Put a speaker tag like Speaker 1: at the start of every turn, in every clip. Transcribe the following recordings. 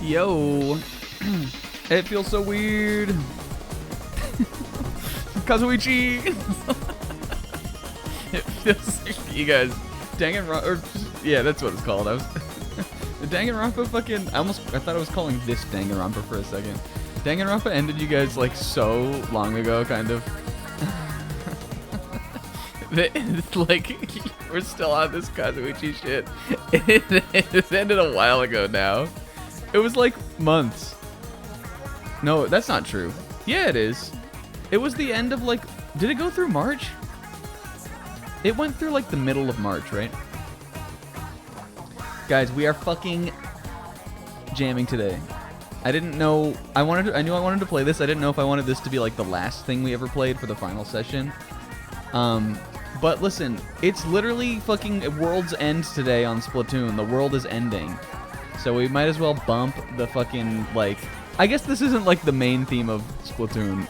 Speaker 1: Yo. It feels so weird. Kazuichi. It feels like you guys. Yeah, that's what it's called. I was. The Danganronpa fucking. I thought I was calling this Danganronpa for a second. Danganronpa ended you guys like so long ago, kind of. It's like we're still on this Kazuichi shit. It ended a while ago now. It was like months. No, that's not true. Yeah, it is. It was the end of like. Did it go through March? It went through like the middle of March, right? Guys, we are fucking jamming today. I didn't know. I knew I wanted to play this. I didn't know if I wanted this to be like the last thing we ever played for the final session. But listen, it's literally fucking World's End today on Splatoon. The world is ending. So we might as well bump the fucking, like... I guess this isn't, like, the main theme of Splatoon,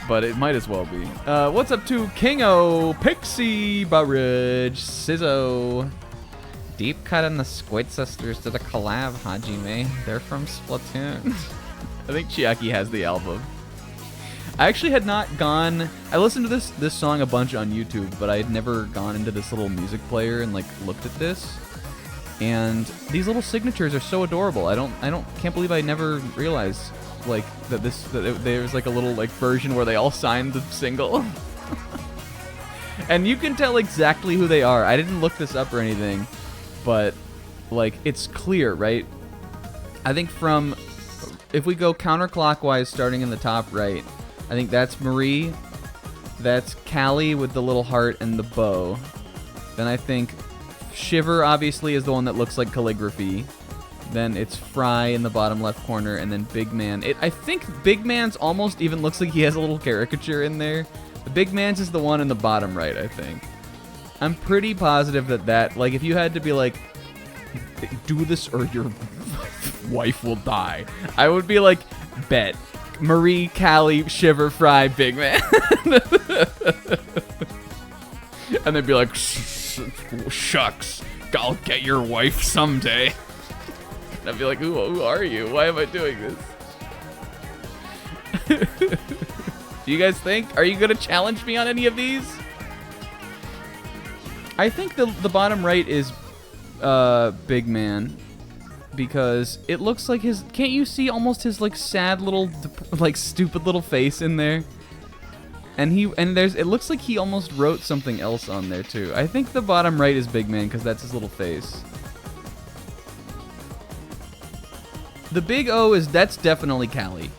Speaker 1: but it might as well be. What's up to Kingo, Pixie, Burridge, Sizzo. Deep cut in the Squid Sisters did a collab, Hajime. They're from Splatoon. I think Chiaki has the album. I actually had not gone... I listened to this song a bunch on YouTube, but I had never gone into this little music player and, like, looked at this. And these little signatures are so adorable. Can't believe I never realized, like, that there's, like, a little, like, version where they all signed the single. And you can tell exactly who they are. I didn't look this up or anything, but, like, it's clear, right? I think from... If we go counterclockwise, starting in the top right... I think that's Marie. That's Callie with the little heart and the bow. Then I think Shiver obviously is the one that looks like calligraphy. Then it's Fry in the bottom left corner, and then Big Man. I think Big Man's almost even looks like he has a little caricature in there. The Big Man's is the one in the bottom right, I think. I'm pretty positive that like, if you had to be like, do this or your wife will die, I would be like, bet. Marie, Callie, Shiver, Fry, Big Man. And they'd be like, shucks, I'll get your wife someday. And I'd be like, who are you? Why am I doing this? Do you guys think? Are you going to challenge me on any of these? I think the bottom right is Big Man. Because it looks like his... Can't you see almost his, like, sad little, like, stupid little face in there? And it looks like he almost wrote something else on there, too. I think the bottom right is Big Man, because that's his little face. The big O that's definitely Callie.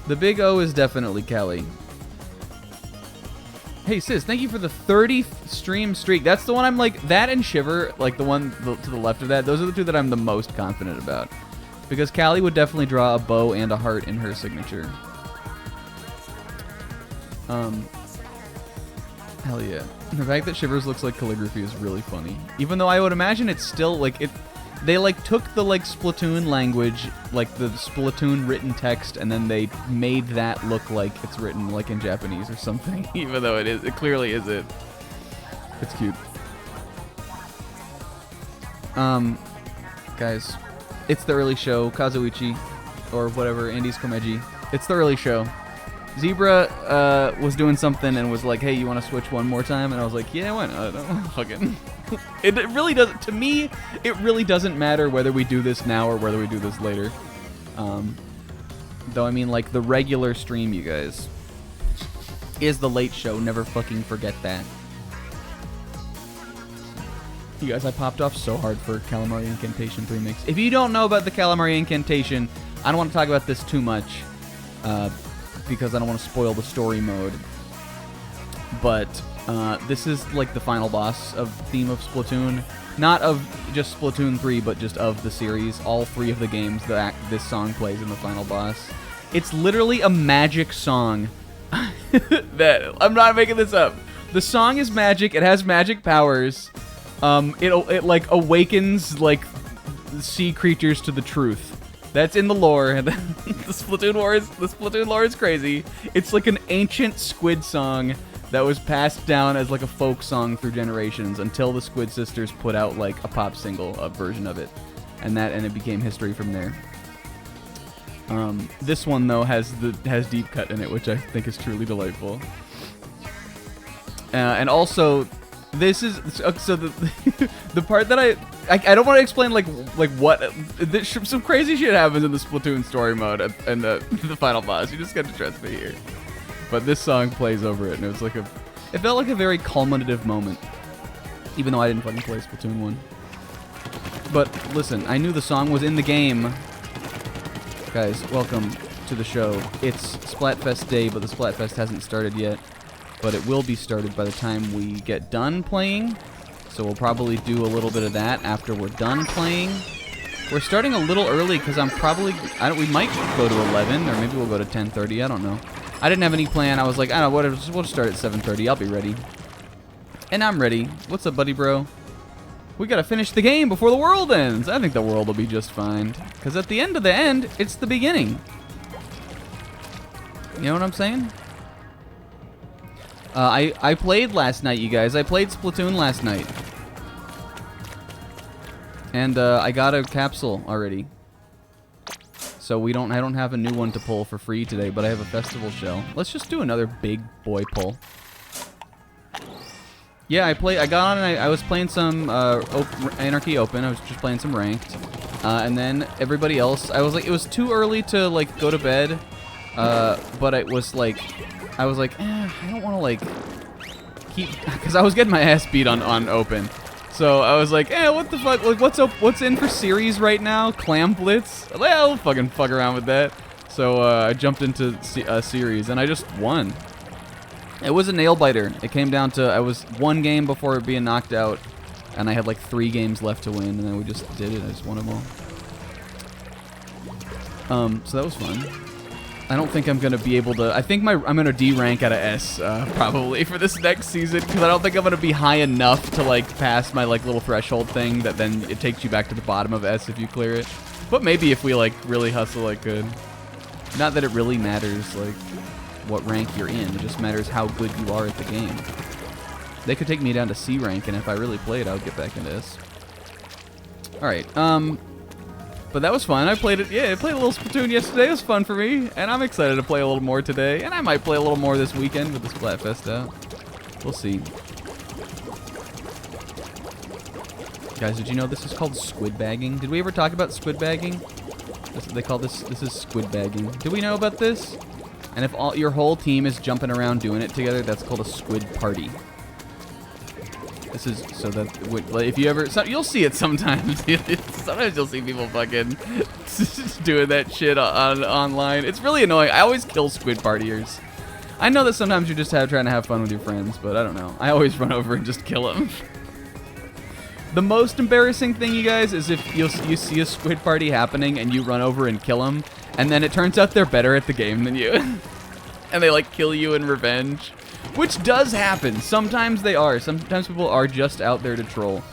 Speaker 1: The big O is definitely Callie. Hey, Sis, thank you for the 30 stream streak. That's the one I'm like... That and Shiver, like the one to the left of that, those are the two that I'm the most confident about. Because Callie would definitely draw a bow and a heart in her signature. Hell yeah. The fact that Shivers looks like calligraphy is really funny. Even though I would imagine it's still, like... They, like, took the, like, Splatoon language, like, the Splatoon written text, and then they made that look like it's written, like, in Japanese or something. Even though it clearly isn't. It's cute. Guys, it's the early show. Kazuichi, or whatever, Andy's Komeji. It's the early show. Zebra was doing something and was like, hey, you want to switch one more time? And I was like, yeah, why not? Fucking... It really doesn't... To me, it really doesn't matter whether we do this now or whether we do this later. Though, I mean, like, the regular stream, you guys, is the late show. Never fucking forget that. You guys, I popped off so hard for Calamari Incantation 3 Mix. If you don't know about the Calamari Incantation, I don't want to talk about this too much, because I don't want to spoil the story mode. But this is like the final boss of theme of Splatoon. Not of just Splatoon 3, but just of the series. All three of the games that this song plays in the final boss. It's literally a magic song. I'm not making this up. The song is magic. It has magic powers. It like awakens like sea creatures to the truth. That's in the lore. The Splatoon lore is crazy. It's like an ancient squid song that was passed down as like a folk song through generations until the Squid Sisters put out like a pop single version of it. and it became history from there. This one though has deep cut in it, which I think is truly delightful. And also, this is so the part that I don't want to explain like what some crazy shit happens in the Splatoon story mode and the final boss. You just got to trust me here. But this song plays over it, and it was like it felt like a very culminative moment, even though I didn't fucking play Splatoon 1. But listen, I knew the song was in the game. Guys, welcome to the show. It's Splatfest Day, but the Splatfest hasn't started yet. But it will be started by the time we get done playing. So we'll probably do a little bit of that after we're done playing. We're starting a little early because we might go to 11, or maybe we'll go to 10:30. I don't know. I didn't have any plan. I was like, I don't know, whatever. We'll start at 7:30. I'll be ready. And I'm ready. What's up, buddy, bro? We gotta finish the game before the world ends. I think the world will be just fine. Because at the end of the end, it's the beginning. You know what I'm saying? I played last night, you guys. I played Splatoon last night. And I got a capsule already. So I don't have a new one to pull for free today, but I have a festival shell. Let's just do another big boy pull. Yeah, I got on and I was playing some Anarchy Open. I was just playing some ranked. And then everybody else, I was like, it was too early to like go to bed. But it was like, I was like, I don't want to like keep, because I was getting my ass beat on Open. So I was like, what the fuck? Like, what's in for series right now? Clam Blitz? Well, I'll fucking fuck around with that. So I jumped into series and I just won. It was a nail biter. It came down to I was one game before being knocked out, and I had like 3 games left to win, and then we just did it. I just won them all. So that was fun. I don't think I'm gonna be able to. I think I'm gonna D rank out of S probably for this next season because I don't think I'm gonna be high enough to like pass my like little threshold thing that then it takes you back to the bottom of S if you clear it. But maybe if we like really hustle, I could. Not that it really matters like what rank you're in. It just matters how good you are at the game. They could take me down to C rank, and if I really played, I would get back into S. All right. But that was fun. I played it. Yeah, I played a little Splatoon yesterday. It was fun for me, and I'm excited to play a little more today. And I might play a little more this weekend with the Splatfest out. We'll see. Guys, did you know this is called squid bagging? Did we ever talk about squid bagging? They call this. This is squid bagging. Did we know about this? And if your whole team is jumping around doing it together, that's called a squid party. This is so that if you ever, you'll see it sometimes. Sometimes you'll see people fucking doing that shit online. It's really annoying. I always kill squid partiers. I know that sometimes you're just trying to have fun with your friends, but I don't know. I always run over and just kill them. The most embarrassing thing, you guys, is if you see a squid party happening and you run over and kill them, and then it turns out they're better at the game than you. And they like kill you in revenge. Which does happen. Sometimes they are. Sometimes people are just out there to troll.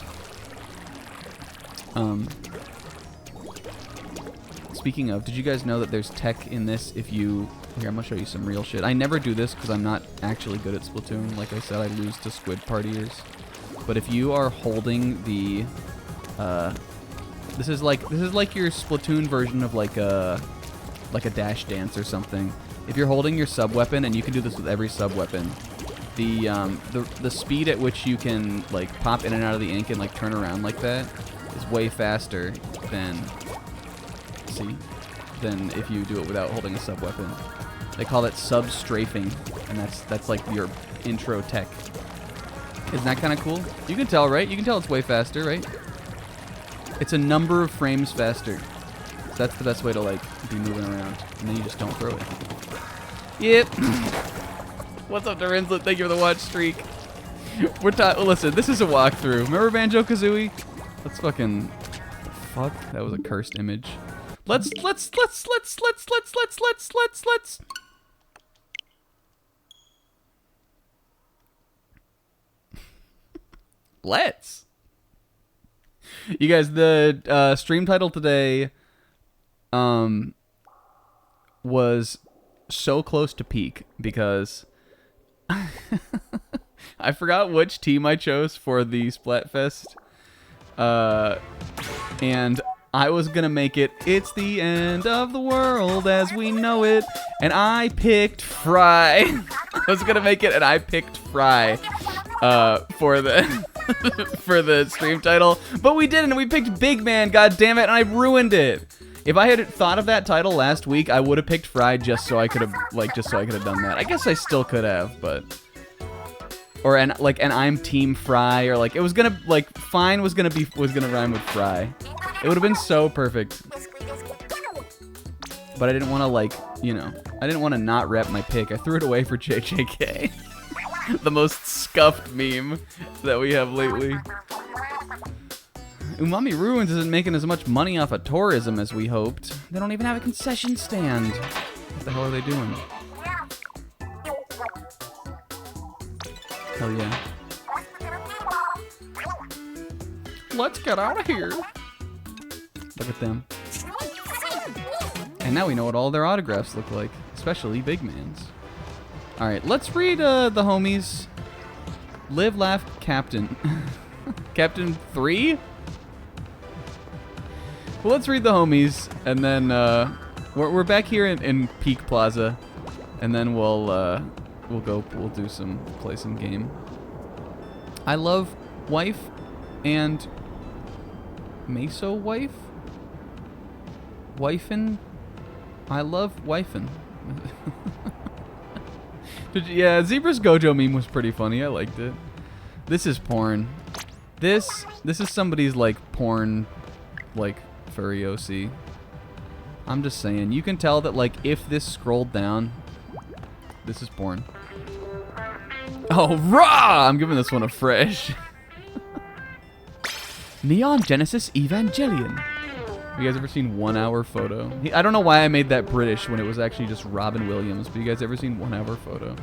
Speaker 1: Speaking of, did you guys know that there's tech in this if you... Here, I'm going to show you some real shit. I never do this because I'm not actually good at Splatoon. Like I said, I lose to squid partiers. But if you are holding the... This is like your Splatoon version of like a dash dance or something. If you're holding your sub-weapon, and you can do this with every sub-weapon, the speed at which you can like pop in and out of the ink and like turn around like that is way faster than if you do it without holding a sub-weapon. They call that sub-strafing, and that's like your intro tech. Isn't that kind of cool? You can tell, right? You can tell it's way faster, right? It's a number of frames faster. So that's the best way to like be moving around, and then you just don't throw it. Yep. What's up, Dorinzlet? Thank you for the watch streak. Listen, this is a walkthrough. Remember Banjo-Kazooie? Let's fucking... Fuck, that was a cursed image. Let's... Let's. You guys, the stream title today was so close to peak because I forgot which team I chose for the Splatfest. And I was gonna make it. It's the end of the world as we know it. And I picked Fry. I was gonna make it, and I picked Fry for the for the stream title. But we didn't. We picked Big Man. God damn it! And I ruined it. If I had thought of that title last week, I would have picked Fry just so I could have done that. I guess I still could have, but. Or and I'm Team Fry, or like it was gonna Fine was gonna rhyme with Fry. It would have been so perfect. But I didn't want to I didn't want to not rep my pick. I threw it away for JJK. The most scuffed meme that we have lately. Umami Ruins isn't making as much money off of tourism as we hoped. They don't even have a concession stand. What the hell are they doing? Hell yeah. Let's get out of here. Look at them. And now we know what all their autographs look like, especially Big Man's. Alright, let's read the homies. Live, Laugh, Captain. Captain 3? Well, let's read the homies, and then we're back here in Peak Plaza, and then we'll play some game. I love wife and Meso wife? Wifin? I love wifin. Yeah, Zebra's Gojo meme was pretty funny. I liked it. This is porn. This is somebody's like porn like furry OC. I'm just saying. You can tell that like if this scrolled down, this is porn. Oh, rah! I'm giving this one a fresh. Neon Genesis Evangelion. Have you guys ever seen 1 Hour Photo? I don't know why I made that British when it was actually just Robin Williams, but you guys ever seen 1 Hour Photo?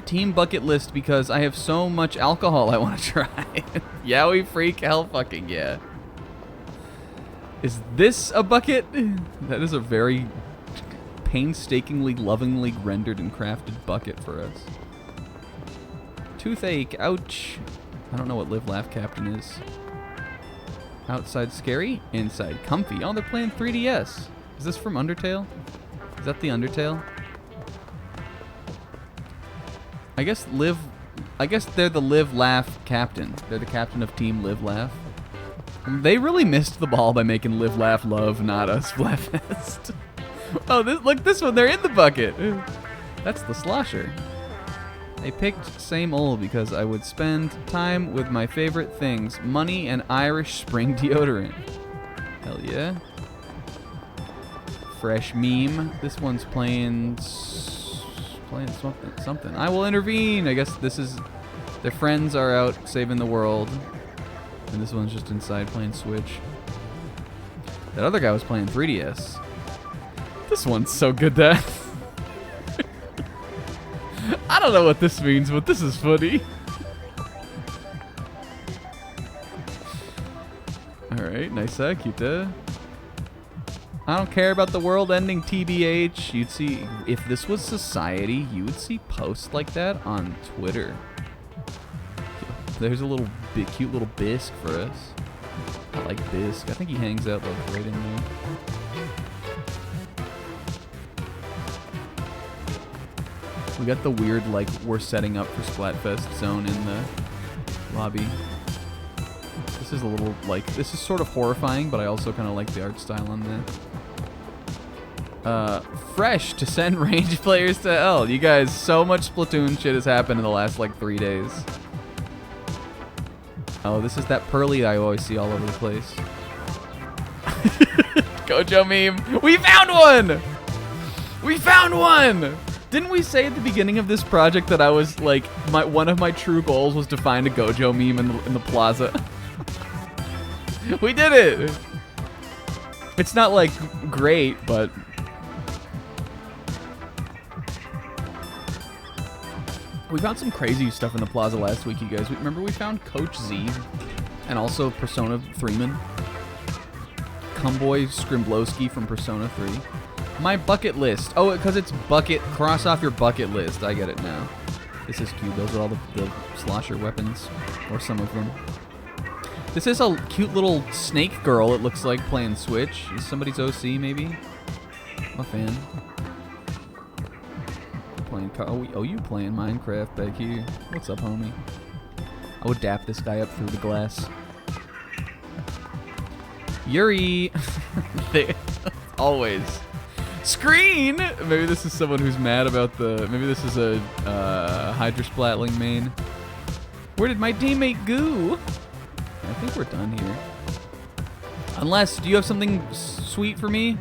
Speaker 1: Team bucket list because I have so much alcohol I want to try. Yowie freak, hell fucking yeah. Is this a bucket? That is a very painstakingly, lovingly rendered and crafted bucket for us. Toothache, ouch. I don't know what Live Laugh Captain is. Outside scary, inside comfy. Oh, they're playing 3DS. Is this from Undertale? Is that the Undertale? I guess they're the Live Laugh Captain. They're the captain of Team Live Laugh. They really missed the ball by making Live Laugh Love not a Splatfest. Oh, look, this one, they're in the bucket. That's the slosher. I picked same old because I would spend time with my favorite things, money and Irish spring deodorant. Hell yeah. Fresh meme. This one's playing something. I will intervene. I guess this is, their friends are out saving the world. And this one's just inside playing Switch. That other guy was playing 3DS. This one's so good that... I don't know what this means, but this is funny. Alright, nice, cute. I don't care about the world ending, TBH. You'd see, if this was society, you would see posts like that on Twitter. There's a little cute little bisque for us. I like bisque. I think he hangs out like right in there. We got the weird, like, we're setting up for Splatfest zone in the lobby. This is a little, like, this is sort of horrifying, but I also kind of like the art style on that. Fresh to send range players to hell. You guys, so much Splatoon shit has happened in the last, like, 3 days. Oh, this is that Pearly I always see all over the place. Gojo meme. We found one! We found one! Didn't we say at the beginning of this project that I was like, one of my true goals was to find a Gojo meme in the plaza? We did it! It's not like great, but... We found some crazy stuff in the plaza last week, you guys. Remember we found Coach Z and also Persona 3man. Cumboy Skrimblowski from Persona 3. My bucket list. Oh, because it's bucket. Cross off your bucket list. I get it now. This is cute. Those are all the slosher weapons. Or some of them. This is a cute little snake girl, it looks like, playing Switch. Is somebody's OC, maybe? I'm a fan. Playing you playing Minecraft back here. What's up, homie? I would dap this guy up through the glass. Yuri! Always. Screen! Maybe this is someone who's mad about the... Maybe this is a Hydra Splatling main. Where did my teammate go? I think we're done here. Unless, do you have something sweet for me?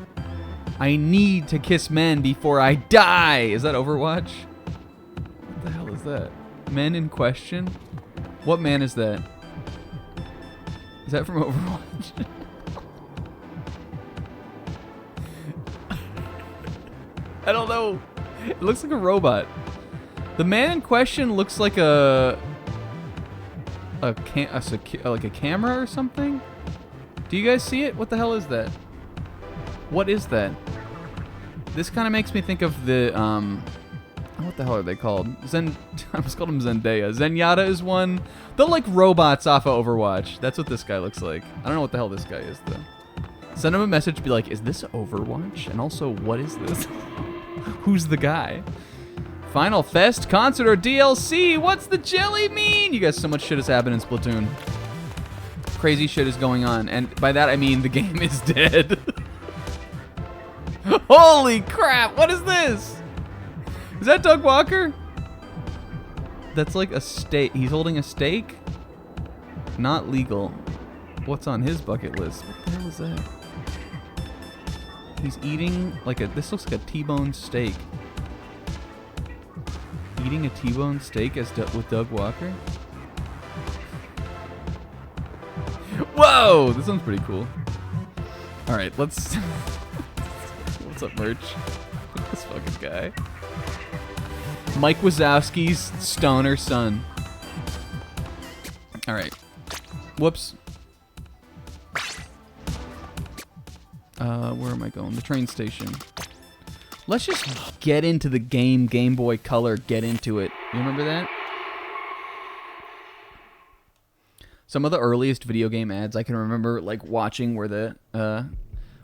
Speaker 1: I need to kiss men before I die. Is that Overwatch? What the hell is that? Men in question? What man is that? Is that from Overwatch? I don't know. It looks like a robot. The man in question looks like like a camera or something. Do you guys see it? What the hell is that? What is that? This kind of makes me think of the what the hell are they called? I almost called them Zendaya. Zenyatta is one. They're like robots off of Overwatch. That's what this guy looks like. I don't know what the hell this guy is though. Send him a message, be like, is this Overwatch? And also, what is this? Who's the guy? Final Fest, concert, or DLC? What's the jelly mean? You guys, so much shit has happened in Splatoon. Crazy shit is going on. And by that, I mean the game is dead. Holy crap, what is this? Is that Doug Walker? That's like a steak. He's holding a steak? Not legal. What's on his bucket list? What the hell is that? He's eating like this looks like a T-bone steak. Eating a T-bone steak with Doug Walker? Whoa! This one's pretty cool. Alright, let's... What's up, merch? This fucking guy. Mike Wazowski's stoner son. Alright. Whoops. Where am I going? The train station. Let's just get into the game, Game Boy Color, get into it. You remember that? Some of the earliest video game ads I can remember like watching were the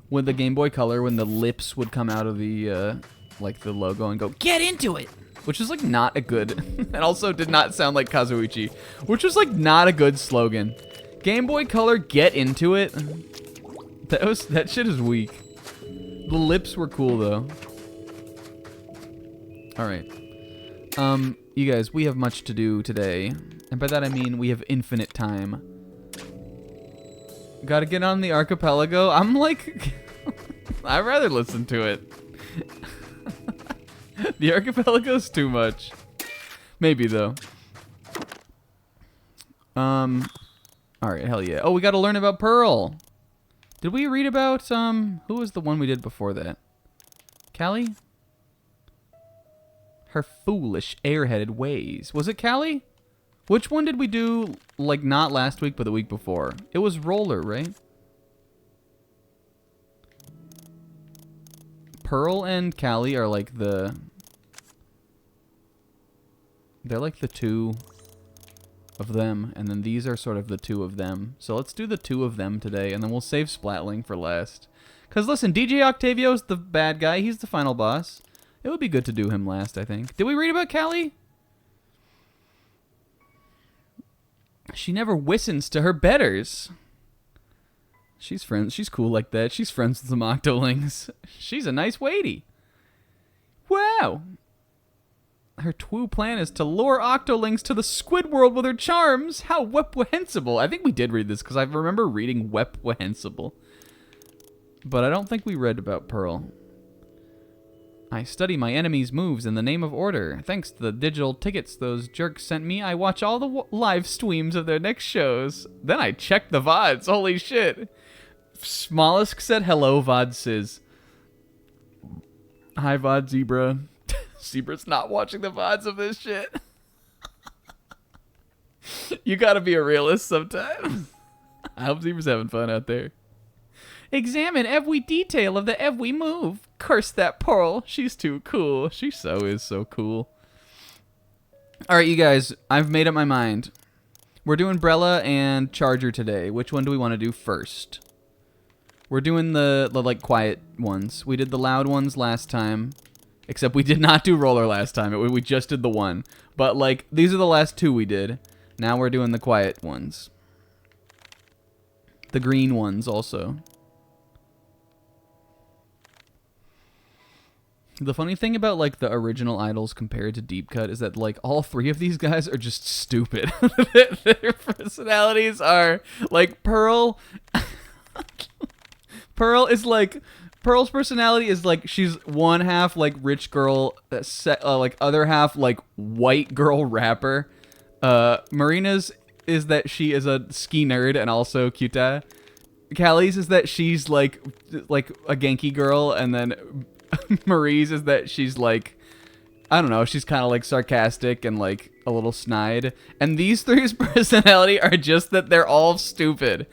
Speaker 1: with the Game Boy Color when the lips would come out of the like the logo and go, "Get into it." Which is like not a good and also did not sound like Kazuichi, which was like not a good slogan. Game Boy Color, get into it. That shit is weak. The lips were cool though. Alright. You guys, we have much to do today. And by that I mean we have infinite time. Gotta get on the archipelago. I'm like... I'd rather listen to it. The archipelago's too much. Maybe though. Alright, hell yeah. Oh, we gotta learn about Pearl. Did we read about, who was the one we did before that? Callie? Her foolish, airheaded ways. Was it Callie? Which one did we do, like, not last week, but the week before? It was Roller, right? Pearl and Callie are like the... They're like the two of them, and then these are sort of the two of them. So let's do the two of them today, and then we'll save Splatling for last. Because listen, DJ Octavio's the bad guy. He's the final boss. It would be good to do him last, I think. Did we read about Callie? She never listens to her betters. She's friends. She's cool like that. She's friends with some Octolings. She's a nice lady. Wow. Her true plan is to lure Octolings to the squid world with her charms. How reprehensible. I think we did read this because I remember reading reprehensible. But I don't think we read about Pearl. I study my enemies' moves in the name of order. Thanks to the digital tickets those jerks sent me, I watch all the live streams of their next shows. Then I check the VODs. Holy shit. Smollusk said hello, VOD Sizz. Hi, VOD Zebra. Zebra's not watching the VODs of this shit. You gotta be a realist sometimes. I hope Zebra's having fun out there. Examine every detail of the every move. Curse that Pearl. She's too cool. She is so cool. Alright, you guys. I've made up my mind. We're doing Brella and Charger today. Which one do we want to do first? We're doing the like quiet ones. We did the loud ones last time, except we did not do Roller last time. We just did the one. But like these are the last two we did. Now we're doing the quiet ones. The green ones also. The funny thing about like the original idols compared to Deep Cut is that like all three of these guys are just stupid. Their personalities are like Pearl. Pearl's personality is like she's one half like rich girl, like other half like white girl rapper. Marina's is that she is a ski nerd and also cuta. Callie's is that she's like a Genki girl, and then Marie's is that she's like, I don't know, she's kind of like sarcastic and like a little snide. And these three's personality are just that they're all stupid.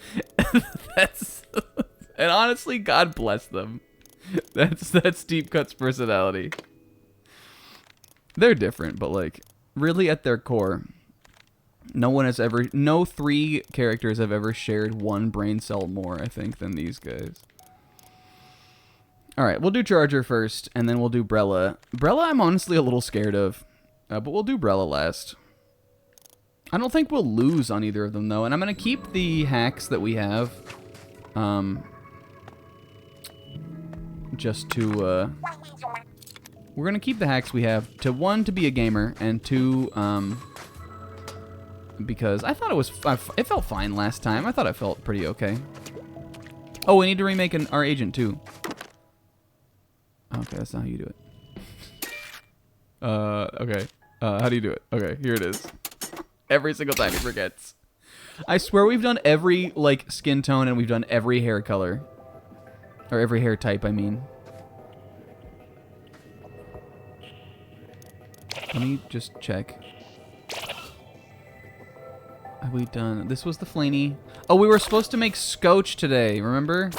Speaker 1: And honestly, God bless them. That's Deep Cut's personality. They're different, but like really at their core, no three characters have ever shared one brain cell more, I think, than these guys. All right, we'll do Charger first, and then we'll do Brella. Brella, I'm honestly a little scared of, but we'll do Brella last. I don't think we'll lose on either of them, though, and I'm going to keep the hacks that we have, just to, we're going to keep the hacks we have to, one, to be a gamer, and two, because I thought it felt fine last time. I thought it felt pretty okay. Oh, we need to remake our agent, too. Okay, that's not how you do it. Okay. How do you do it? Okay, here it is. Every single time he forgets. I swear we've done every, like, skin tone and we've done every hair color. Or every hair type, I mean. Let me just check. Have we done... This was the Flaney. Oh, we were supposed to make Scotch today, remember?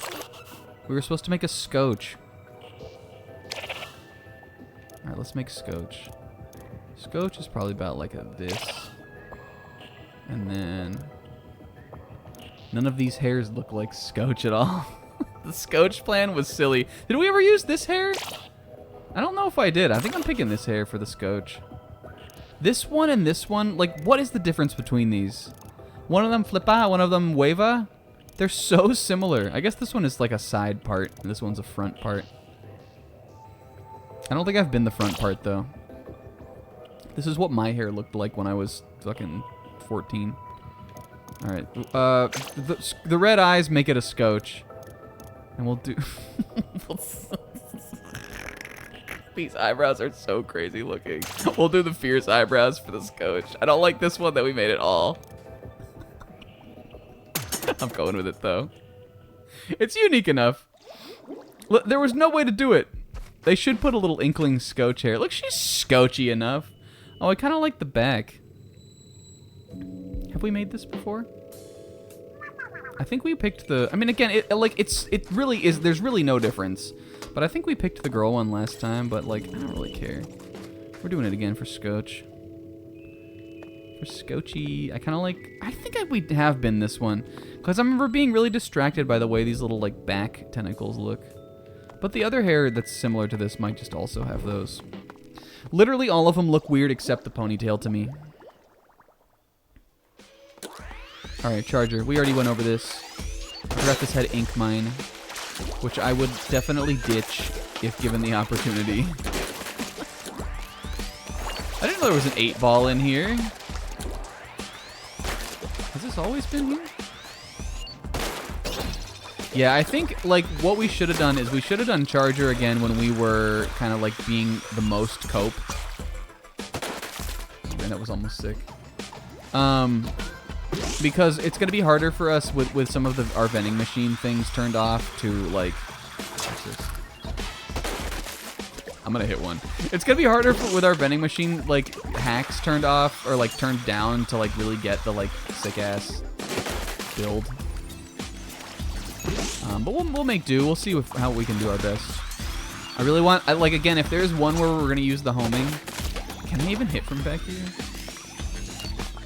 Speaker 1: We were supposed to make a Scotch. Alright, let's make Scotch. Scotch is probably about like this. And then... None of these hairs look like Scotch at all. The Scotch plan was silly. Did we ever use this hair? I don't know if I did. I think I'm picking this hair for the Scotch. This one and this one, like, what is the difference between these? One of them flipa, one of them wava. They're so similar. I guess this one is like a side part, and this one's a front part. I don't think I've been the front part, though. This is what my hair looked like when I was fucking 14. Alright. The red eyes make it a Scotch. And we'll do... These eyebrows are so crazy looking. We'll do the fierce eyebrows for the Scotch. I don't like this one that we made at all. I'm going with it, though. It's unique enough. Look, there was no way to do it. They should put a little inkling Scotch hair. Look, she's Scotchy enough. Oh, I kind of like the back. Have we made this before? I think we picked the... I mean, again, it really is... There's really no difference. But I think we picked the girl one last time, but, like, I don't really care. We're doing it again for Scotch. For Scotchy. I kind of like... I think we have been this one. Because I remember being really distracted by the way these little, like, back tentacles look. But the other hair that's similar to this might just also have those. Literally all of them look weird except the ponytail to me. Alright, Charger. We already went over this. I forgot this had ink mine, which I would definitely ditch if given the opportunity. I didn't know there was an 8-ball in here. Has this always been here? Yeah, I think, like, what we should have done is we should have done Charger again when we were kind of, like, being the most cope. Man, that was almost sick. Because it's going to be harder for us with some of our vending machine things turned off to, like... What's this? I'm going to hit one. It's going to be harder with our vending machine, like, hacks turned off or, like, turned down to, like, really get the, like, sick-ass build. But we'll make do. We'll see how we can do our best. I really want... like, again, if there's one where we're going to use the homing... Can I even hit from back here?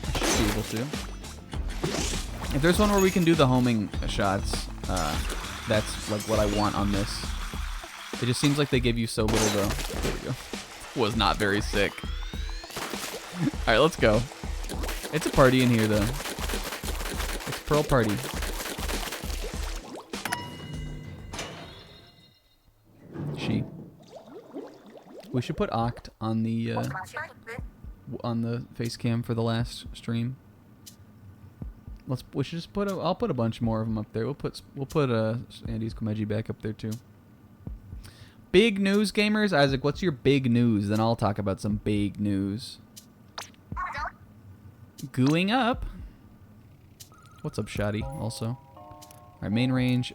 Speaker 1: I should be able to. If there's one where we can do the homing shots, that's like what I want on this. It just seems like they give you so little though. There we go. Was not very sick. Alright, let's go. It's a party in here though. It's Pearl Party. We should put Oct on the face cam for the last stream. We should just put I'll put a bunch more of them up there. We'll put Andy's Komeji back up there too. Big news, gamers. Isaac, what's your big news? Then I'll talk about some big news. Gooing up. What's up, Shoddy? Also, our main range.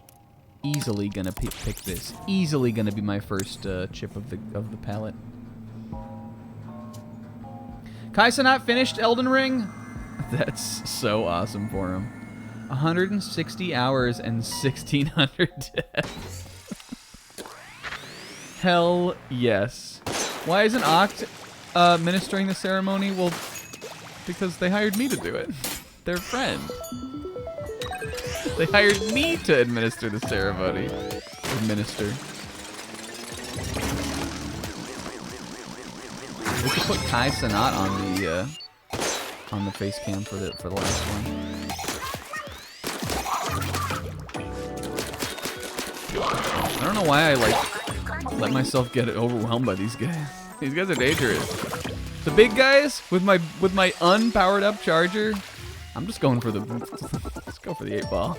Speaker 1: Easily gonna pick this. Easily gonna be my first chip of the palette. Kaisa not finished Elden Ring? That's so awesome for him. 160 hours and 1,600 deaths. Hell yes. Why isn't Oct ministering the ceremony? Well, because they hired me to do it. They're friends. They hired me to administer the ceremony. Administer. We could put Kai Sanat on the face cam for the last one. I don't know why I like let myself get overwhelmed by these guys. These guys are dangerous. The big guys with my unpowered up charger. I'm just going for the let's go for the 8-ball.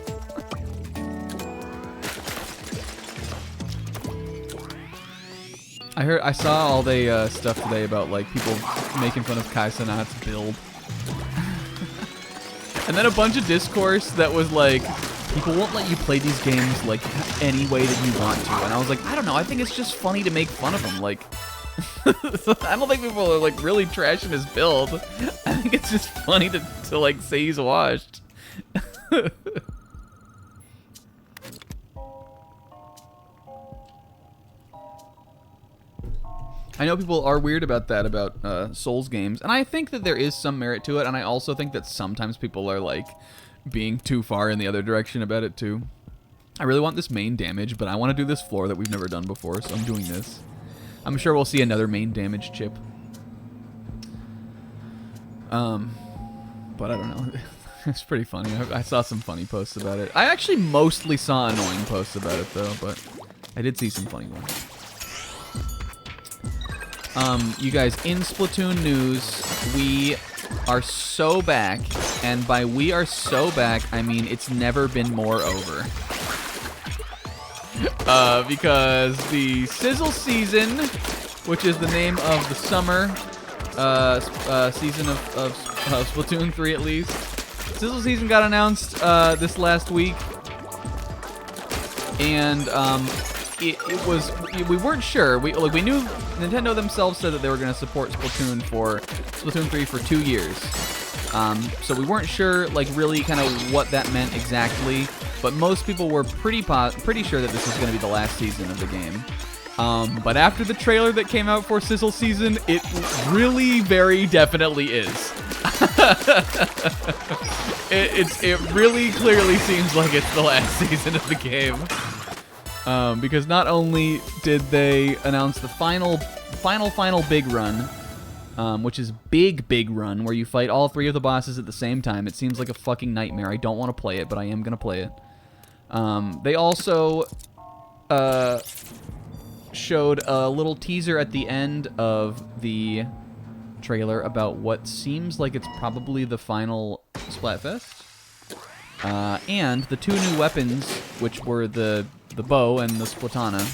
Speaker 1: I saw all the stuff today about like people making fun of Kai Sanat's build. And then a bunch of discourse that was like, people won't let you play these games like any way that you want to. And I was like, I don't know, I think it's just funny to make fun of him. Like, I don't think people are like really trashing his build. I think it's just funny to like say he's washed. I know people are weird about that, about Souls games, and I think that there is some merit to it, and I also think that sometimes people are, like, being too far in the other direction about it, too. I really want this main damage, but I want to do this floor that we've never done before, so I'm doing this. I'm sure we'll see another main damage chip. But I don't know. It's pretty funny. I saw some funny posts about it. I actually mostly saw annoying posts about it, though, but I did see some funny ones. You guys, in Splatoon news, we are so back, and by we are so back, I mean it's never been more over. Because the Sizzle Season, which is the name of the summer season of Splatoon 3 at least, Sizzle Season got announced this last week, and it was, we weren't sure. We knew Nintendo themselves said that they were going to support Splatoon 3 for 2 years. So we weren't sure, like, really kind of what that meant exactly. But most people were pretty sure that this was going to be the last season of the game. But after the trailer that came out for Sizzle Season, it really very definitely is. It really clearly seems like it's the last season of the game. Because not only did they announce the final big run, which is big run, where you fight all 3 of the bosses at the same time. It seems like a fucking nightmare. I don't want to play it, but I am going to play it. They also showed a little teaser at the end of the trailer about what seems like it's probably the final Splatfest. And the 2 new weapons, which were the bow and the Splatana.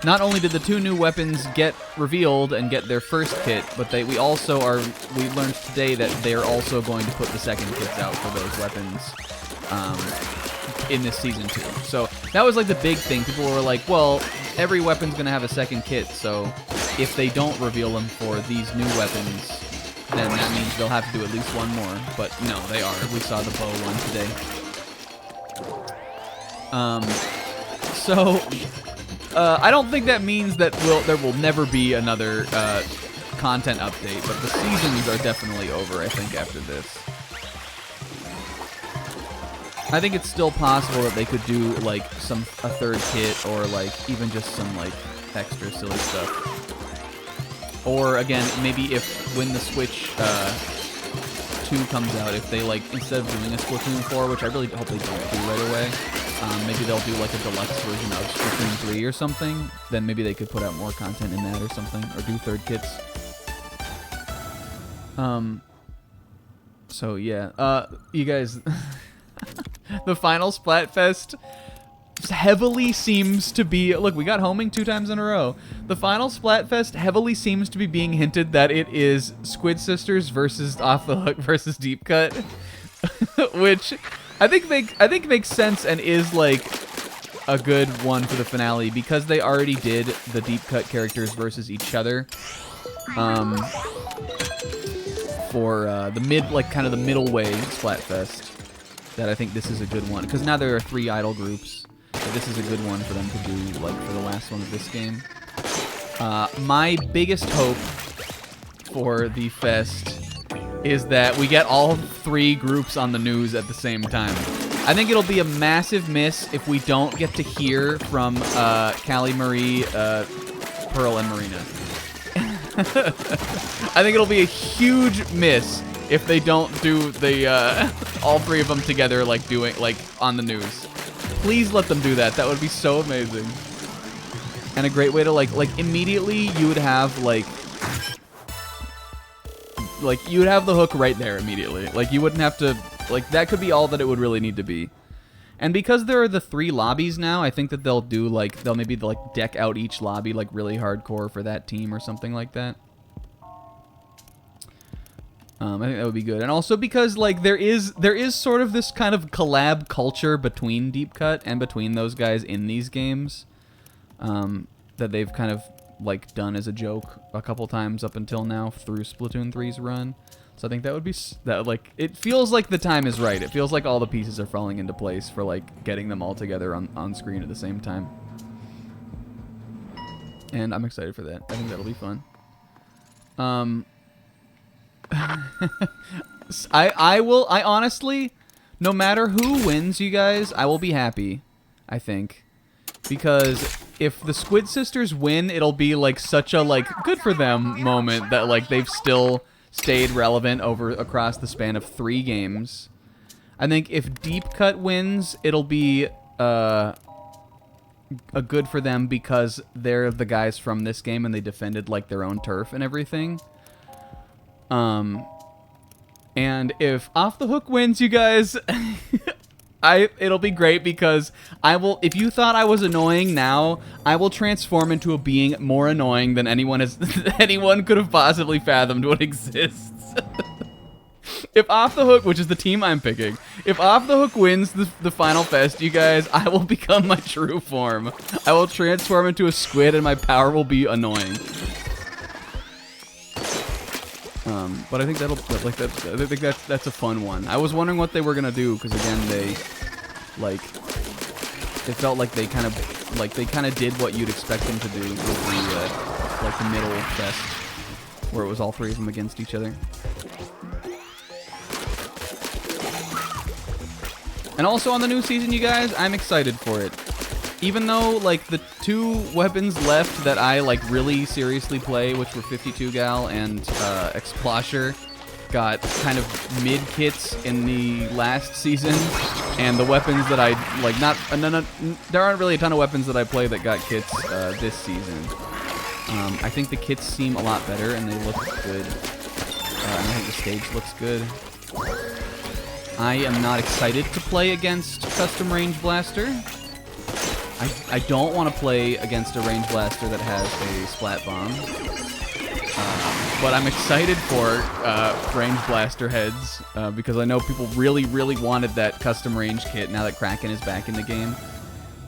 Speaker 1: Not only did the 2 new weapons get revealed and get their first kit, but we learned today that they are also going to put the second kits out for those weapons in this season too. So that was like the big thing. People were like, well, every weapon's going to have a second kit, so if they don't reveal them for these new weapons, then that means they'll have to do at least one more. But no, they are. We saw the bow one today. I don't think that means that there will never be another content update, but the seasons are definitely over, I think, after this. I think it's still possible that they could do like a third kit or like even just some like extra silly stuff. Or again, maybe when the Switch 2 comes out, if they like instead of doing a Splatoon 4, which I really hope they don't do right away, maybe they'll do like a deluxe version of Splatoon 3 or something. Then maybe they could put out more content in that or something, or do third kits. So yeah, you guys, the final Splatfest heavily seems to be... Look, we got homing 2 times in a row. The final Splatfest heavily seems to be being hinted that it is Squid Sisters versus Off the Hook versus Deep Cut, which I think makes sense and is like a good one for the finale because they already did the Deep Cut characters versus each other. For the kind of the middle way Splatfest, that I think this is a good one because now there are 3 idol groups. So this is a good one for them to do, like, for the last one of this game. My biggest hope for the fest is that we get all 3 groups on the news at the same time. I think it'll be a massive miss if we don't get to hear from Callie Marie, Pearl, and Marina. I think it'll be a huge miss if they don't do the all 3 of them together, like doing on the news. Please let them do that. That would be so amazing. And a great way to like immediately you would have you would have the hook right there immediately. Like you wouldn't have to that could be all that it would really need to be. And because there are the 3 lobbies now, I think that they'll do they'll maybe deck out each lobby really hardcore for that team or something like that. I think that would be good. And also because there is sort of this kind of collab culture between Deep Cut and between those guys in these games that they've kind of done as a joke a couple times up until now through Splatoon 3's run. So I think that would be it feels like the time is right. It feels like all the pieces are falling into place for getting them all together on screen at the same time. And I'm excited for that. I think that'll be fun. I honestly, no matter who wins, you guys, I will be happy, I think. Because if the Squid Sisters win, it'll be such a good for them moment that they've still stayed relevant across the span of 3 games. I think if Deep Cut wins, it'll be a good for them because they're the guys from this game and they defended their own turf and everything. And if Off the Hook wins, you guys, it'll be great because if you thought I was annoying now, I will transform into a being more annoying than anyone could have possibly fathomed what exists. If Off the Hook, which is the team I'm picking, if Off the Hook wins the final fest, you guys, I will become my true form. I will transform into a squid and my power will be annoying. But I think that's a fun one. I was wondering what they were gonna do because again it felt like they kind of did what you'd expect them to do with the middle fest where it was all 3 of them against each other. And also on the new season, you guys, I'm excited for it. Even though, the 2 weapons left that I, really seriously play, which were 52 Gal and Explosher, got kind of mid-kits in the last season, and the weapons that I, there aren't really a ton of weapons that I play that got kits this season. I think the kits seem a lot better, and they look good. And I think the stage looks good. I am not excited to play against Custom Range Blaster. I don't want to play against a Range Blaster that has a Splat Bomb. But I'm excited for Range Blaster heads because I know people really, really wanted that custom range kit now that Kraken is back in the game.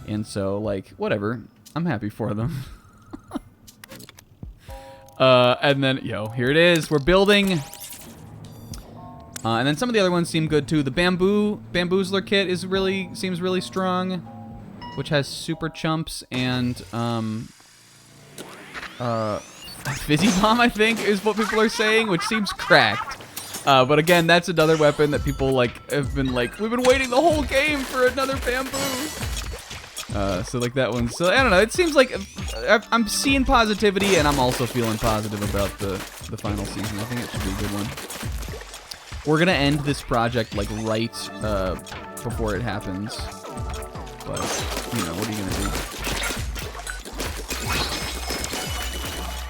Speaker 1: And so, whatever. I'm happy for them. And then, here it is. We're building. And then some of the other ones seem good too. The Bamboozler kit seems really strong, which has super chumps and Fizzy Bomb, I think, is what people are saying, which seems cracked. But again, that's another weapon that people like have been like, we've been waiting the whole game for another bamboo. So like that one. So I don't know. It seems like I'm seeing positivity, and I'm also feeling positive about the final season. I think it should be a good one. We're gonna end this project like right before it happens. But you know, what are you gonna do?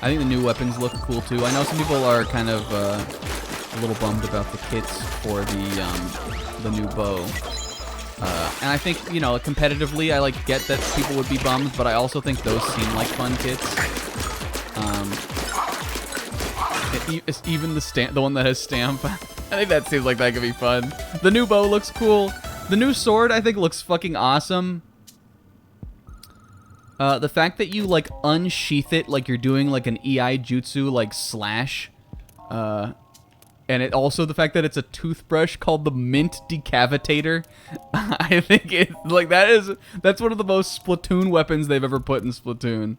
Speaker 1: I think the new weapons look cool too. I know some people are kind of a little bummed about the kits for the new bow. And I think, you know, competitively, I like get that people would be bummed, but I also think those seem like fun kits. Even the one that has stamp, I think that seems like that could be fun. The new bow looks cool. The new sword, I think, looks fucking awesome. The fact that you like unsheath it like you're doing like an EI jutsu like slash, and it also the fact that it's a toothbrush called the Mint Decavitator. I think it's like that's one of the most Splatoon weapons they've ever put in Splatoon,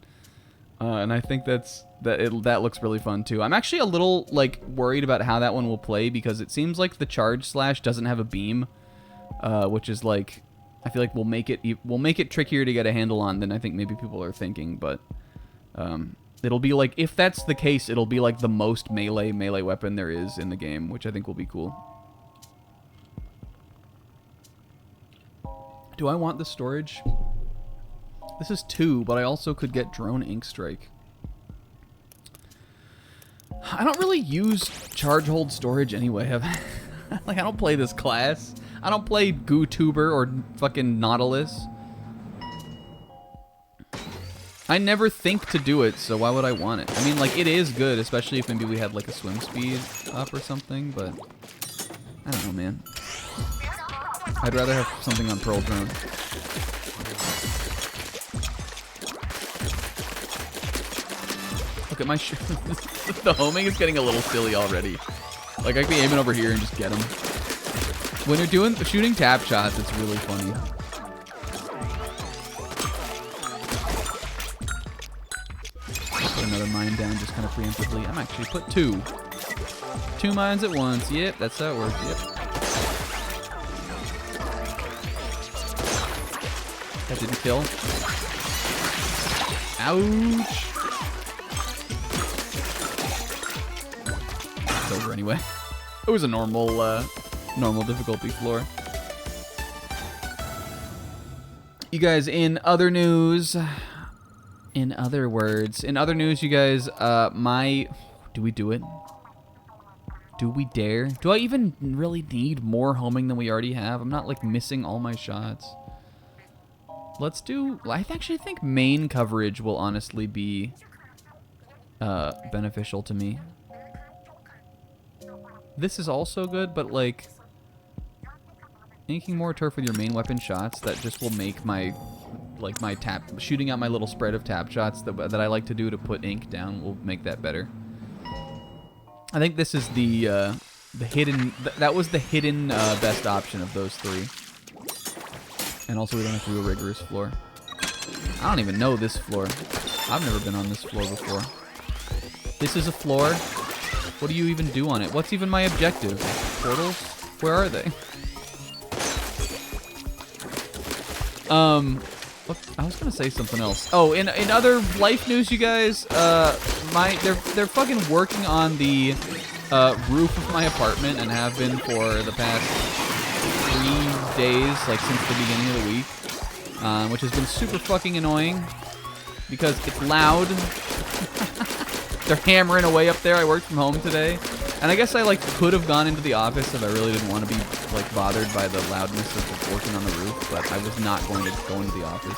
Speaker 1: and I think that looks really fun too. I'm actually a little like worried about how that one will play because it seems like the charge slash doesn't have a beam, which is like I feel like we'll make it trickier to get a handle on than I think maybe people are thinking, but. It'll be like, if that's the case, it'll be like the most melee weapon there is in the game, which I think will be cool. Do I want the storage? This is 2, but I also could get drone ink strike. I don't really use charge hold storage anyway. Like, I don't play this class. I don't play GooTuber or fucking Nautilus. I never think to do it, so why would I want it? I mean, like, it is good, especially if maybe we had, like, a swim speed up or something, but... I don't know, man. I'd rather have something on Pearl Drone. Look at my the homing is getting a little silly already. Like, I could be aiming over here and just get him. When you're shooting tap shots, it's really funny. Another mine down just kind of preemptively. I'm actually put 2 mines at once. Yep, that's how it works. Yep. That didn't kill. Ouch. It's over anyway. It was a normal difficulty floor. You guys, in other news. In other news, you guys, do we do it? Do we dare? Do I even really need more homing than we already have? I'm not, like, missing all my shots. Let's do, I actually think main coverage will honestly be, beneficial to me. This is also good, but, like, inking more turf with your main weapon shots, that just will make my... like my shooting out my little spread of tap shots that I like to do to put ink down will make that better. I think this is the hidden, that was the hidden best option of those 3. And also we don't have to do a rigorous floor. I don't even know this floor. I've never been on this floor before. This is a floor. What do you even do on it? What's even my objective? Portals? Where are they? I was gonna say something else. Oh, in other life news, you guys, they're fucking working on the roof of my apartment and have been for the past 3 days, like since the beginning of the week, which has been super fucking annoying because it's loud. They're hammering away up there. I worked from home today, and I guess I like could have gone into the office if I really didn't want to be like bothered by the loudness of working on the roof, but I was not going to go into the office.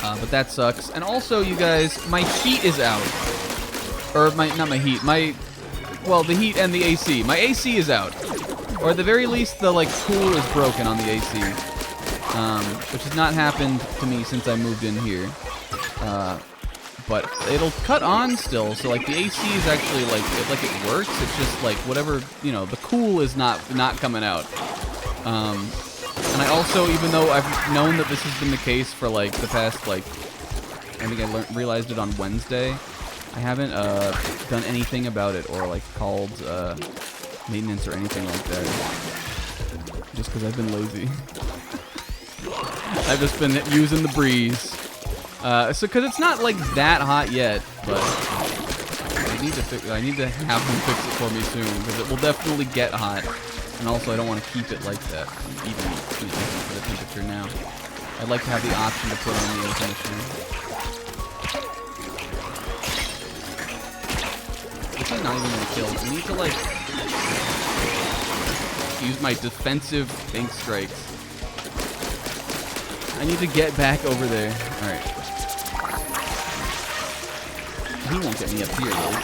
Speaker 1: But that sucks. And also, you guys, my heat is out. Or not my heat. Well, the heat and the AC. My AC is out. Or at the very least, the like cool is broken on the AC. Which has not happened to me since I moved in here. But it'll cut on still, so like the AC is actually like it works. It's just like whatever, you know, the cool is not coming out. And I also, even though I've known that this has been the case for like the past like, I think I realized it on Wednesday. I haven't done anything about it or like called maintenance or anything like that. Just because I've been lazy. I've just been using the breeze. So because it's not like that hot yet, but I need to have them fix it for me soon because it will definitely get hot. And also, I don't want to keep it like that, even for the temperature now. I'd like to have the option to put on the air conditioner. This is not even going to kill. We need to, like, use my defensive ink strikes. I need to get back over there. Alright. He won't get me up here, though.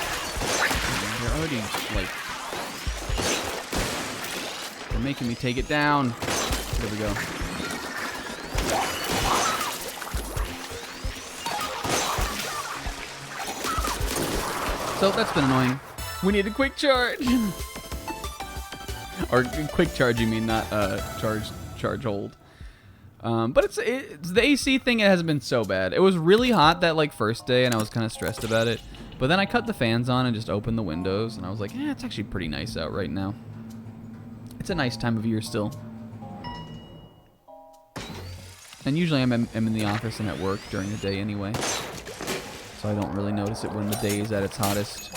Speaker 1: They're already, like... They're making me take it down. There we go. So that's been annoying. We need a quick charge. Or quick charge, you mean, not charge hold. But it's the AC thing. It hasn't been so bad. It was really hot that like first day, and I was kind of stressed about it. But then I cut the fans on and just opened the windows, and I was like, it's actually pretty nice out right now. It's a nice time of year still. And usually I'm in the office and at work during the day anyway, so I don't really notice it when the day is at its hottest.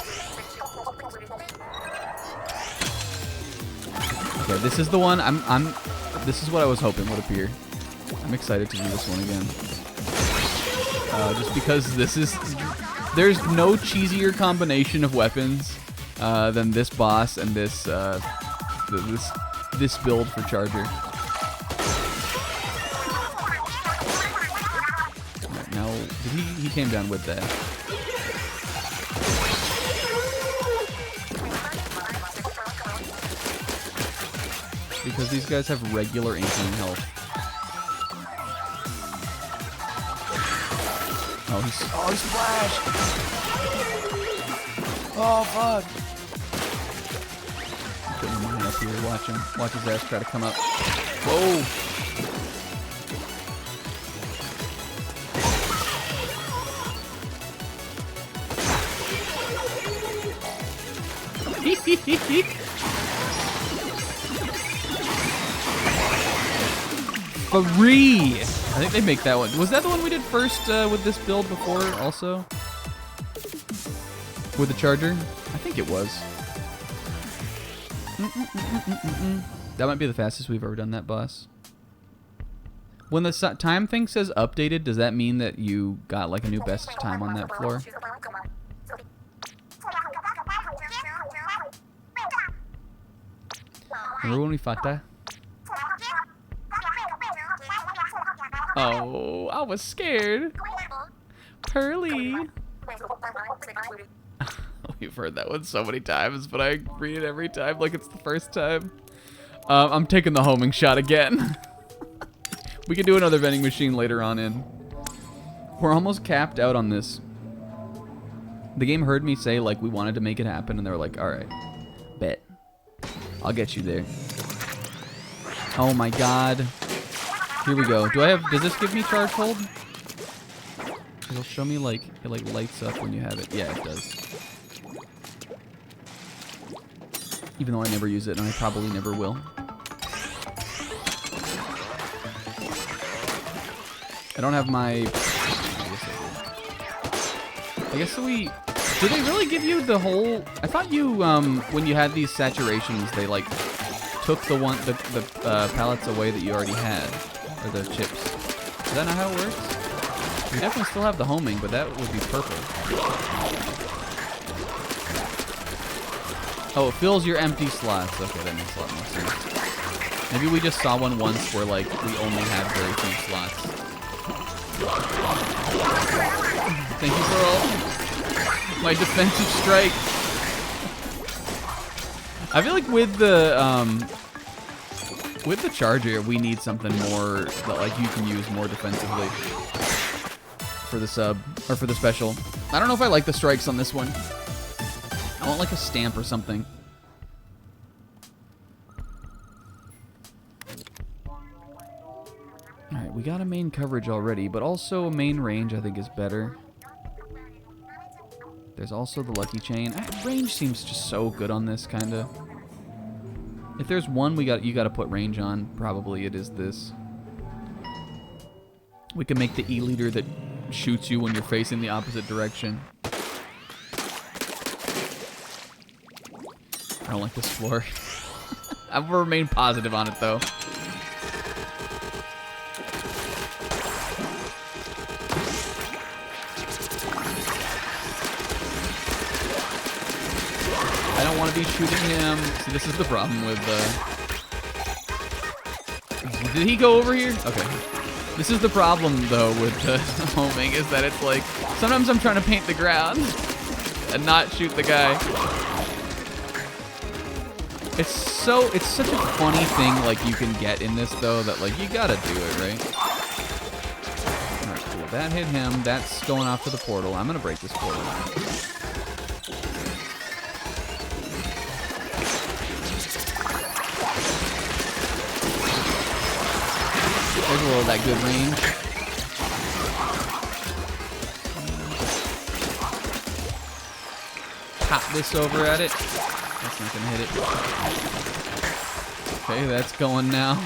Speaker 1: Okay, this is the one. This is what I was hoping would appear. I'm excited to do this one again. Just because there's no cheesier combination of weapons than this boss and this build for Charger. Right, now he came down with that. Because these guys have regular inkling health. Oh, he splashed! Oh, fuck! Putting him up here, watch his ass try to come up. Whoa! Free! I think they make that one. Was that the one we did first with this build before also? With the Charger? I think it was. That might be the fastest we've ever done that boss. When the time thing says updated, does that mean that you got like a new best time on that floor? Remember when we fought that? Oh, I was scared. Pearly. We've heard that one so many times, but I read it every time like it's the first time. I'm taking the homing shot again. We can do another vending machine later on in. We're almost capped out on this. The game heard me say like we wanted to make it happen, and they were like, all right, bet. I'll get you there. Oh my god. Here we go. Does this give me charge hold? It'll show me like, it like lights up when you have it. Yeah, it does. Even though I never use it, and I probably never will. I don't have my... I guess we... Did they really give you the whole... I thought you, when you had these saturations, they like took the pallets away that you already had. Or the chips. Is that not how it works? We definitely still have the homing, but that would be purple. Oh, it fills your empty slots. Okay, that makes a lot more sense. Maybe we just saw one once where, like, we only have very few slots. Thank you for all my defensive strike. I feel like with the Charger, we need something more that like you can use more defensively for the sub or for the special. I don't know if I like the strikes on this one. I want like a stamp or something. Alright, we got a main coverage already, but also a main range I think is better. There's also the lucky chain. Range seems just so good on this, kind of. If there's one you got to put range on, probably it is this. We can make the E-liter that shoots you when you're facing the opposite direction. I don't like this floor. I've remained positive on it, though. I don't want to be shooting him. See, this is the problem with... Did he go over here? Okay. This is the problem, though, with homing, is that it's like... Sometimes I'm trying to paint the ground and not shoot the guy. It's such a funny thing, like, you can get in this, though, that, like, you gotta do it, right? Alright, cool. That hit him. That's going off to the portal. I'm gonna break this portal. There's a little of that good range. Pop this over at it. That's not gonna hit it. Okay, that's going now.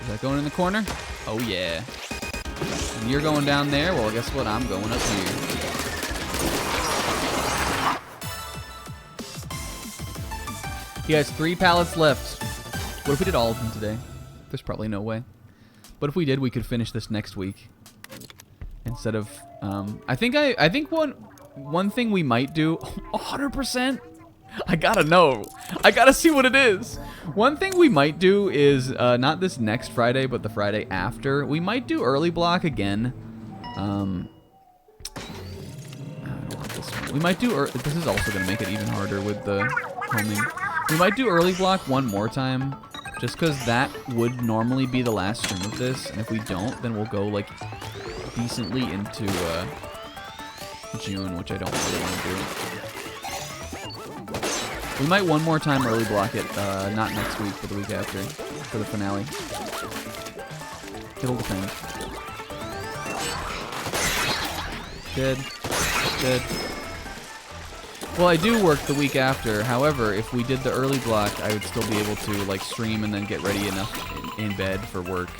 Speaker 1: Is that going in the corner? Oh yeah. And you're going down there? Well, guess what? I'm going up here. He has 3 pallets left. What if we did all of them today? There's probably no way. But if we did, we could finish this next week. Instead of, I think one thing we might do, 100%. I gotta know. I gotta see what it is. One thing we might do is, not this next Friday, but the Friday after. We might do early block again. I don't want this one. We might do, this is also gonna make it even harder with the homing. We might do early block one more time, just because that would normally be the last stream of this, and if we don't, then we'll go, like, decently into, June, which I don't really want to do. We might one more time early block it, not next week, but the week after, for the finale. It'll depend. Good. Good. Well, I do work the week after. However, if we did the early block, I would still be able to, like, stream and then get ready enough in bed for work.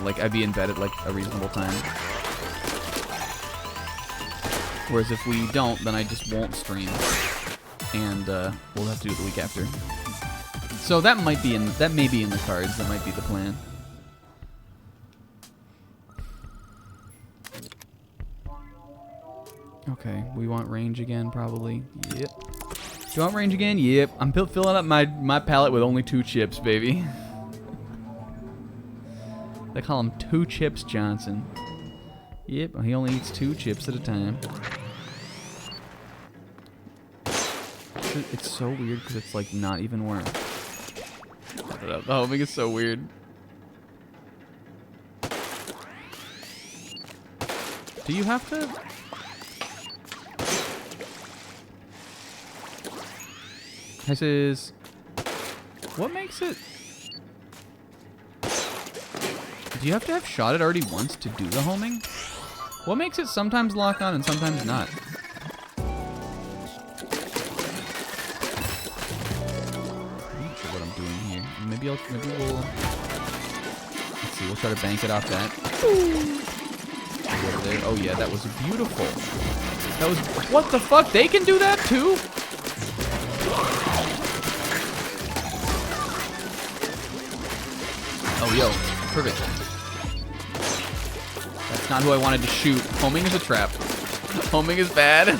Speaker 1: Like, I'd be in bed at, like, a reasonable time. Whereas if we don't, then I just won't stream. And, we'll have to do it the week after. So that may be in the cards. That might be the plan. Okay, we want range again, probably. Yep. Do you want range again? Yep. I'm filling up my pallet with only 2 chips, baby. They call him 2 Chips Johnson. Yep, he only eats 2 chips at a time. It's so weird because it's like not even worm. The homing is so weird. Do you have to... This is... What makes it... Do you have to have shot it already once to do the homing? What makes it sometimes lock on and sometimes not? I'm not sure what I'm doing here. Maybe we'll... Let's see, we'll try to bank it off that. Over there. Oh yeah, that was beautiful. That was... What the fuck? They can do that too? Oh, yo. Perfect. That's not who I wanted to shoot. Homing is a trap. Homing is bad.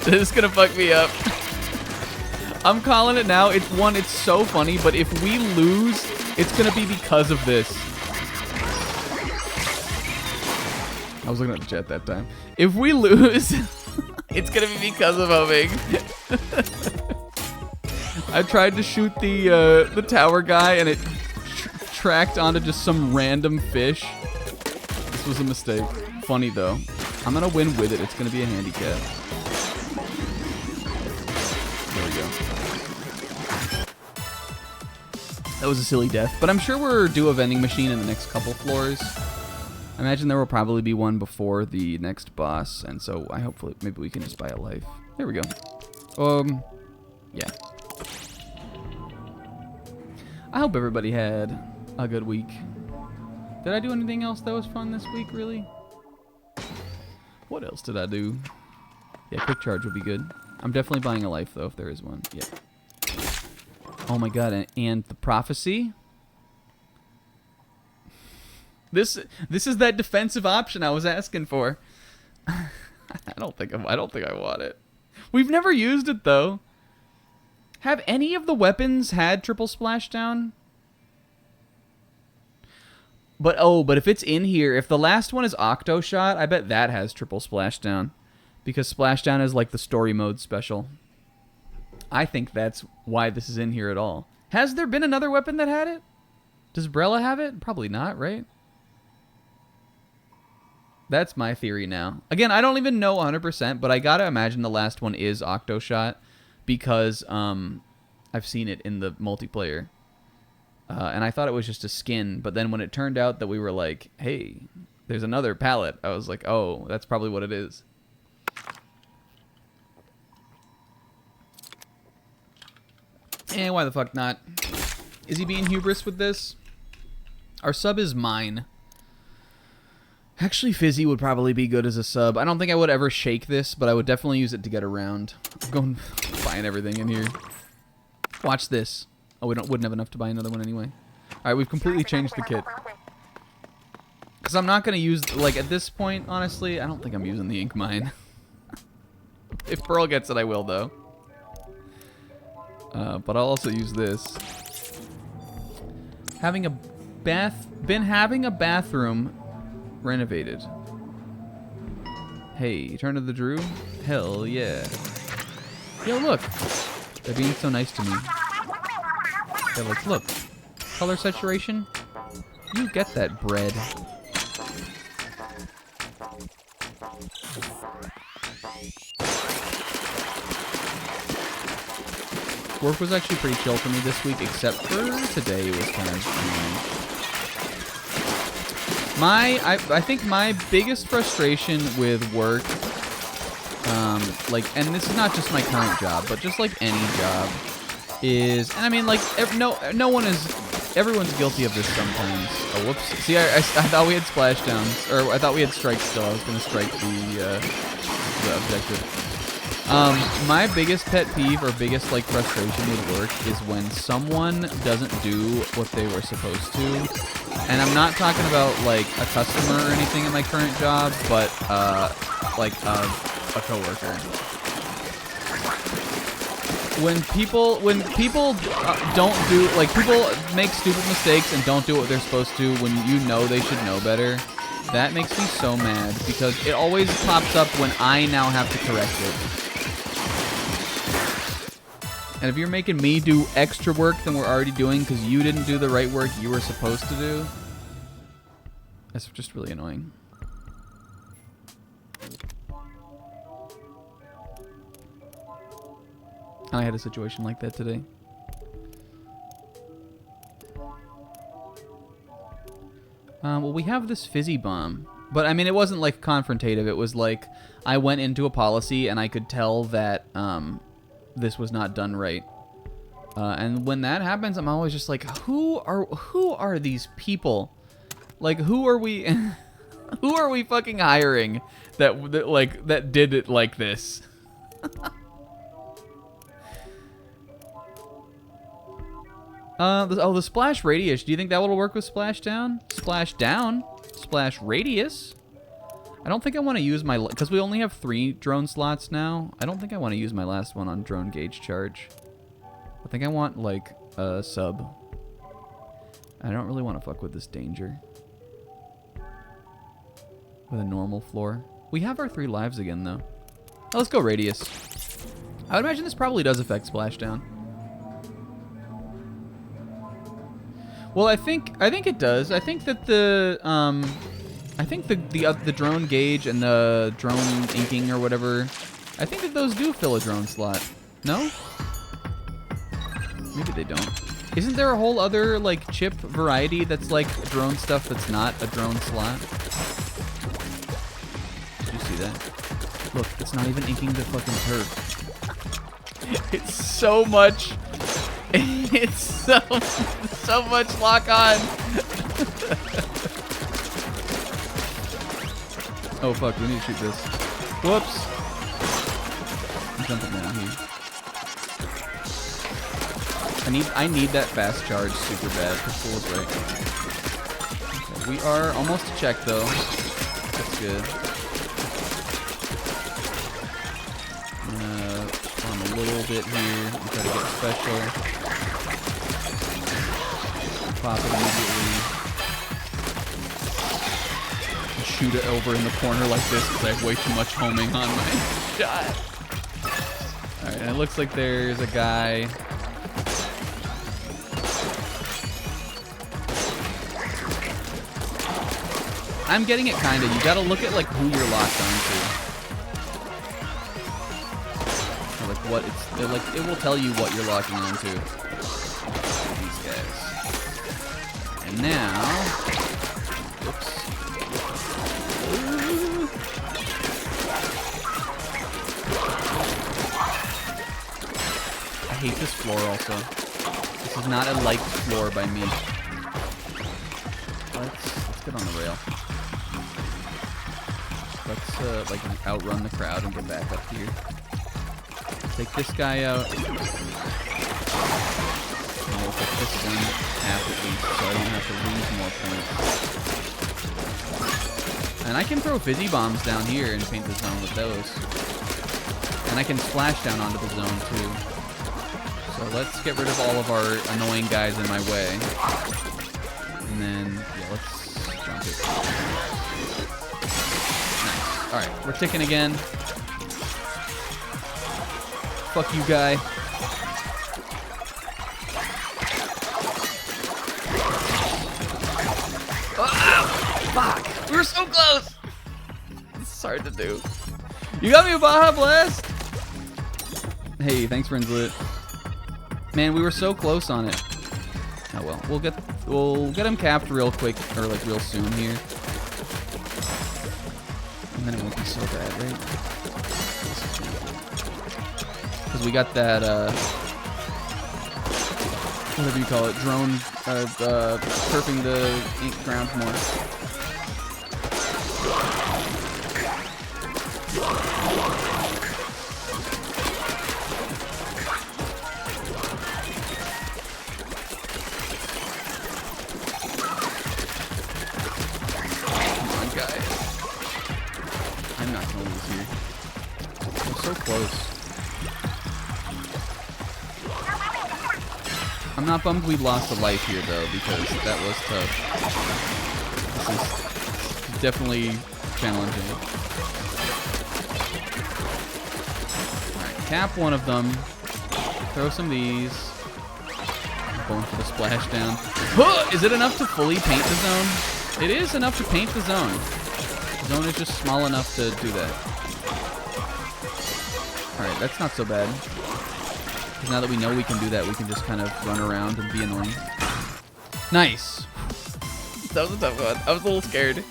Speaker 1: This is gonna fuck me up. I'm calling it now. It's so funny, but if we lose, it's gonna be because of this. I was looking at the chat that time. If we lose, it's gonna be because of homing. I tried to shoot the tower guy, and it tracked onto just some random fish. This was a mistake. Funny, though. I'm going to win with it. It's going to be a handicap. There we go. That was a silly death. But I'm sure we're due a vending machine in the next couple floors. I imagine there will probably be one before the next boss. And so I hopefully, maybe we can just buy a life. There we go. Yeah. I hope everybody had a good week. Did I do anything else that was fun this week, really? What else did I do? Yeah, quick charge would be good. I'm definitely buying a life, though, if there is one. Yeah. Oh my god, and the prophecy? This is that defensive option I was asking for. I don't think I want it. We've never used it, though. Have any of the weapons had triple splashdown? But if it's in here, if the last one is Octo Shot, I bet that has triple splashdown. Because splashdown is like the story mode special. I think that's why this is in here at all. Has there been another weapon that had it? Does Brella have it? Probably not, right? That's my theory now. Again, I don't even know 100%, but I gotta imagine the last one is Octo Shot. Because I've seen it in the multiplayer. And I thought it was just a skin, but then when it turned out that we were like, hey, there's another palette, I was like, oh, that's probably what it is. Why the fuck not? Is he being hubris with this? Our sub is mine. Actually, Fizzy would probably be good as a sub. I don't think I would ever shake this, but I would definitely use it to get around. I'm going buying everything in here. Watch this. Oh, we wouldn't have enough to buy another one anyway. Alright, we've completely changed the kit. Because I'm not going to use, like, at this point, honestly, I don't think I'm using the ink mine. If Pearl gets it, I will, though. But I'll also use this. Been having a bathroom renovated. Hey, turn to the Drew? Hell yeah. Yo, look. They're being so nice to me. They're like, look, color saturation? You get that, bread. Work was actually pretty chill for me this week, except for today was kind of I think my biggest frustration with work, and this is not just my current job, but just like any job, is, and I mean, like, everyone's guilty of this sometimes. Oh, whoops. See, I thought we had splashdowns, or I thought we had strikes still. I was going to strike the objective. My biggest pet peeve or biggest, like, frustration with work is when someone doesn't do what they were supposed to. And I'm not talking about, like, a customer or anything in my current job, but, like, a coworker. When people don't do, like, people make stupid mistakes and don't do what they're supposed to when you know they should know better, that makes me so mad because it always pops up when I now have to correct it. And if you're making me do extra work than we're already doing because you didn't do the right work you were supposed to do, that's just really annoying. I had a situation like that today. Well, we have this fizzy bomb. But, I mean, it wasn't, like, confrontative. It was, like, I went into a policy and I could tell that this was not done right. And when that happens, I'm always just like, who are these people? Like, who are we who are we fucking hiring that did it like this? The splash radius. Do you think that will work with splash down? Splash down? Splash radius? I don't think I want to use my... Because we only have 3 drone slots now. I don't think I want to use my last one on drone gauge charge. I think I want, like, a sub. I don't really want to fuck with this danger. With a normal floor. We have our 3 lives again, though. Oh, let's go radius. I would imagine this probably does affect splashdown. Well, I think it does. I think that the drone gauge and the drone inking or whatever, I think that those do fill a drone slot. No? Maybe they don't. Isn't there a whole other, like, chip variety that's like drone stuff that's not a drone slot? Did you see that? Look, it's not even inking the fucking turf. It's so much. It's so much lock on. Oh, fuck, we need to shoot this. Whoops. I'm jumping down here. I need that fast charge super bad. Pistol is right. Okay, we are almost to check though. That's good. I'm gonna farm a little bit here and try to get special. Pop it immediately. And shoot it over in the corner like this because I have way too much homing on my shot. Alright, and it looks like there's a guy. I'm getting it kinda. You gotta look at like who you're locked onto. Or like what it's like it will tell you what you're locking onto. These guys. And now whoops. I hate this floor also. This is not a liked floor by me. Let's get on the rail. Let's like outrun the crowd and get back up here. Take this guy out. And we'll put this one half at least, so I don't have to lose more points. And I can throw fizzy bombs down here and paint the zone with those. And I can splash down onto the zone too. So let's get rid of all of our annoying guys in my way. And then, yeah, let's jump it. Alright, we're ticking again. Fuck you, guy. Oh, fuck! We were so close! This is hard to do. You got me a Baja Blast? Hey, thanks, Rinslet. Man, we were so close on it. Oh well, we'll get him capped real quick, or like real soon here. And then it won't be so bad, right? Because we got that, whatever you call it, drone, surfing the ground more. Come on, guys. I'm not gonna lose here. I'm so close. I'm not bummed we lost a life here though, because that was tough. This is definitely challenging. Alright, cap one of them. Throw some of these. I'm going for the splashdown. Is it enough to fully paint the zone? It is enough to paint the zone. The zone is just small enough to do that. Alright, that's not so bad. Because now that we know we can do that, we can just kind of run around and be annoying. Nice! That was a tough one. I was a little scared.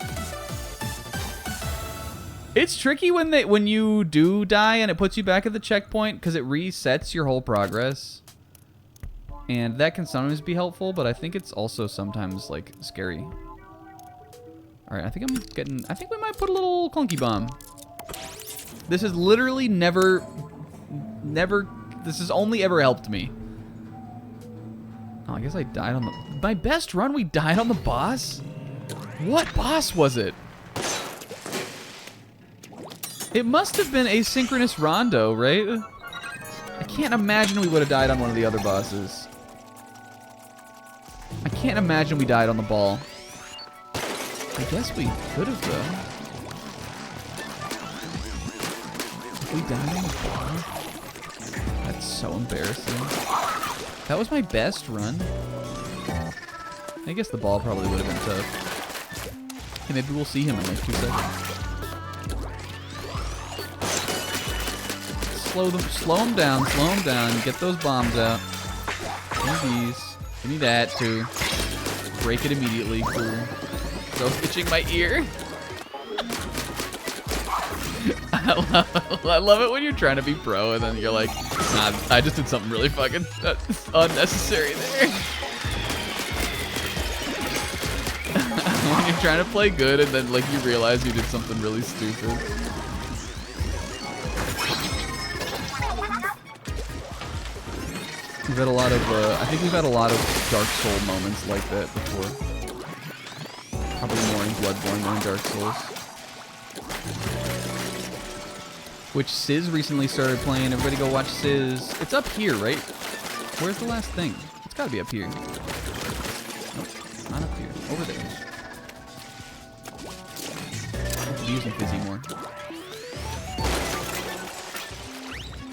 Speaker 1: It's tricky when you do die and it puts you back at the checkpoint because it resets your whole progress. And that can sometimes be helpful, but I think it's also sometimes, like, scary. Alright, I think we might put a little clunky bomb. This has literally never... This has only ever helped me. Oh, I guess I died on the... My best run, we died on the boss? What boss was it? It must have been Asynchronous Rondo, right? I can't imagine we would have died on one of the other bosses. I can't imagine we died on the ball. I guess we could have, though. If we died on the ball... That's so embarrassing. That was my best run. I guess the ball probably would have been tough. Hey, maybe we'll see him in like 2 seconds. Slow him down, get those bombs out. Do these. Give me that too. Break it immediately. Cool. So itching my ear. I love it when you're trying to be pro and then you're like, nah, I just did something really fucking unnecessary there. When you're trying to play good and then like you realize you did something really stupid. We've had a lot of, I think we've had a lot of Dark Soul moments like that before. Probably more in Bloodborne than in Dark Souls. Which Sizz recently started playing. Everybody go watch Sizz. It's up here, right? Where's the last thing? It's gotta be up here. Nope, not up here. Over there. I could be using Fizzy more.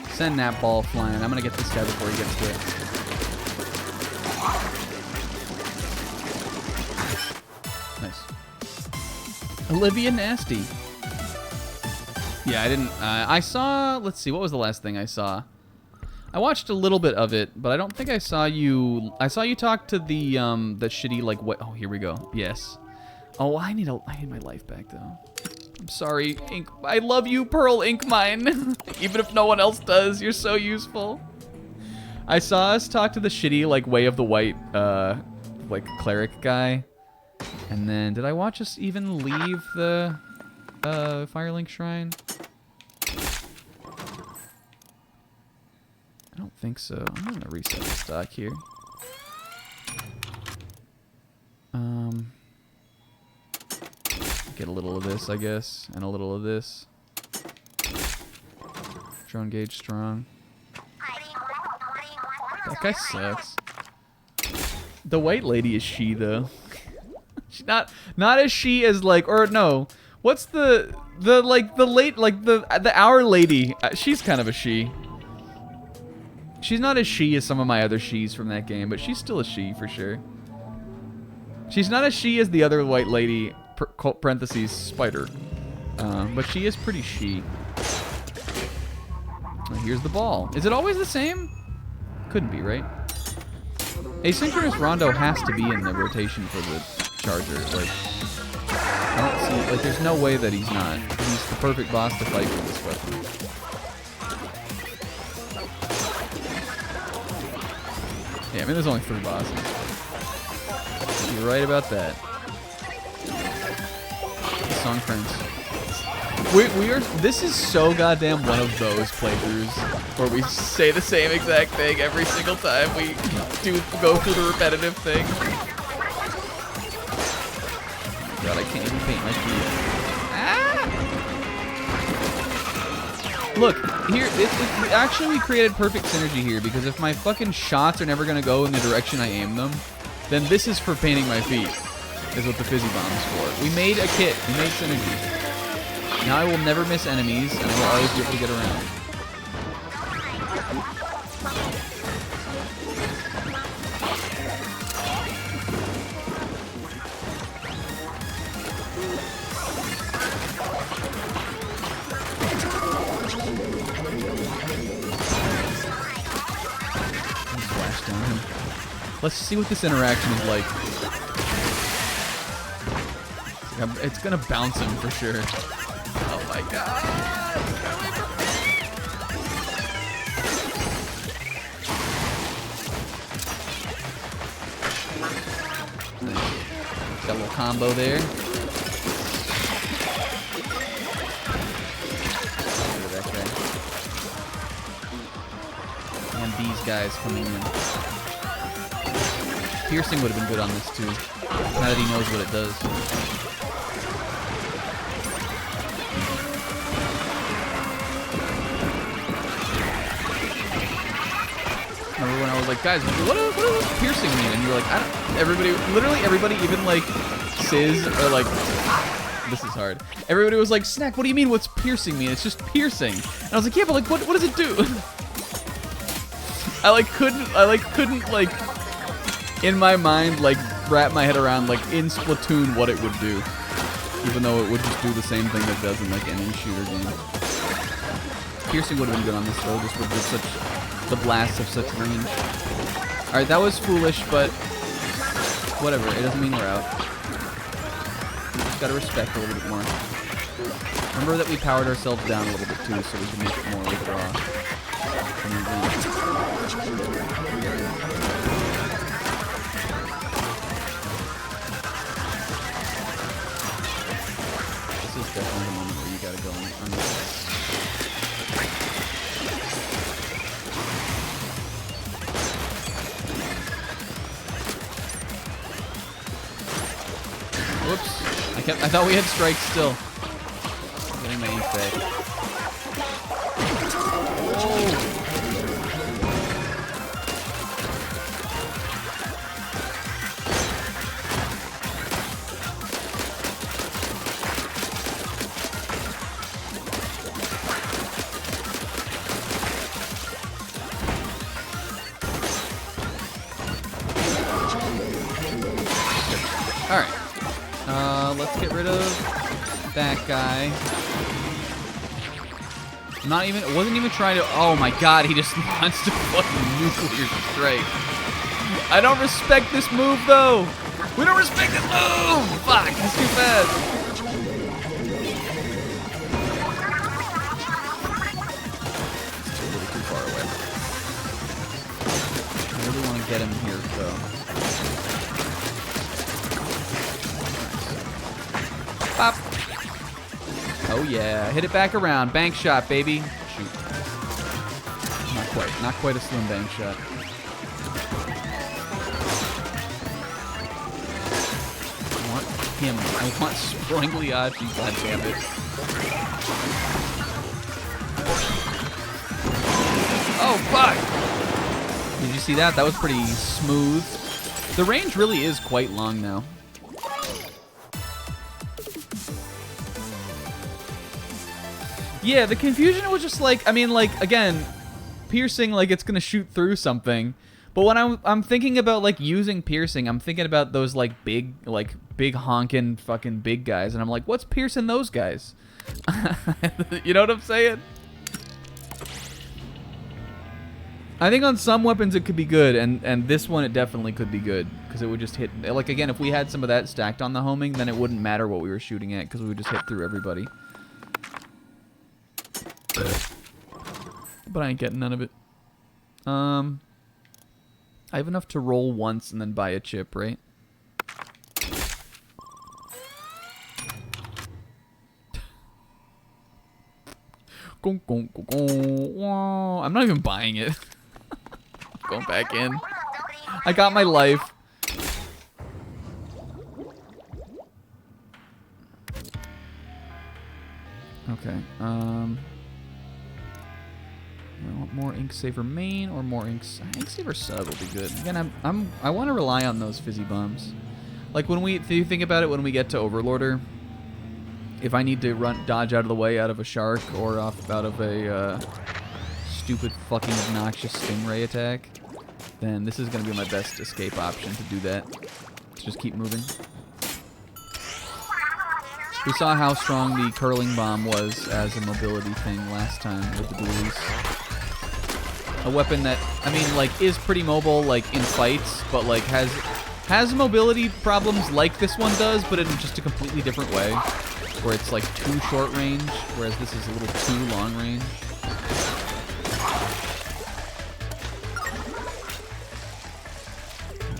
Speaker 1: Send that ball flying. I'm gonna get this guy before he gets to it. Nice. Olivia Nasty. Yeah, I didn't. I saw. Let's see. What was the last thing I saw? I watched a little bit of it, but I don't think I saw you. I saw you talk to the shitty like what? Oh, here we go. Yes. Oh, I need my life back though. I'm sorry, Ink. I love you, Pearl Inkmine. Even if no one else does, you're so useful. I saw us talk to the shitty like Way of the White like cleric guy, and then did I watch us even leave the Firelink Shrine? I don't think so. I'm gonna reset the stock here. Get a little of this, I guess, and a little of this. Drone gauge strong. That guy sucks. The white lady is she though. She's not as she as like, or no. What's the our lady? She's kind of a she. She's not as she as some of my other she's from that game, but she's still a she for sure. She's not as she as the other white lady, parentheses, spider. But she is pretty she. Here's the ball. Is it always the same? Couldn't be, right? Asynchronous Rondo has to be in the rotation for the charger. Like, I don't see, like, there's no way that he's not. He's the perfect boss to fight with this weapon. Yeah, I mean, there's only 3 bosses. You're right about that. Song Prince. This is so goddamn one of those playthroughs where we say the same exact thing every single time we go through the repetitive thing. Oh God, I can't even paint my feet. Ah! Look, here, actually we created perfect synergy here because if my fucking shots are never gonna go in the direction I aim them, then this is for painting my feet, is what the Fizzy Bomb is for. We made a kit, we made synergy. Now I will never miss enemies, and I will always be able to get around. Splash down him. Let's see what this interaction is like. It's gonna bounce him for sure. Oh my God! Got a little combo there. Look at that guy. And these guys coming in. Piercing would have been good on this too. Now that he knows what it does. Remember when I was like, guys, what does piercing mean? And you were like, I don't. Literally everybody, even like Sizz or like, this is hard. Everybody was like, Snack, what do you mean? What's piercing mean? It's just piercing. And I was like, yeah, but like, what does it do? I couldn't in my mind like wrap my head around like in Splatoon what it would do, even though it would just do the same thing that it does in like any shooter game. Piercing would have been good on this though, just with such the blasts of such range. Alright, that was foolish, but whatever. It doesn't mean we're out. We just gotta respect a little bit more. Remember that we powered ourselves down a little bit too, so we can make it more like raw. This is definitely the moment where you gotta go on the side. Whoops. I thought we had strikes still. I'm getting my ink back. Alright. Let's get rid of that guy. It wasn't even trying to, oh my god, he just wants to fucking nuclear strike. I don't respect this move though. We don't respect this move! Fuck, he's too fast. It's really too far away. I really want to get him here though. Pop. Oh yeah, hit it back around. Bank shot, baby. Shoot. Not quite a slim bank shot. I want him. I want Sproingliachi, goddammit. Oh fuck! Did you see that? That was pretty smooth. The range really is quite long now. Yeah, the confusion was just like, I mean, like, again, piercing, like, it's gonna shoot through something. But when I'm thinking about, like, using piercing, I'm thinking about those, like, big honkin' fucking big guys. And I'm like, what's piercing those guys? You know what I'm saying? I think on some weapons it could be good, and this one it definitely could be good. Because it would just hit, like, again, if we had some of that stacked on the homing, then it wouldn't matter what we were shooting at, because we would just hit through everybody. But I ain't getting none of it. I have enough to roll once and then buy a chip, right? I'm not even buying it. Going back in. I got my life. Okay. I want more ink saver main or more ink saver sub will be good. Again, I want to rely on those fizzy bombs. Like if you think about it, when we get to Overlorder, if I need to dodge out of the way out of a shark or out of a stupid fucking obnoxious stingray attack, then this is gonna be my best escape option to do that. To just keep moving. We saw how strong the curling bomb was as a mobility thing last time with the dualies. A weapon that, I mean, like, is pretty mobile, like, in fights, but, like, has mobility problems like this one does, but in just a completely different way. Where it's, like, too short range, whereas this is a little too long range.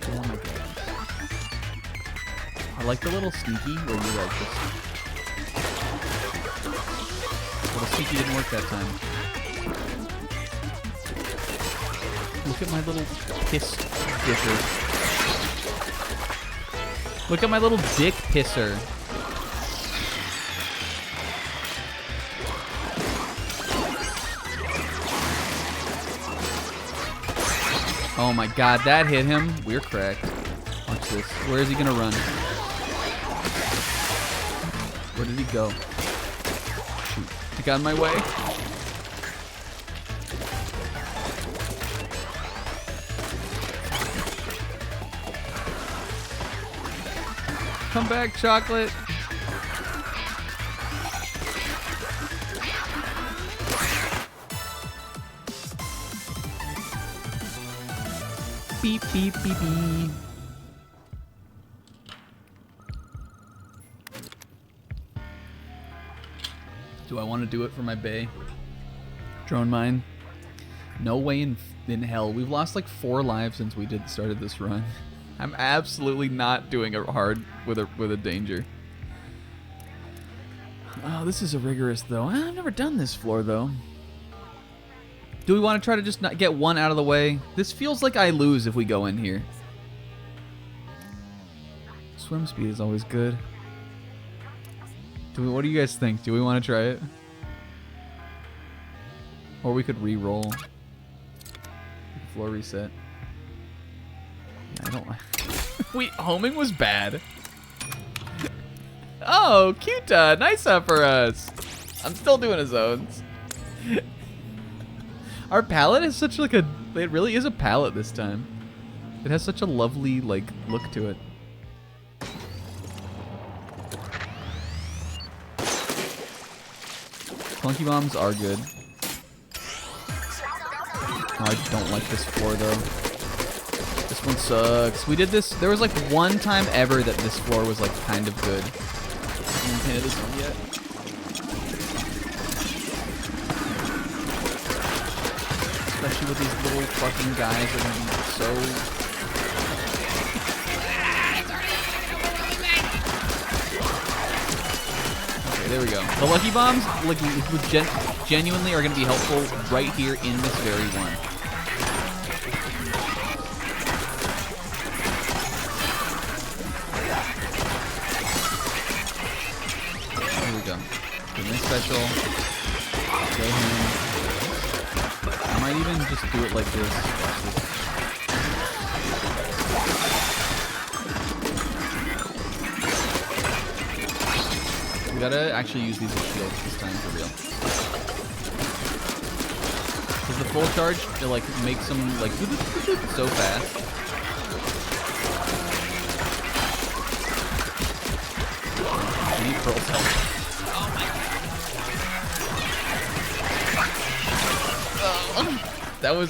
Speaker 1: Oh my god. I like the little sneaky where you, like, just... Little sneaky didn't work that time. Look at my little piss pisser. Look at my little dick pisser. Oh my god, that hit him. We're cracked. Watch this. Where is he gonna run? Where did he go? Shoot. He got in my way. Come back, chocolate. beep, beep, beep, beep. Do I want to do it for my bae? Drone mine? No way in hell. We've lost like 4 lives since we started this run. I'm absolutely not doing it hard with a danger. Oh, this is a rigorous though. I've never done this floor though. Do we want to try to just not get one out of the way? This feels like I lose if we go in here. Swim speed is always good. What do you guys think? Do we want to try it? Or we could re-roll. Floor reset. Yeah, I don't like... Wait, homing was bad. Oh, cute. Nice up for us. I'm still doing his zones. Our palette is such like a... It really is a palette this time. It has such a lovely, like, look to it. Clunky bombs are good. Oh, I don't like this floor though. This one sucks. We did this. There was like one time ever that this floor was like kind of good. I haven't painted this one yet. Especially with these little fucking guys that are gonna be so. There we go. The lucky bombs, like, genuinely are going to be helpful right here in this very one. Here we go. Give me special. Go him. I might even just do it like this. Watch this. We gotta actually use these as shields this time for real. Because the full charge, it like makes them like so fast. I need Pearl's help. Oh, that was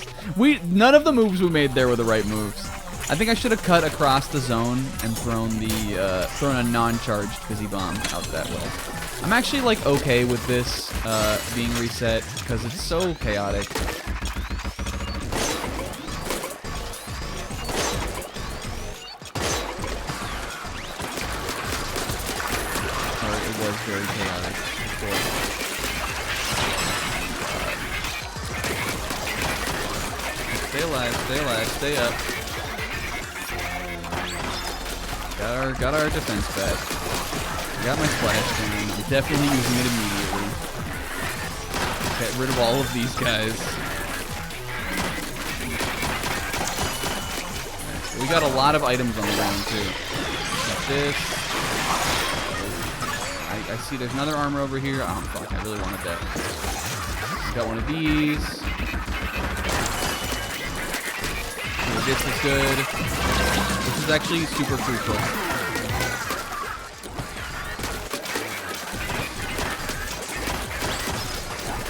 Speaker 1: none of the moves we made there were the right moves. I think I should have cut across the zone and thrown a non-charged fizzy bomb out that way. I'm actually like okay with this being reset because it's so chaotic. Or it was very chaotic before. Stay alive, stay alive, stay up. Got our defense back. Got my splash cannon. I'm definitely using it immediately. Get rid of all of these guys. We got a lot of items on the ground too. Got this. I see there's another armor over here. Oh fuck, I really wanted that. Got one of these. This is good. This is actually super crucial.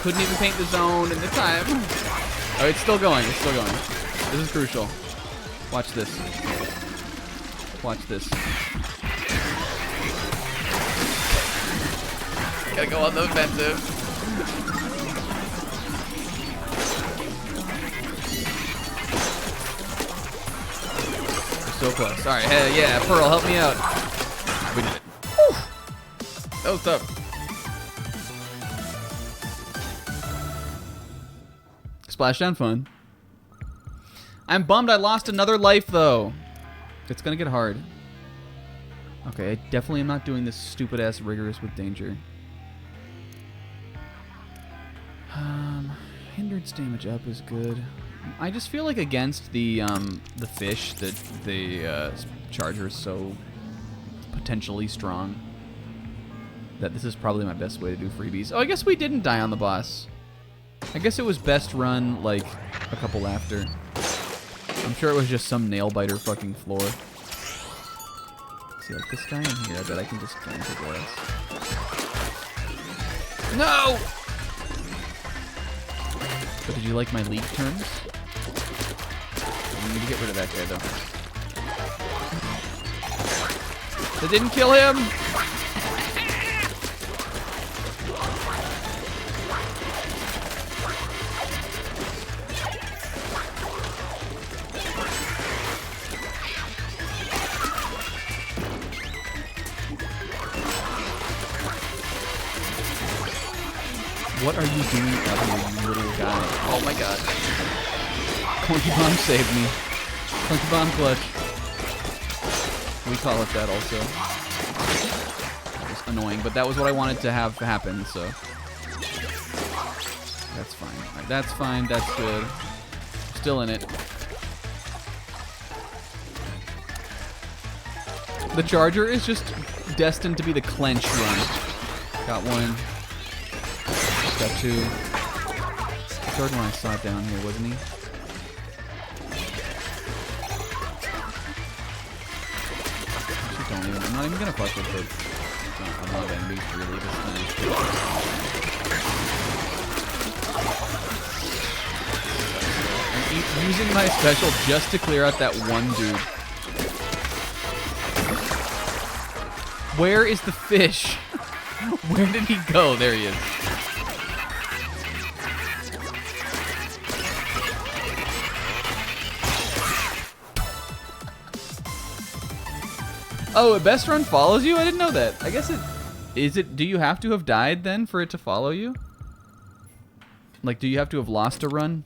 Speaker 1: Couldn't even paint the zone in the time. Oh, it's still going. It's still going. This is crucial. Watch this. Watch this. Gotta go on the offensive. So close. Alright, hey, yeah, Pearl, help me out. We did it. Whew. That was tough. Splashdown fun. I'm bummed I lost another life, though. It's gonna get hard. Okay, I definitely am not doing this stupid-ass rigorous with danger. Hindrance damage up is good. I just feel like against the fish, the charger is so potentially strong that this is probably my best way to do freebies. Oh, I guess we didn't die on the boss. I guess it was best run like a couple after. I'm sure it was just some nail biter fucking floor. See, like this guy in here, I bet I can just climb the glass. No! But did you like my leak terms? We need to get rid of that guy, though. They didn't kill him! What are you doing out here, you little guy? Oh my god. Clunky Bomb saved me. Clunky Bomb clutch. We call it that also. That was annoying, but that was what I wanted to have happen, so. That's fine. Alright, that's fine. That's good. Still in it. The Charger is just destined to be the clench run. Got one. Got two. The third one I saw it down here, wasn't he? Actually, I'm not even gonna fuck with the amount of enemies really this time. I'm using my special just to clear out that one dude. Where is the fish? Where did he go? There he is. Oh, a best run follows you? I didn't know that. I guess it... Is it... Do you have to have died then for it to follow you? Like, do you have to have lost a run?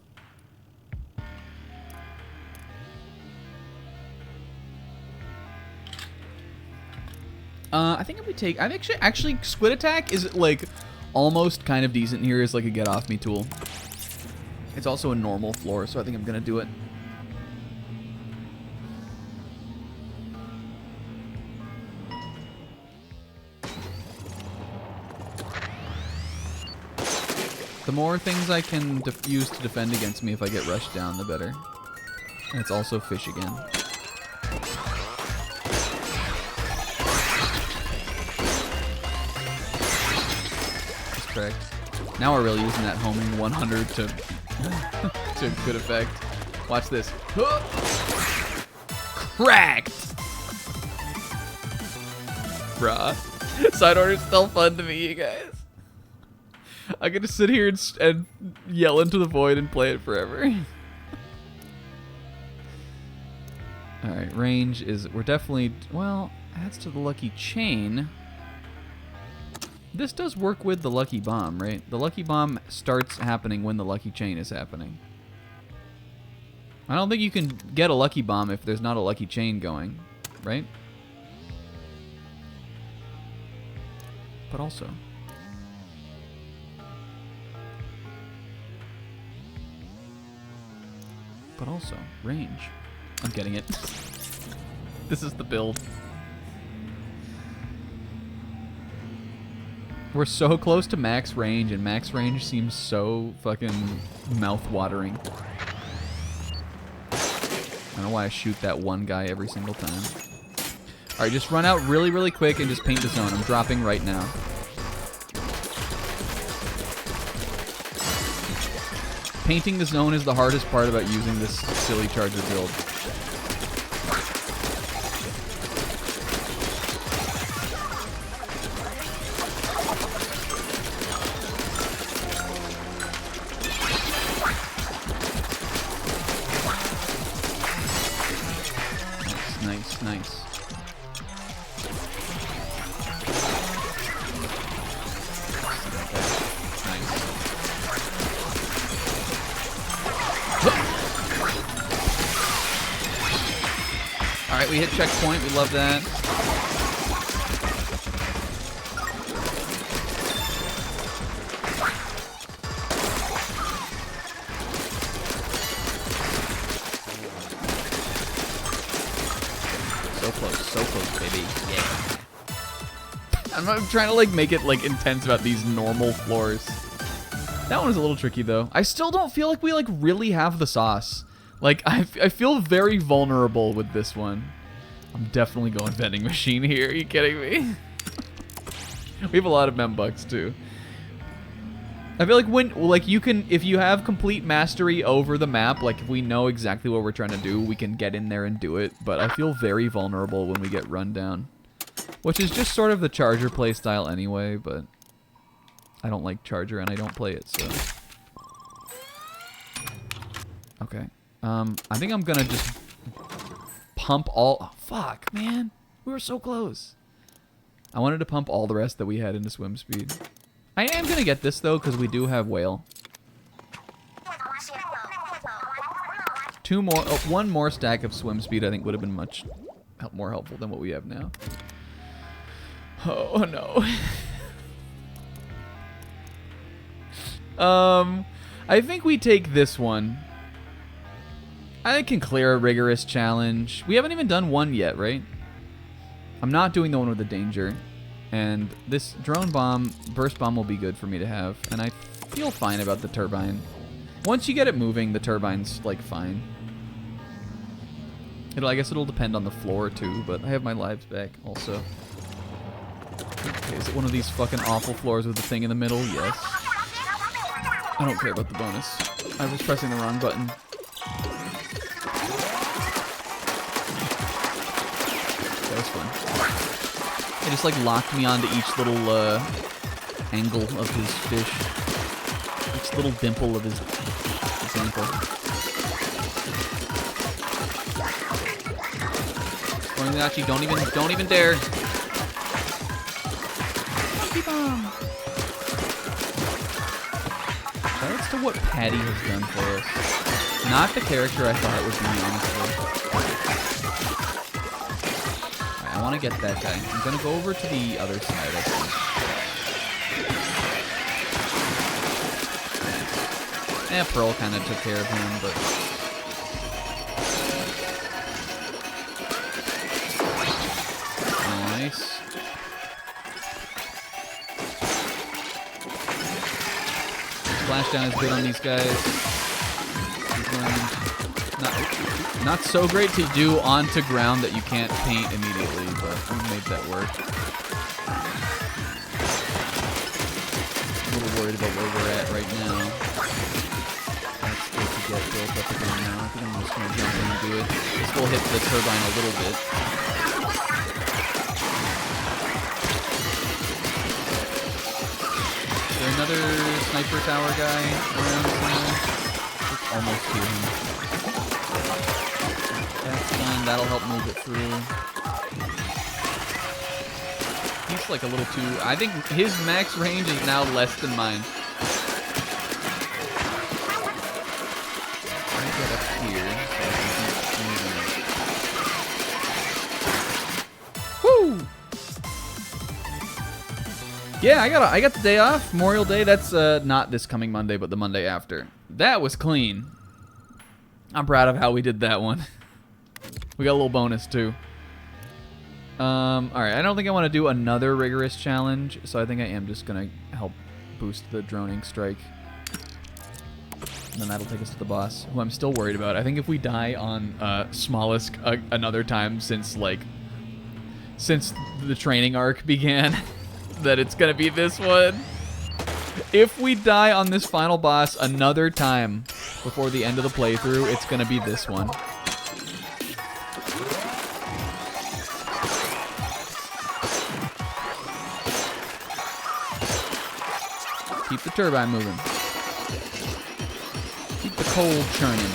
Speaker 1: I think if we take... I'm actually Squid Attack is, like, almost kind of decent here as, like, a get-off-me tool. It's also a normal floor, so I think I'm gonna do it. The more things I can use to defend against me if I get rushed down, the better. And it's also fish again. That's correct. Now we're really using that homing 100 to good effect. Watch this. Cracked! Bruh. Side order's still fun to me, you guys. I get to sit here and yell into the void and play it forever. Alright, range is... We're definitely... Well, adds to the lucky chain. This does work with the lucky bomb, right? The lucky bomb starts happening when the lucky chain is happening. I don't think you can get a lucky bomb if there's not a lucky chain going, right? But also... But also, range. I'm getting it. This is the build. We're so close to max range, and max range seems so fucking mouth-watering. I don't know why I shoot that one guy every single time. Alright, just run out really, really quick and just paint the zone. I'm dropping right now. Painting the zone is the hardest part about using this silly Charger build. Nice, nice. Alright, we hit checkpoint. We love that. So close, baby. Yeah. I'm trying to, like, make it, like, intense about these normal floors. That one is a little tricky, though. I still don't feel like we, like, really have the sauce. Like, I feel very vulnerable with this one. I'm definitely going vending machine here. Are you kidding me? We have a lot of membucks, too. I feel like like you can, if you have complete mastery over the map, like if we know exactly what we're trying to do, we can get in there and do it. But I feel very vulnerable when we get run down, which is just sort of the Charger play style anyway. But I don't like Charger and I don't play it, so okay. I think I'm gonna just pump all. Oh, fuck, man, we were so close. I wanted to pump all the rest that we had into swim speed. I am gonna get this though, because we do have whale. One more stack of swim speed I think would have been much more helpful than what we have now. Oh no. I think we take this one. I can clear a rigorous challenge. We haven't even done one yet, right? I'm not doing the one with the danger. And this drone bomb, burst bomb will be good for me to have. And I feel fine about the turbine. Once you get it moving, the turbine's like fine. I guess it'll depend on the floor too, but I have my lives back also. Okay, is it one of these fucking awful floors with the thing in the middle? Yes. I don't care about the bonus. I was pressing the wrong button. That was fun. It just like locked me onto each little angle of his fish. Each little dimple of his ankle. Actually, don't even dare. Monkey bomb. Shoutouts to what Patty has done for us. Not the character I thought it would be, honestly. Alright, I want to get that guy. I'm gonna go over to the other side, I think. Pearl kind of took care of him, but... Nice. Splashdown is good on these guys. Not so great to do onto ground that you can't paint immediately, but we made that work. A little worried about where we're at right now. That's good to get built up again now. I think I'm just going to jump in and do it. This will hit the turbine a little bit. Is there another sniper tower guy around somewhere? Let's almost hear him. That's fine. That'll help move it through. He's like a little too... I think his max range is now less than mine. Let me get up here so I can keep moving. Woo! Yeah, I got the day off, Memorial Day. That's not this coming Monday, but the Monday after. That was clean. I'm proud of how we did that one. We got a little bonus too. Alright, I don't think I want to do another rigorous challenge, so I think I am just going to help boost the droning strike. And then that'll take us to the boss, who I'm still worried about. I think if we die on Smollusk another time since the training arc began, that it's going to be this one. If we die on this final boss another time before the end of the playthrough, it's going to be this one. Keep the turbine moving. Keep the coal churning.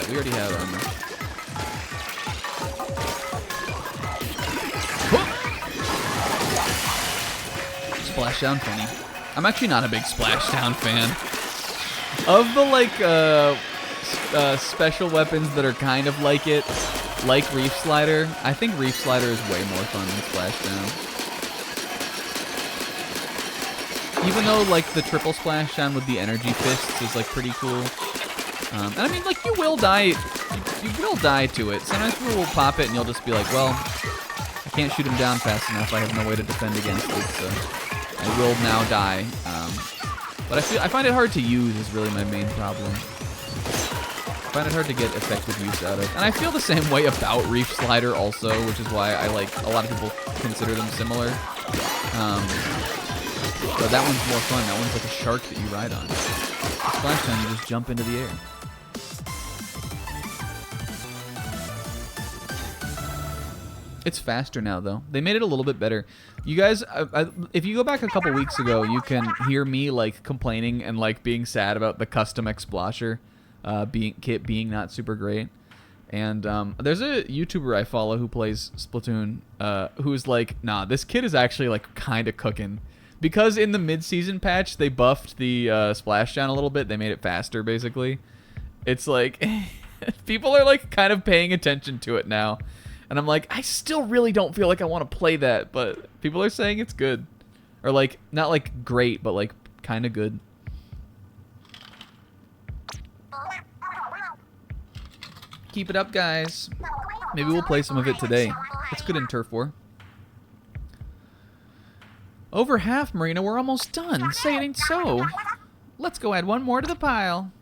Speaker 1: We already have armor. Splashdown funny. I'm actually not a big Splashdown fan. Of the special weapons that are kind of like it, like Reef Slider, I think Reef Slider is way more fun than Splashdown. Even though like the triple Splashdown with the energy fists is like pretty cool. And I mean, like, you will die. You will die to it. Sometimes people will pop it, and you'll just be like, well, I can't shoot him down fast enough. I have no way to defend against it, so. I will now die. But I find it hard to use is really my main problem. I find it hard to get effective use out of. And I feel the same way about Reef Slider also, which is why I like a lot of people consider them similar. But that one's more fun. That one's like a shark that you ride on. Splash time, you just jump into the air. It's faster now, though. They made it a little bit better. You guys, if you go back a couple weeks ago, you can hear me like complaining and like being sad about the custom Xsplasher being not super great. And there's a YouTuber I follow who plays Splatoon who's like, nah, this kid is actually like kind of cooking. Because in the mid-season patch, they buffed the splashdown a little bit. They made it faster, basically. It's like, people are like kind of paying attention to it now. And I'm like, I still really don't feel like I want to play that, but people are saying it's good. Or like, not like great, but like kind of good. Keep it up, guys. Maybe we'll play some of it today. It's good in Turf War. Over half, Marina. We're almost done. Say it ain't so. Let's go add one more to the pile.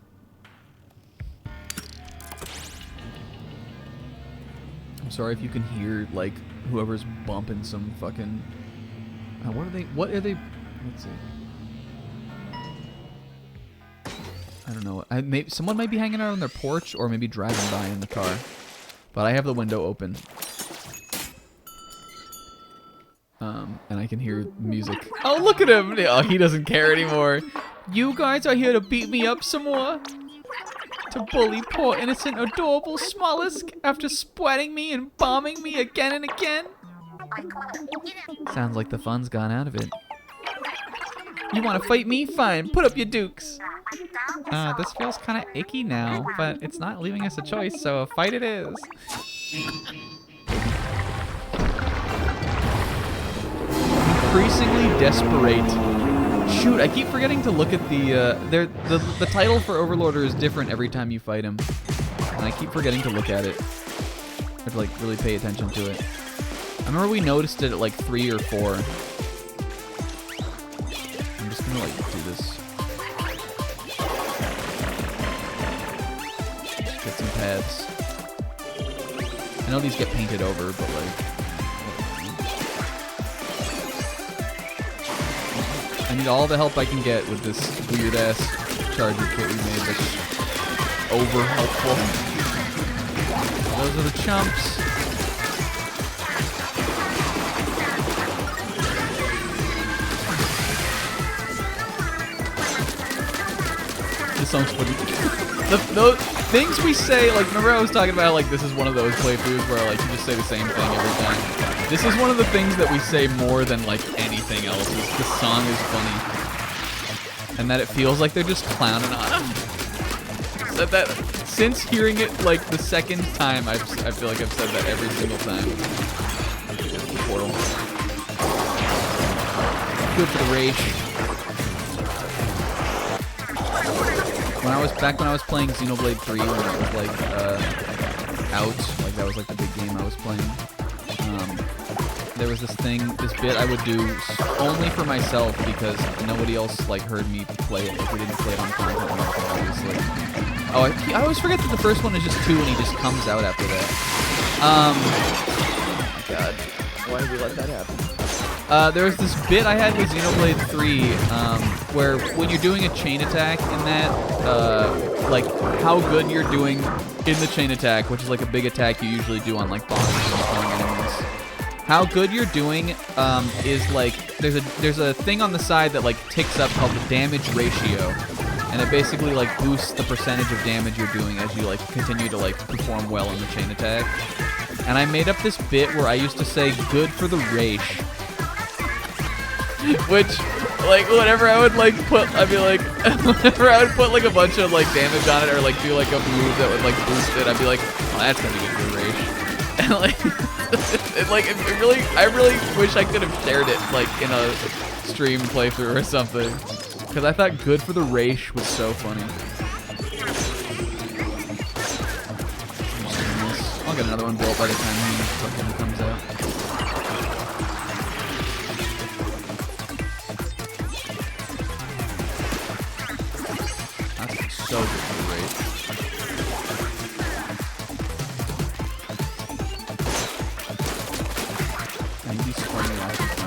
Speaker 1: I'm sorry if you can hear, like, whoever's bumping some fucking... What are they... Let's see. I don't know. Someone might be hanging out on their porch or maybe driving by in the car. But I have the window open. And I can hear music. Oh, look at him! Oh, he doesn't care anymore. You guys are here to beat me up some more? To bully poor innocent adorable Smollusk after splatting me and bombing me again and again? Sounds like the fun's gone out of it. You want to fight me? Fine, put up your dukes. This feels kind of icky now, but it's not leaving us a choice, so a fight it is. Increasingly desperate. Shoot, I keep forgetting to look at the title for Overlorder is different every time you fight him. And I keep forgetting to look at it. I have to like really pay attention to it. I remember we noticed it at like 3 or 4. I'm just gonna like do this. Just get some pads. I know these get painted over, but like... I need all the help I can get with this weird-ass charger kit we made that's over-helpful. Those are the chumps. This song's funny. Those things we say, like, remember I was talking about, like, this is one of those playthroughs where, like, you just say the same thing every time. This is one of the things that we say more than, like, anything else. Is the song is funny. And that it feels like they're just clowning on him. Said that since hearing it, like, the second time, I feel like I've said that every single time. Portal. Good for the race. When I was playing Xenoblade 3, when it was, like, out, like, that was, like, the big game I was playing. There was this bit I would do only for myself because nobody else like heard me play it. Like we didn't play it on content, obviously. Oh, I always forget that the first one is just 2 and he just comes out after that. Oh my god, why did we let that happen? There was this bit I had with Xenoblade 3 where when you're doing a chain attack in that, like how good you're doing in the chain attack, which is like a big attack you usually do on like bosses and falling enemies. How good you're doing is like there's a thing on the side that like ticks up called the damage ratio, and it basically like boosts the percentage of damage you're doing as you like continue to like perform well in the chain attack. And I made up this bit where I used to say "good for the race," which like whenever I would like put, I'd be like whenever I would put like a bunch of like damage on it or like do like a move that would like boost it, I'd be like, oh, that's gonna be good for the race. And like. I really wish I could have shared it like in a stream playthrough or something, because I thought "good for the race" was so funny. I'll get another one built by the time he fucking comes out. need these spring reactions now.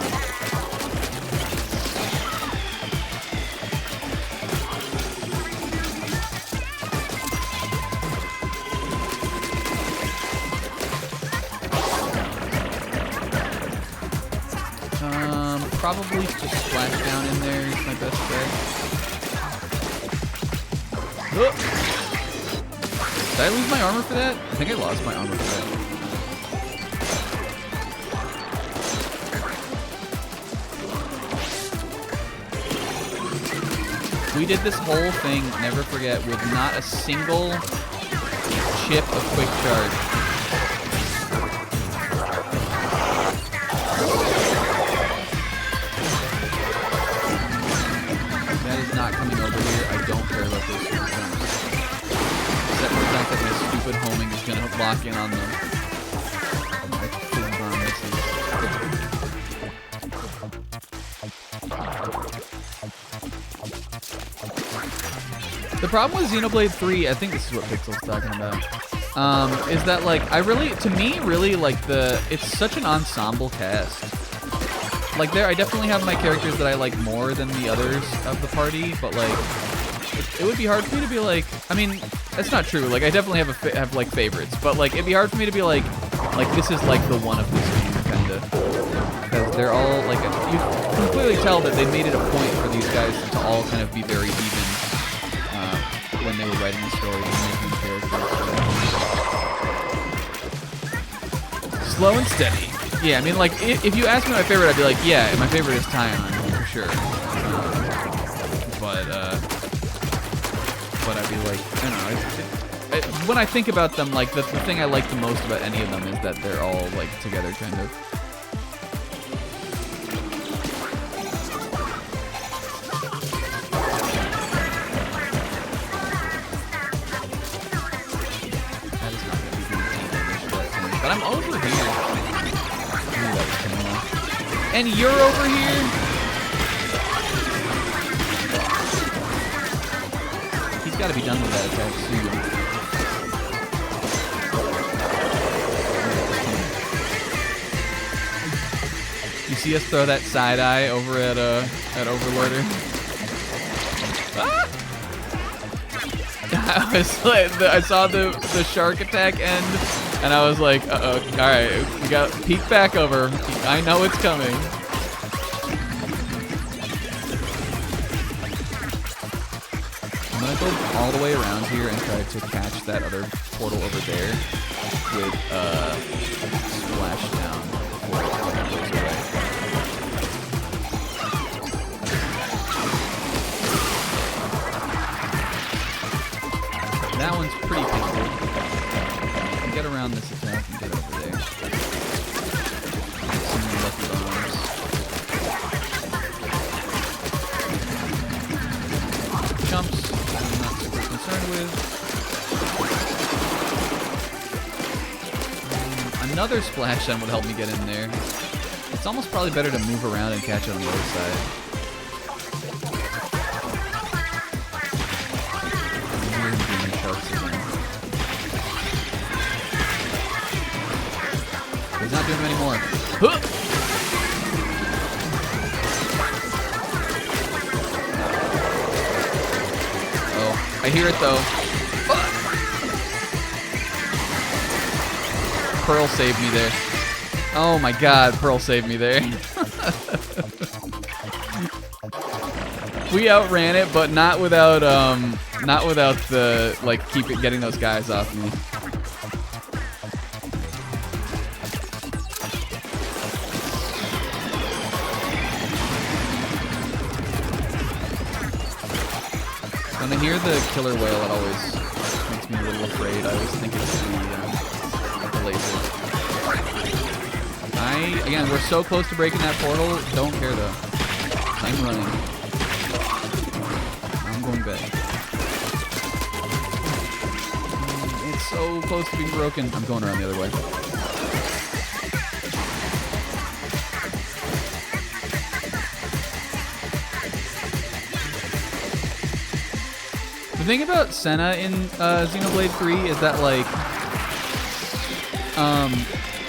Speaker 1: Probably just splash down in there is my best bet. Oh. Did I lose my armor for that? I think I lost my armor for that. We did this whole thing, never forget, with not a single chip of quick charge. Not coming over here. I don't care about those super jumps. Except for the fact that my stupid homing is going to lock in on them. My fizz bomb misses. The problem with Xenoblade 3, I think this is what Pixel's talking about, is that, like, to me, really, like, it's such an ensemble cast. Like, I definitely have my characters that I like more than the others of the party, but, like, it would be hard for me to be like, I mean, that's not true. Like, I definitely have like, favorites, but, like, it'd be hard for me to be like, this is, like, the one of this game, kind of. Because they're all, like, you can clearly tell that they made it a point for these guys to all kind of be very even when they were writing the story and making the characters. Slow and steady. Yeah, I mean, like, if you ask me my favorite, I'd be like, yeah, my favorite is Taion, for sure. But I'd be like, I don't know, when I think about them, like, the thing I like the most about any of them is that they're all, like, together, kind of. That is not going to be doing anything, but I'm over here. And you're over here? He's got to be done with that attack soon. You see us throw that side eye over at Overlorder? Ah! I saw the shark attack end. And I was like, uh-oh, alright, we got to peek back over. I know it's coming. I'm going to go all the way around here and try to catch that other portal over there with splashdown before it goes away. That one's pretty peaceful. Get around this attack and get over there. Some lucky bombs. Jumps, I'm not super concerned with. Another splash down would help me get in there. It's almost probably better to move around and catch it on the other side. He's not doing them anymore. Huh! Oh, I hear it though. Pearl saved me there. Oh my god, Pearl saved me there. We outran it, but not without the, like, getting those guys off me. When I hear the killer whale, it always makes me a little afraid. I always think it's the laser. Again, we're so close to breaking that portal. Don't care though. I'm running. I'm going back. It's so close to being broken. I'm going around the other way. The thing about Senna in Xenoblade 3 is that, like,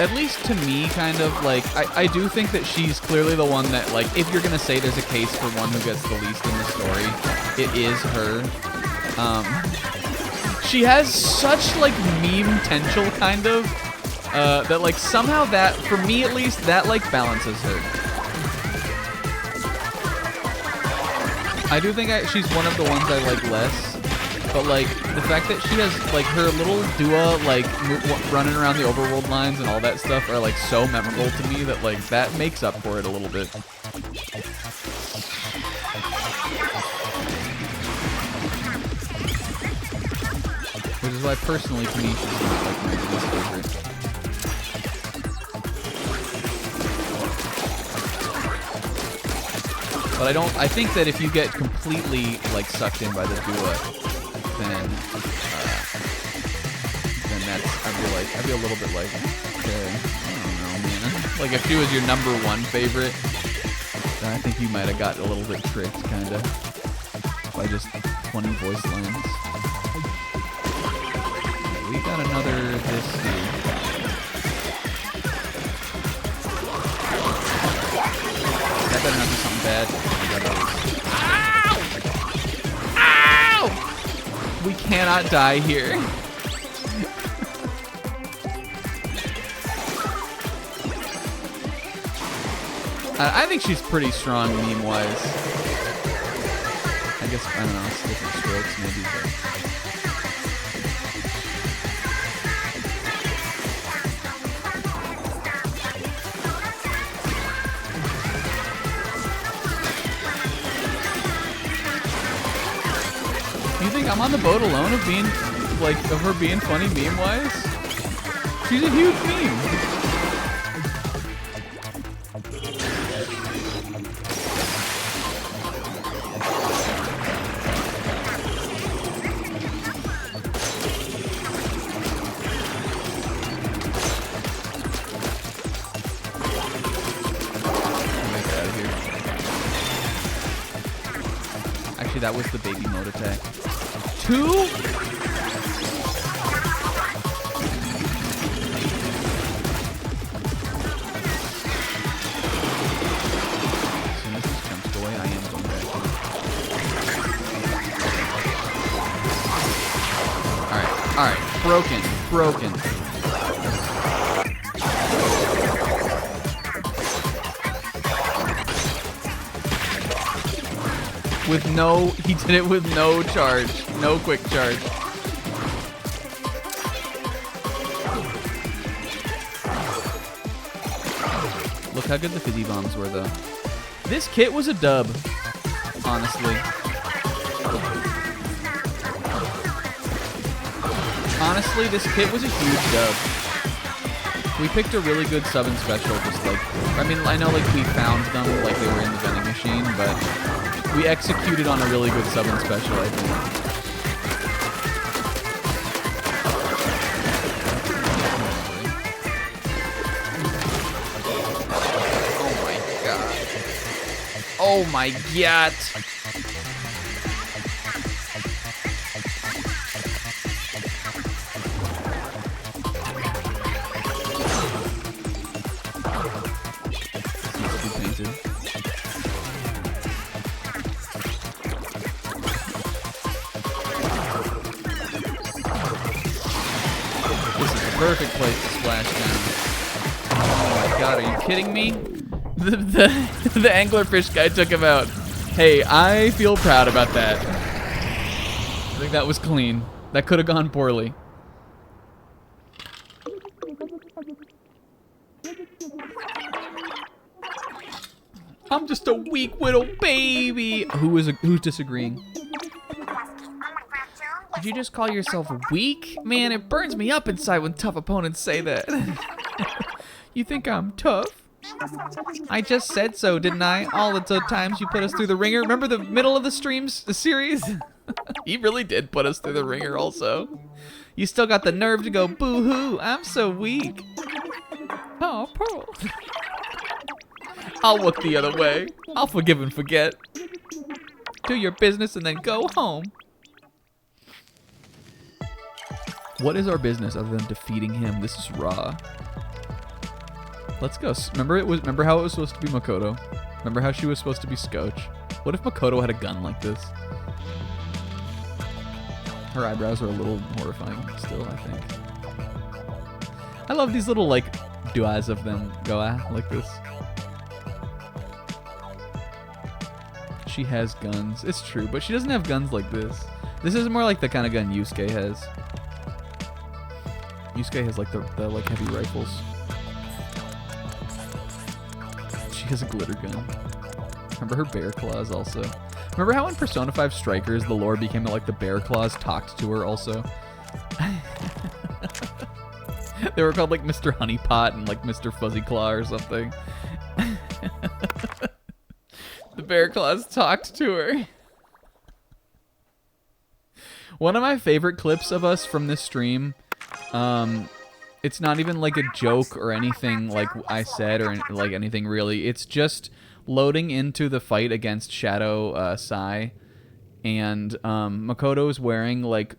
Speaker 1: at least to me, kind of, like, I do think that she's clearly the one that, like, if you're gonna say there's a case for one who gets the least in the story, it is her. She has such, like, meme potential, kind of, that, like, somehow that, for me at least, that, like, balances her. I do think she's one of the ones I like less, but, like, the fact that she has, like, her little Dua, like, running around the overworld lines and all that stuff are, like, so memorable to me that, like, that makes up for it a little bit. Which is why, personally, to me, she's not, like, my least favorite. But I think that if you get completely, like, sucked in by the Dua, then that's, I'd be a little bit like, okay, I don't know, man. Like, if she was your #1 favorite, then I think you might have got a little bit tricked, kind of, by just 20 voice lines. Okay, we got another this here. That better not be something bad. Ow! Ow! We cannot die here. I think she's pretty strong meme-wise. I guess, I don't know, it's different strokes maybe, but... You think I'm on the boat alone of being, like, of her being funny meme-wise? She's a huge meme. Actually, that was the baby mode attack. 2? As soon as this jumps away, I am going back. Alright. Broken. With no, he did it with no charge, no quick charge. Look how good the fizzy bombs were, though. This kit was a dub, honestly. Honestly, this kit was a huge dub. We picked a really good sub and special, just like, I mean, I know, like, we found them, like, they were in the vending machine, but we executed on a really good sub and special, I think. Oh my god. Perfect place to splash down. Oh my god, are you kidding me? The anglerfish guy took him out. Hey, I feel proud about that. I think that was clean. That could have gone poorly. I'm just a weak little baby. Who's disagreeing? Did you just call yourself weak? Man, it burns me up inside when tough opponents say that. You think I'm tough? I just said so, didn't I? All the times you put us through the ringer. Remember the middle of the series? He really did put us through the ringer also. You still got the nerve to go, boo-hoo, I'm so weak. Oh, Pearl. I'll look the other way. I'll forgive and forget. Do your business and then go home. What is our business other than defeating him? This is raw. Let's go. Remember how it was supposed to be Makoto? Remember how she was supposed to be Scotch? What if Makoto had a gun like this? Her eyebrows are a little horrifying still, I think. I love these little, like, does of them go like this. She has guns. It's true, but she doesn't have guns like this. This is more like the kind of gun Yusuke has. Yusuke has, like, the like, heavy rifles. She has a glitter gun. Remember her bear claws also. Remember how in Persona 5 Strikers the lore became that, like, the bear claws talked to her also? They were called, like, Mr. Honeypot and, like, Mr. Fuzzy Claw or something. The bear claws talked to her. One of my favorite clips of us from this stream, it's not even like a joke or anything like I said or like anything really. It's just loading into the fight against Shadow Sai, and Makoto's wearing like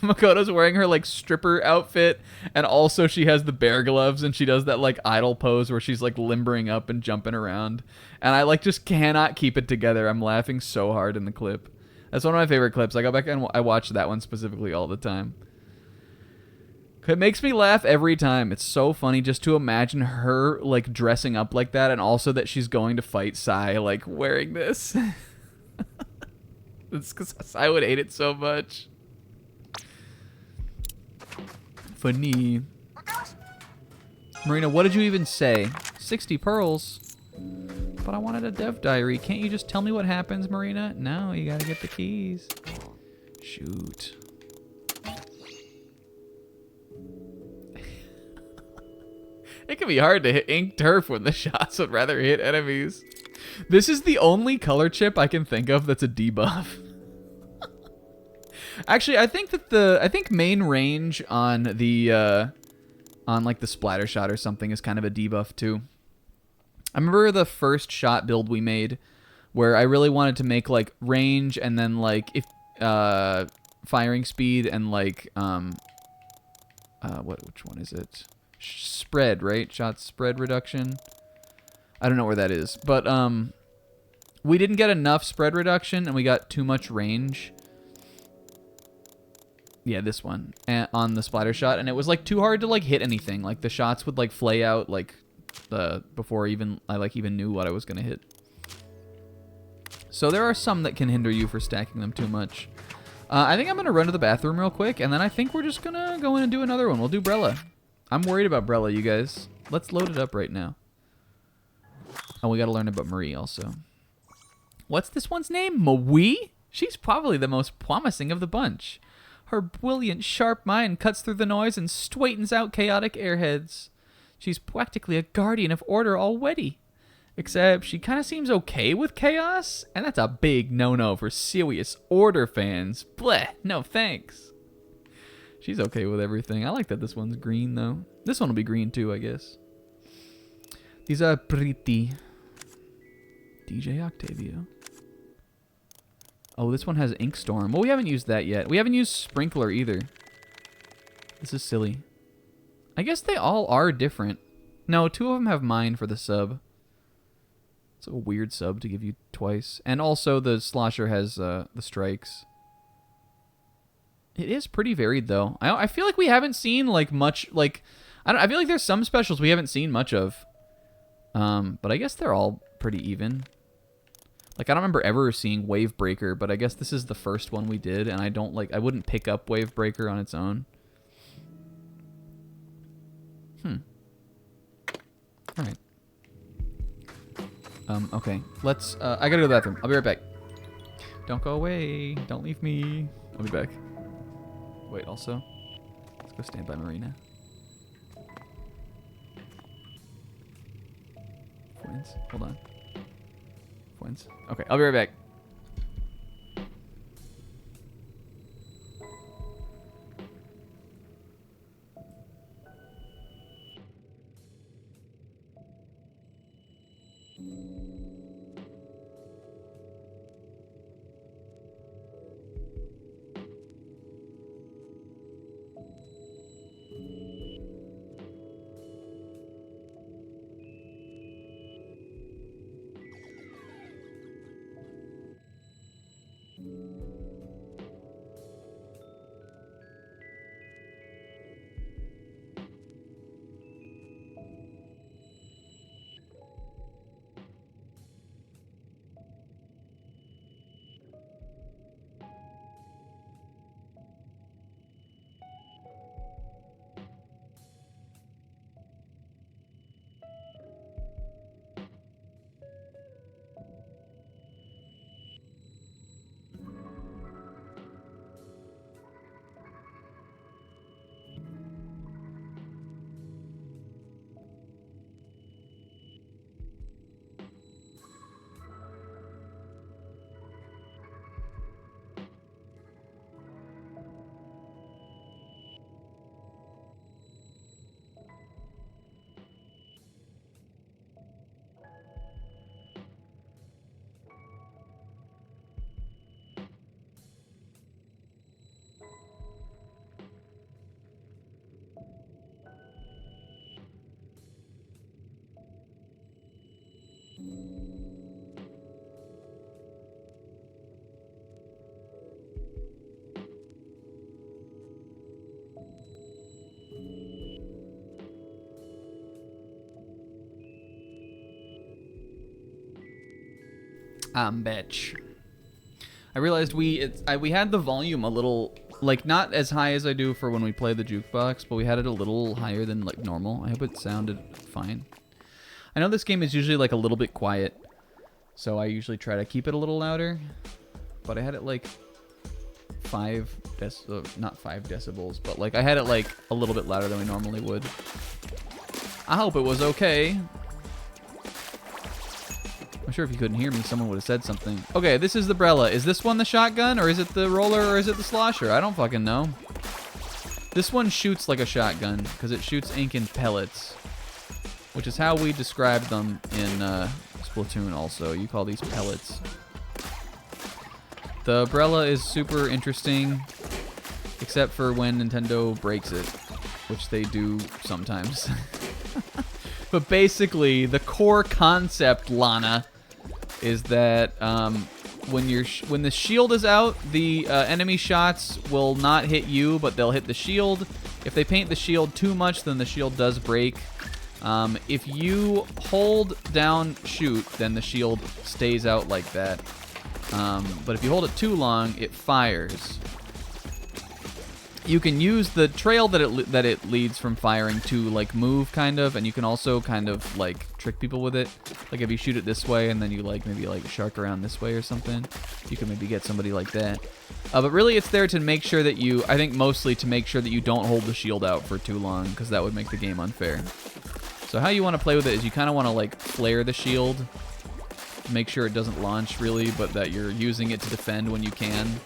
Speaker 1: Makoto's wearing her like stripper outfit, and also she has the bear gloves, and she does that like idle pose where she's like limbering up and jumping around, and I like just cannot keep it together. I'm laughing so hard in the clip. That's one of my favorite clips. I go back and I watch that one specifically all the time. It makes me laugh every time. It's so funny just to imagine her like dressing up like that, and also that she's going to fight Sai like wearing this. It's because I would hate it so much. Funny. Marina, what did you even say? 60 pearls. But I wanted a dev diary. Can't you just tell me what happens, Marina? No, you gotta get the keys. Shoot. It can be hard to hit ink turf when the shots would rather hit enemies. This is the only color chip I can think of that's a debuff. Actually, I think that main range on the on like the splatter shot or something is kind of a debuff too. I remember the first shot build we made where I really wanted to make like range and then like if firing speed and like which one is it? Spread, right? Shot spread reduction. I don't know where that is, but we didn't get enough spread reduction and we got too much range. Yeah, this one on the splatter shot, and it was like too hard to like hit anything. Like the shots would like flay out like before I even knew what I was gonna hit. So there are some that can hinder you for stacking them too much. I think I'm gonna run to the bathroom real quick, and then I think we're just gonna go in and do another one. We'll do Brella. I'm worried about Brella, you guys. Let's load it up right now. And we gotta learn about Marie also. What's this one's name? Maui? She's probably the most promising of the bunch. Her brilliant, sharp mind cuts through the noise and straightens out chaotic airheads. She's practically a guardian of order already. Except she kind of seems okay with chaos, and that's a big no-no for serious order fans. Bleh, no thanks. She's okay with everything. I like that this one's green, though. This one will be green, too, I guess. These are pretty. DJ Octavio. Oh, this one has Ink Storm. Well, we haven't used that yet. We haven't used Sprinkler either. This is silly. I guess they all are different. No, two of them have mine for the sub. It's a weird sub to give you twice. And also the Slosher has the strikes. It is pretty varied, though. I feel like we haven't seen, like, much, like... I feel like there's some specials we haven't seen much of. But I guess they're all pretty even. Like, I don't remember ever seeing Wave Breaker, but I guess this is the first one we did, and I wouldn't pick up Wave Breaker on its own. Alright. Okay. Let's, I gotta go to the bathroom. I'll be right back. Don't go away. Don't leave me. I'll be back. Wait, also, let's go stand by Marina. Points. Hold on. Points. Okay, I'll be right back. Bitch. I realized we had the volume a little, like, not as high as I do for when we play the jukebox, but we had it a little higher than, like, normal. I hope it sounded fine. I know this game is usually, like, a little bit quiet, so I usually try to keep it a little louder, but I had it, like, not 5 decibels, but, like, I had it, like, a little bit louder than we normally would. I hope it was okay. I'm sure if you couldn't hear me, someone would have said something. Okay, this is the Brella. Is this one the shotgun, or is it the roller, or is it the slosher? I don't fucking know. This one shoots like a shotgun, because it shoots ink in pellets, which is how we describe them in Splatoon also. You call these pellets. The Brella is super interesting, except for when Nintendo breaks it, which they do sometimes. But basically, the core concept, Lana, is that when the shield is out, the enemy shots will not hit you, but they'll hit the shield. If they paint the shield too much, then the shield does break. If you hold down shoot, then the shield stays out like that. But if you hold it too long, it fires. You can use the trail that it leads from firing to, like, move, kind of, and you can also kind of, like, trick people with it. Like, if you shoot it this way and then you, like, maybe, like, shark around this way or something, you can maybe get somebody like that. But really, it's there to make sure that you, I think mostly to make sure that you don't hold the shield out for too long, because that would make the game unfair. So how you want to play with it is you kind of want to, like, flare the shield, make sure it doesn't launch, really, but that you're using it to defend when you can.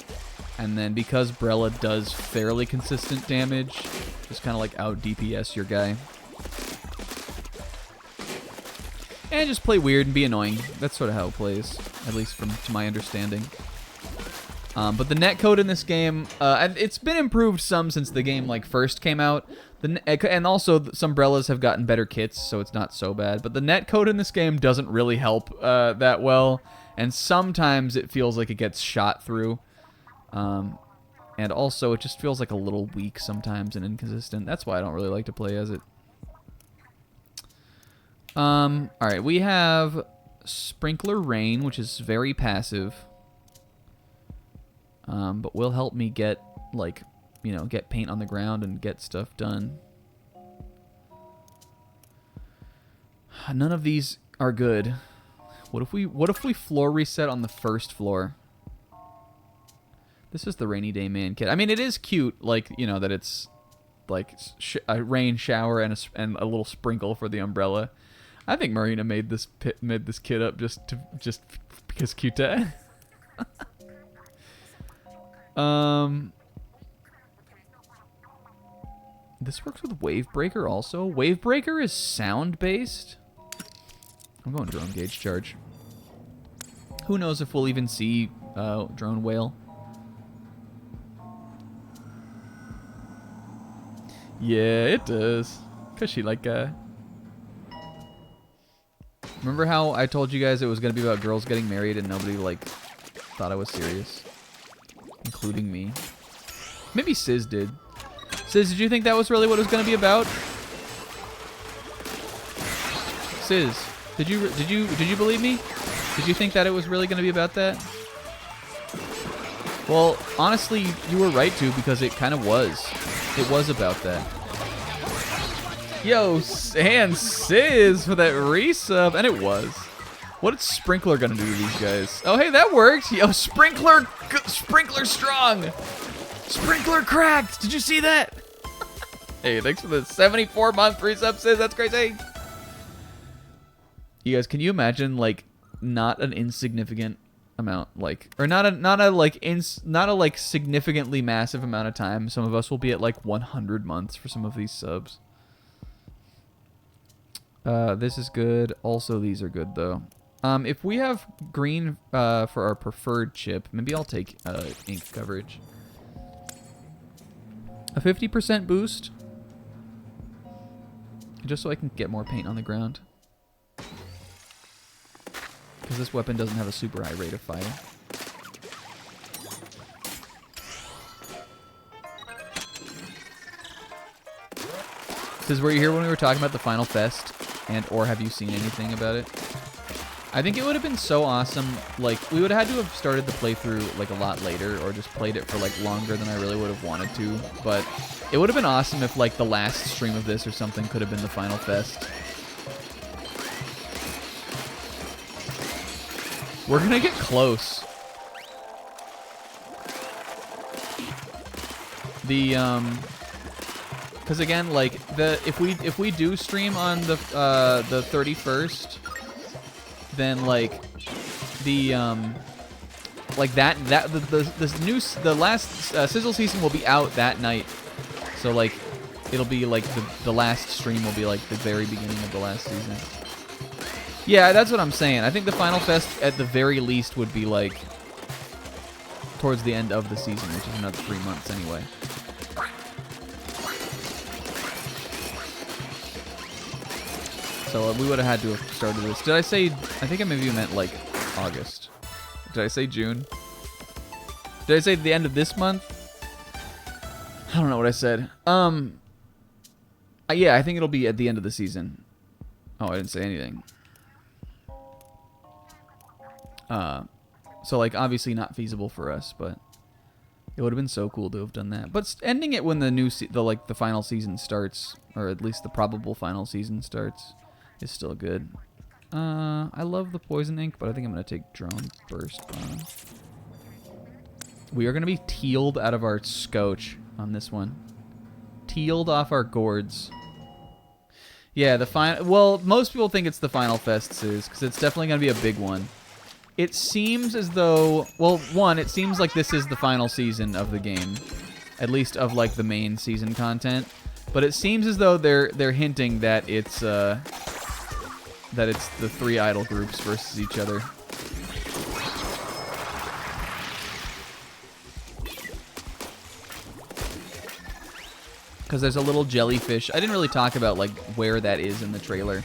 Speaker 1: And then because Brella does fairly consistent damage, just kind of like out DPS your guy. And just play weird and be annoying. That's sort of how it plays, at least to my understanding. But the netcode in this game, it's been improved some since the game like first came out. And also some Brellas have gotten better kits, so it's not so bad. But the netcode in this game doesn't really help that well. And sometimes it feels like it gets shot through. And also, it just feels like a little weak sometimes and inconsistent. That's why I don't really like to play as it. Alright, we have Sprinkler Rain, which is very passive. But will help me get, like, you know, get paint on the ground and get stuff done. None of these are good. What if we floor reset on the first floor? This is the Rainy Day Man kit. I mean, it is cute, like, you know, that it's like a rain shower and a little sprinkle for the umbrella. I think Marina made this kit up just because cute. This works with Wavebreaker also. Wavebreaker is sound based. I'm going drone gauge charge. Who knows if we'll even see drone whale. Yeah, it does. Cause she like remember how I told you guys it was gonna be about girls getting married and nobody like thought I was serious, including me. Maybe Sizz did. Sizz, did you think that was really what it was gonna be about? Sizz, did you believe me? Did you think that it was really gonna be about that? Well, honestly, you were right to, because it kind of was. It was about that. Yo, and Sizz for that resub, and it was. What is Sprinkler gonna do to these guys? Oh, hey, that worked. Yo, Sprinkler strong. Sprinkler cracked. Did you see that? Hey, thanks for the 74-month resub, Sizz. That's crazy. You guys, can you imagine, like, not an insignificant amount, like, or not a significantly massive amount of time. Some of us will be at like 100 months for some of these subs. This is good. Also, these are good though. If we have green for our preferred chip, maybe I'll take ink coverage. A 50% boost, just so I can get more paint on the ground. Because this weapon doesn't have a super high rate of fire. This is where you hear when we were talking about the Final Fest, and or have you seen anything about it? I think it would have been so awesome, like, we would have had to have started the playthrough, like, a lot later, or just played it for, like, longer than I really would have wanted to, but it would have been awesome if, like, the last stream of this or something could have been the Final Fest. We're gonna get close. Because again, like, if we do stream on the 31st, then like the last Sizzle season will be out that night, so like it'll be like the last stream will be like the very beginning of the last season. Yeah, that's what I'm saying. I think the Final Fest at the very least would be like towards the end of the season, which is another 3 months anyway. So we would have had to have started this. Did I say, I think I maybe meant like August. Did I say June? Did I say the end of this month? I don't know what I said. Yeah, I think it'll be at the end of the season. Oh, I didn't say anything. So like obviously not feasible for us, but it would have been so cool to have done that. But ending it when the final season starts, or at least the probable final season starts, is still good. I love the poison ink, but I think I'm gonna take drone burst bomb. We are gonna be tealed out of our scotch on this one. Tealed off our gourds. Yeah, the final. Well, most people think it's the Final Fest, Suze, because it's definitely gonna be a big one. It seems as though, well, one, it seems like this is the final season of the game, at least of like the main season content. But it seems as though they're hinting that it's the 3 idol groups versus each other. Because there's a little jellyfish. I didn't really talk about like where that is in the trailer.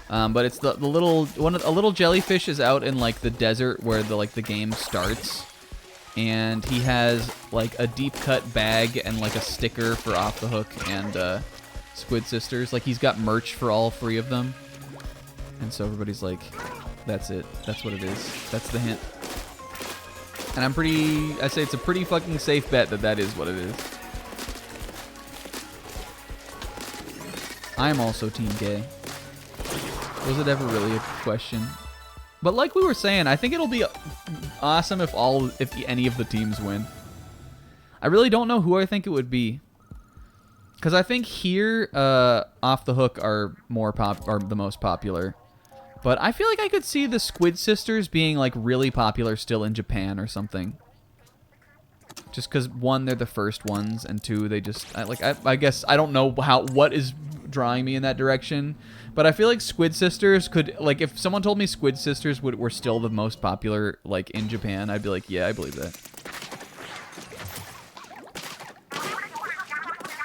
Speaker 1: But it's a little jellyfish is out in like the desert where the game starts, and he has like a deep cut bag and like a sticker for Off the Hook and Squid Sisters. Like he's got merch for all 3 of them, and so everybody's like, "That's it. That's what it is. That's the hint." And I say it's a pretty fucking safe bet that is what it is. I am also team gay. Was it ever really a question? But like we were saying, I think it'll be awesome if any of the teams win. I really don't know who I think it would be, because I think here Off the Hook are the most popular. But I feel like I could see the Squid Sisters being like really popular still in Japan or something. Just because 1, they're the first ones, and 2, they just I guess I don't know what is drawing me in that direction. But I feel like Squid Sisters could, like, if someone told me Squid Sisters were still the most popular, like, in Japan, I'd be like, yeah, I believe that.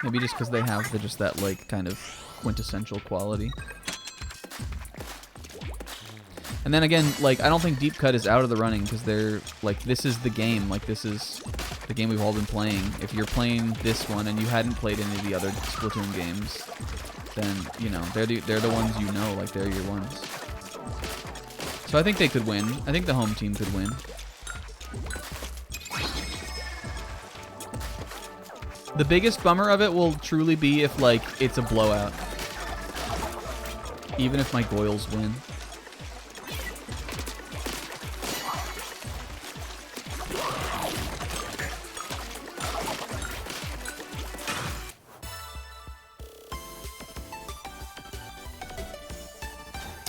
Speaker 1: Maybe just because they have just that, like, kind of quintessential quality. And then again, like, I don't think Deep Cut is out of the running because they're, like, this is the game. Like, this is the game we've all been playing. If you're playing this one and you hadn't played any of the other Splatoon games, then, you know, they're the ones you know, like, they're your ones. So I think they could win. I think the home team could win. The biggest bummer of it will truly be if, like, it's a blowout. Even if my Goyles win.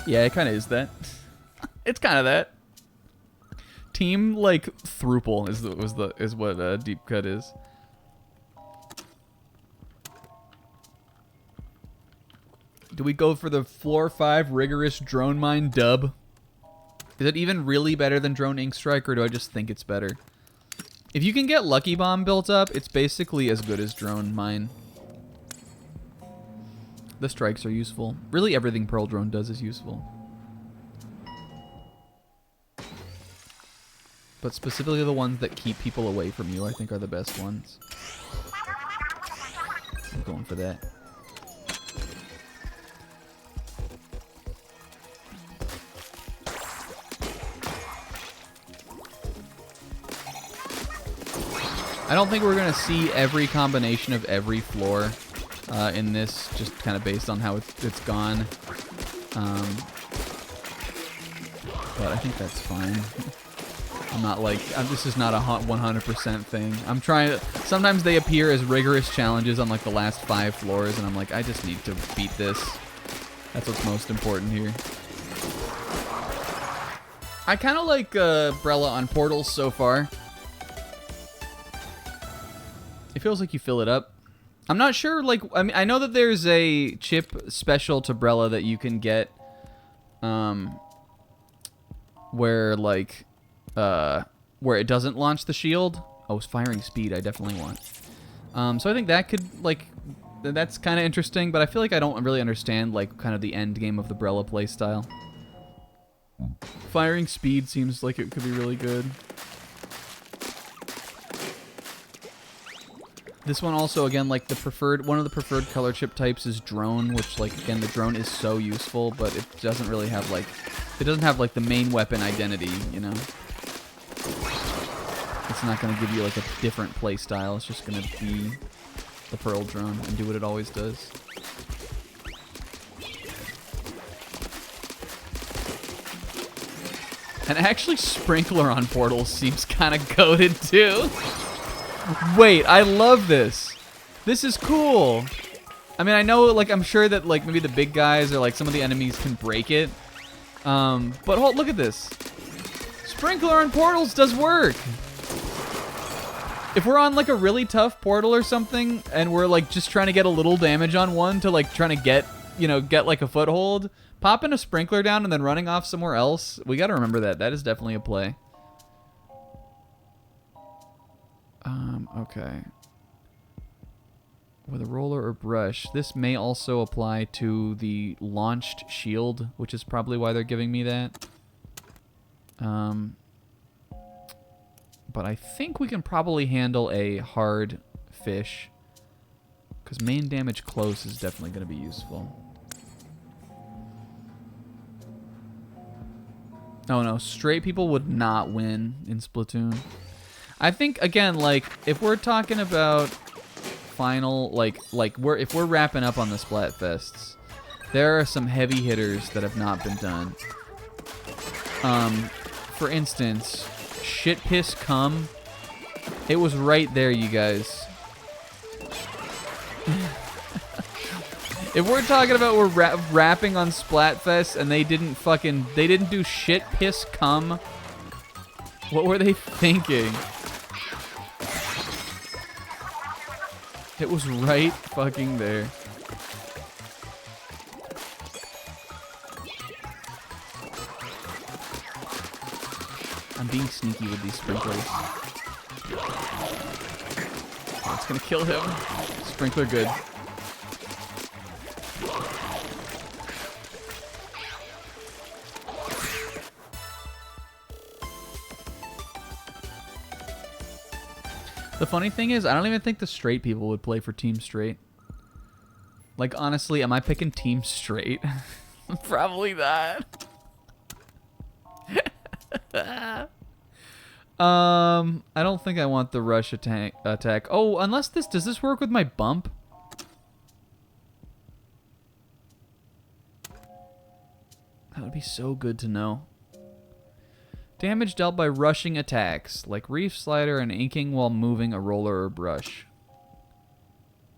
Speaker 1: Yeah, it kind of is that. It's kind of that. Team like Thruple is what Deep Cut is. Do we go for the floor 5 rigorous drone mine dub? Is it even really better than drone ink strike, or do I just think it's better? If you can get Lucky Bomb built up, it's basically as good as drone mine. The strikes are useful. Really, everything Pearl Drone does is useful. but specifically the ones that keep people away from you, I think, are the best ones. I'm going for that. I don't think we're going to see every combination of every floor in this, just kind of based on how it's gone. But I think that's fine. I'm not like, this is not a 100% thing. I'm trying to, sometimes they appear as rigorous challenges on like the last 5 floors, and I'm like, I just need to beat this. That's what's most important here. I kind of like Brella on portals so far. It feels like you fill it up. I'm not sure, like, I mean, I know that there's a chip special to Brella that you can get, where, like, where it doesn't launch the shield. Oh, it's firing speed I definitely want. So I think that could, like, that's kind of interesting, but I feel like I don't really understand, like, kind of the end game of the Brella playstyle. Firing speed seems like it could be really good. This one also, again, like one of the preferred color chip types is drone, which, like, again, the drone is so useful, but it doesn't really have, like, the main weapon identity, you know? It's not going to give you, like, a different play style. It's just going to be the Pearl drone and do what it always does. And actually, Sprinkler on portals seems kind of goated, too. Wait, I love this. This is cool. I mean, I know, like, I'm sure that, like, maybe the big guys or, like, some of the enemies can break it. But look at this. Sprinkler on portals does work. If we're on, like, a really tough portal or something, and we're, like, just trying to get a little damage on one to, like, trying to get, you know, get, like, a foothold, popping a sprinkler down and then running off somewhere else, we gotta remember that. That is definitely a play. Okay. With a roller or brush. This may also apply to the launched shield, which is probably why they're giving me that. But I think we can probably handle a hard fish, because main damage close is definitely going to be useful. Oh no, straight people would not win in Splatoon. I think, again, like, if we're talking about final, if we're wrapping up on the Splatfests, there are some heavy hitters that have not been done. For instance, Shit Piss Cum. It was right there, you guys. If we're talking about we're rapping on Splatfest and they didn't do Shit Piss Cum, what were they thinking? It was right fucking there. I'm being sneaky with these sprinklers. That's gonna kill him. Sprinkler good. The funny thing is, I don't even think the straight people would play for Team Straight. Like, honestly, am I picking Team Straight? Probably not. I don't think I want the rush attack. Oh, unless does this work with my bump? That would be so good to know. Damage dealt by rushing attacks, like Reef Slider and inking while moving a roller or brush.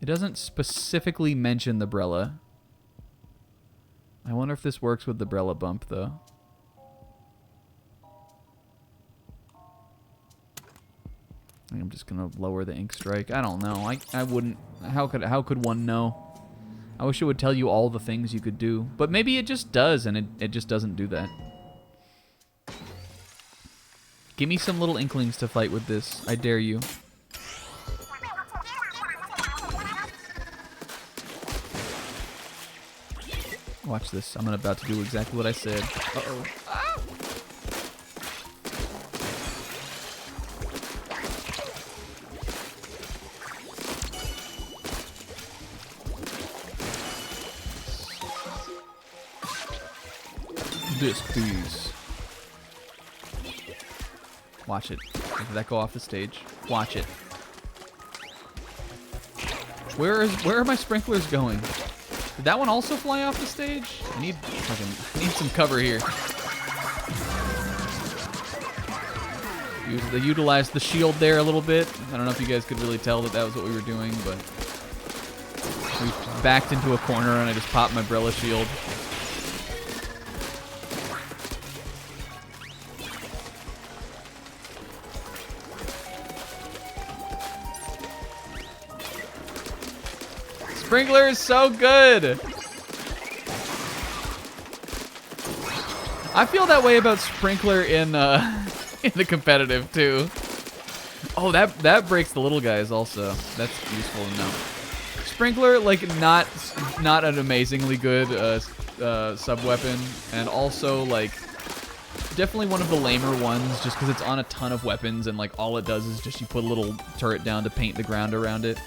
Speaker 1: It doesn't specifically mention the Brella. I wonder if this works with the Brella bump, though. I think I'm just gonna lower the ink strike. I don't know. I wouldn't. How could one know? I wish it would tell you all the things you could do, but maybe it just does, and it just doesn't do that. Give me some little inklings to fight with this. I dare you. Watch this. I'm about to do exactly what I said. Uh-oh. Ah! This, please. Watch it. Did that go off the stage? Watch it. Where are my sprinklers going? Did that one also fly off the stage? I need some cover here. They utilized the shield there a little bit. I don't know if you guys could really tell that was what we were doing, but we backed into a corner and I just popped my umbrella shield. Sprinkler is so good. I feel that way about Sprinkler in the competitive too. Oh, that breaks the little guys also. That's useful to know. Sprinkler, like not an amazingly good sub weapon, and also like definitely one of the lamer ones, just because it's on a ton of weapons and like all it does is just you put a little turret down to paint the ground around it.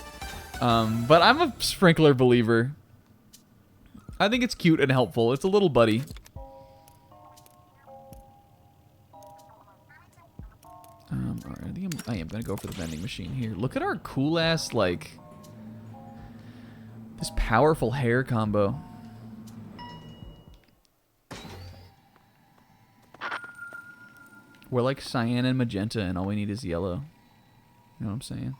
Speaker 1: But I'm a Sprinkler believer. I think it's cute and helpful. It's a little buddy. Alright, I am gonna go for the vending machine here. Look at our cool ass, like, this powerful hair combo. We're like cyan and magenta, and all we need is yellow. You know what I'm saying?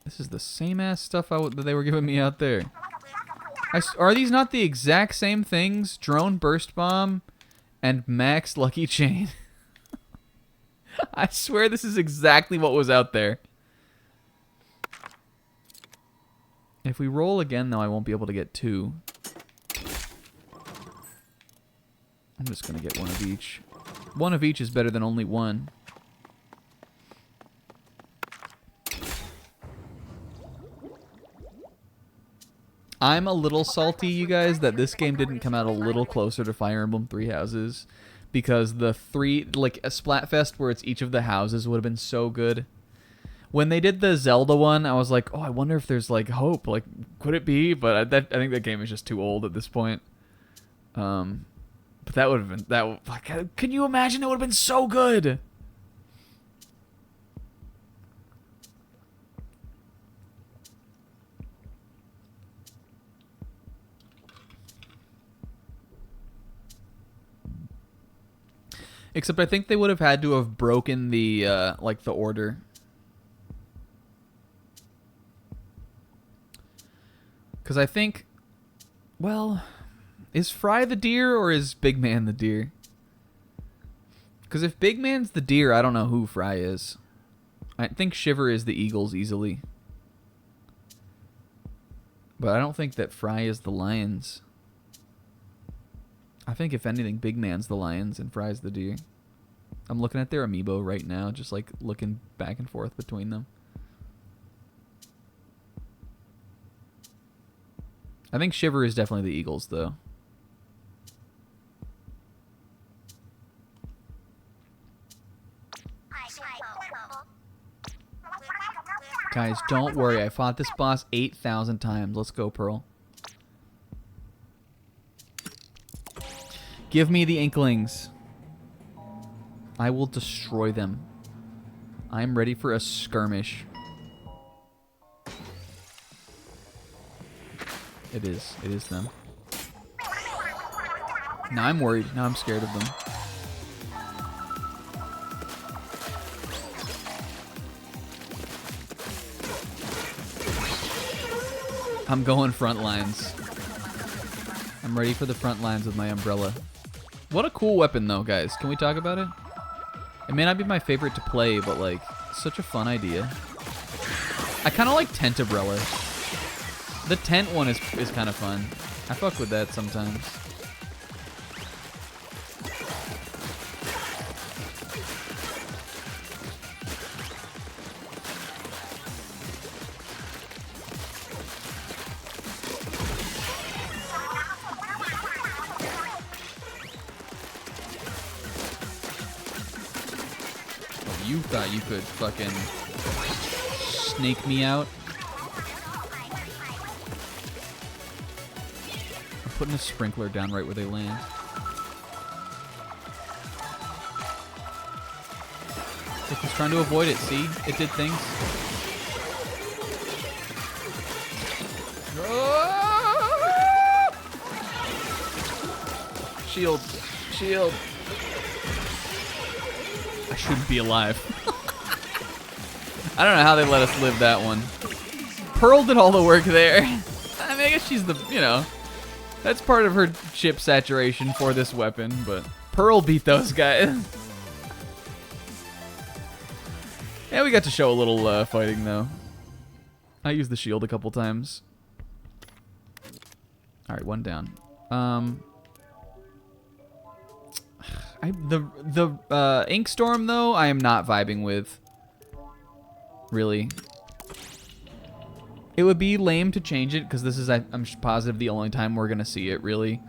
Speaker 1: This is the same ass stuff that they were giving me out there. Are these not the exact same things? Drone burst bomb and max lucky chain. I swear this is exactly what was out there. If we roll again, though, I won't be able to get two. I'm just gonna get one of each. One of each is better than only one. I'm a little salty, you guys, that this game didn't come out a little closer to Fire Emblem Three Houses, because the like a Splatfest where it's each of the houses would have been so good. When they did the Zelda one, I was like, oh, I wonder if there's like hope. Like, could it be? But I think that game is just too old at this point. But that would have been like, can you imagine? It would have been so good. Except I think they would have had to have broken the like the order. Because I think, well, is Fry the deer or is Big Man the deer? Because if Big Man's the deer, I don't know who Fry is. I think Shiver is the eagles easily. But I don't think that Fry is the lions. I think if anything, Big Man's the lions and Fry's the deer. I'm looking at their amiibo right now, just like looking back and forth between them. I think Shiver is definitely the eagles, though. Guys, don't worry. I fought this boss 8,000 times. Let's go, Pearl. Give me the Inklings. I will destroy them. I'm ready for a skirmish. It is. It is them. Now I'm worried. Now I'm scared of them. I'm going front lines. I'm ready for the front lines with my umbrella. What a cool weapon, though, guys. Can we talk about it? It may not be my favorite to play, but, like, such a fun idea. I kind of like tent umbrella. The tent one is kind of fun. I fuck with that sometimes. You thought you could fucking snake me out? Putting a sprinkler down right where they land. Look, he's trying to avoid it, see? It did things. Shield. Shield. I shouldn't be alive. I don't know how they let us live that one. Pearl did all the work there. I mean, I guess she's the, you know, that's part of her chip saturation for this weapon, but Pearl beat those guys. Yeah, we got to show a little fighting, though. I used the shield a couple times. All right, one down. The Ink Storm, though, I am not vibing with. Really. It would be lame to change it, because this is, I'm positive, the only time we're going to see it, really.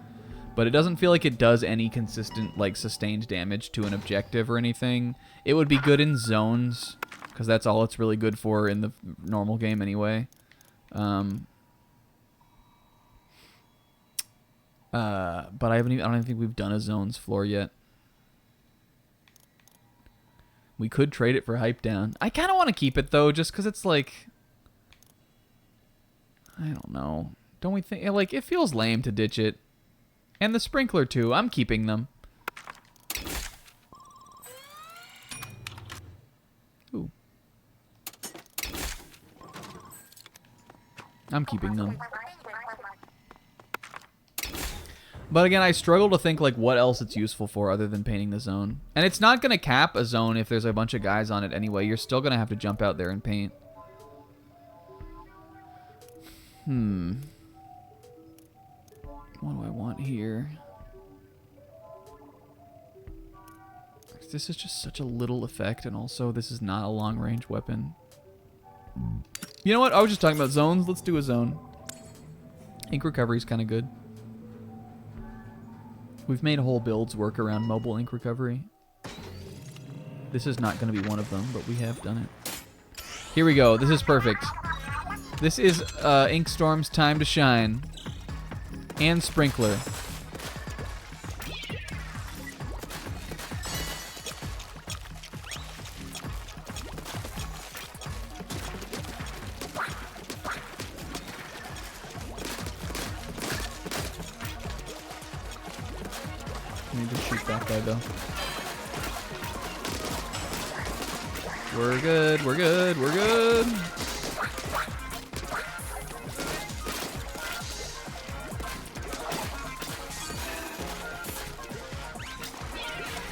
Speaker 1: But it doesn't feel like it does any consistent, like, sustained damage to an objective or anything. It would be good in zones, because that's all it's really good for in the normal game anyway. But I don't even think we've done a zones floor yet. We could trade it for hype down. I kind of want to keep it, though, just because it's like... I don't know. Don't we think... Like, it feels lame to ditch it. And the sprinkler, too. I'm keeping them. Ooh. I'm keeping them. But again, I struggle to think like what else it's useful for other than painting the zone. And it's not going to cap a zone if there's a bunch of guys on it anyway. You're still going to have to jump out there and paint. What do I want here? This is just such a little effect, and also this is not a long-range weapon. You know what? I was just talking about zones. Let's do a zone. Ink recovery is kind of good. We've made whole builds work around mobile ink recovery. This is not going to be one of them, but we have done it. Here we go. This is perfect. This is Ink Storm's time to shine. And Sprinkler. Need to shoot that guy though. We're good, we're good, we're good.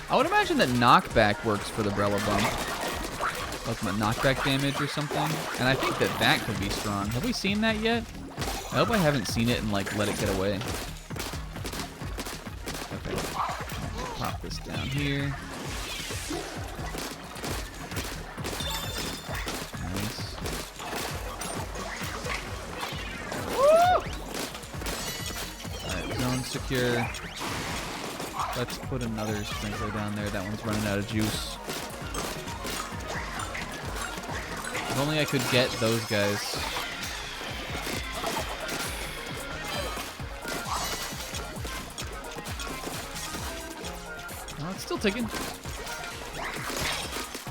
Speaker 1: I would imagine that knockback works for the Brella bump. Ultimate knockback damage or something. And I think that that could be strong. Have we seen that yet? I hope I haven't seen it and like let it get away. Okay. Pop this down here. Nice. Alright, zone secure. Let's put another sprinkler down there. That one's running out of juice. If only I could get those guys. Oh, it's still ticking.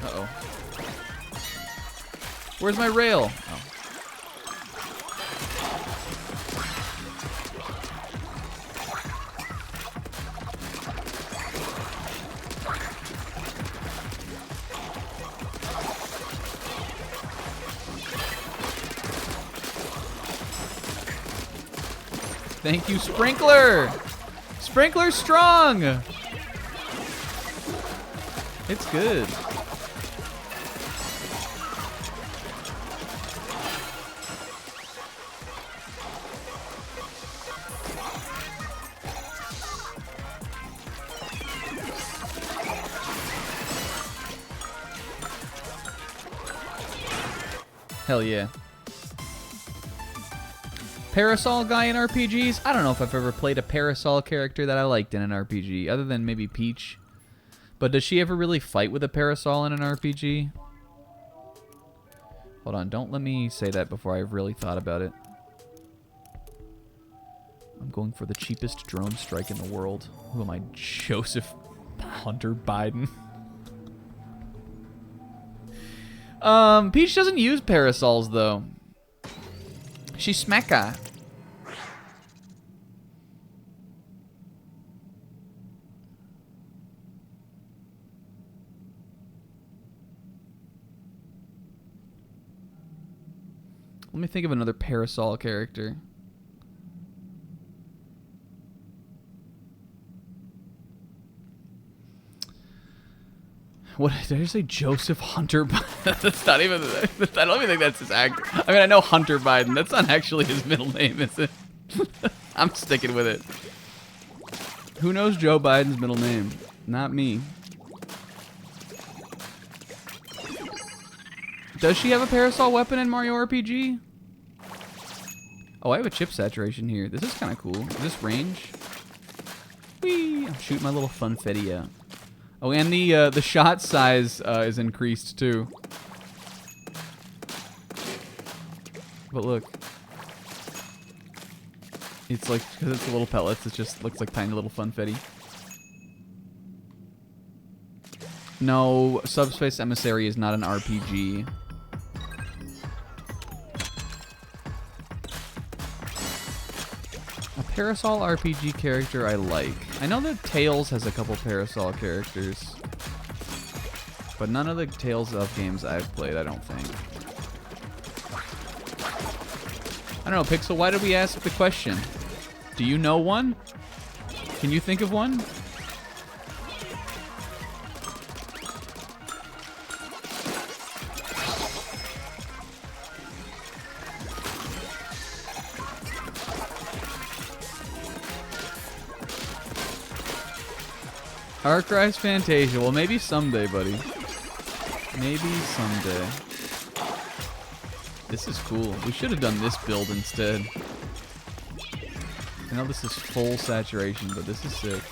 Speaker 1: Uh-oh. Where's my rail? Oh. Thank you, Sprinkler! Sprinkler's strong! It's good. Hell yeah. Parasol guy in RPGs? I don't know if I've ever played a Parasol character that I liked in an RPG, other than maybe Peach. But does she ever really fight with a Parasol in an RPG? Hold on, don't let me say that before I've really thought about it. I'm going for the cheapest drone strike in the world. Who am I? Joseph Hunter Biden. Peach doesn't use parasols, though. She's smecka. Let me think of another parasol character. What did I say? Joseph Hunter Biden? That's not even. I don't even think that's his act. I mean, I know Hunter Biden. That's not actually his middle name, is it? I'm sticking with it. Who knows Joe Biden's middle name? Not me. Does she have a parasol weapon in Mario RPG? Oh, I have a chip saturation here. This is kind of cool. Is this range? Whee! I'm shooting my little funfetti out. Oh, and the shot size is increased too. But look, it's like because it's little pellets. It just looks like tiny little funfetti. No, Subspace Emissary is not an RPG. A Parasol RPG character I like. I know that Tales has a couple Parasol characters, but none of the Tales of games I've played, I don't think. I don't know, Pixel, why did we ask the question? Do you know one? Can you think of one? Arcrise Fantasia. Well, maybe someday, buddy. Maybe someday. This is cool. We should have done this build instead. I know this is full saturation, but this is sick.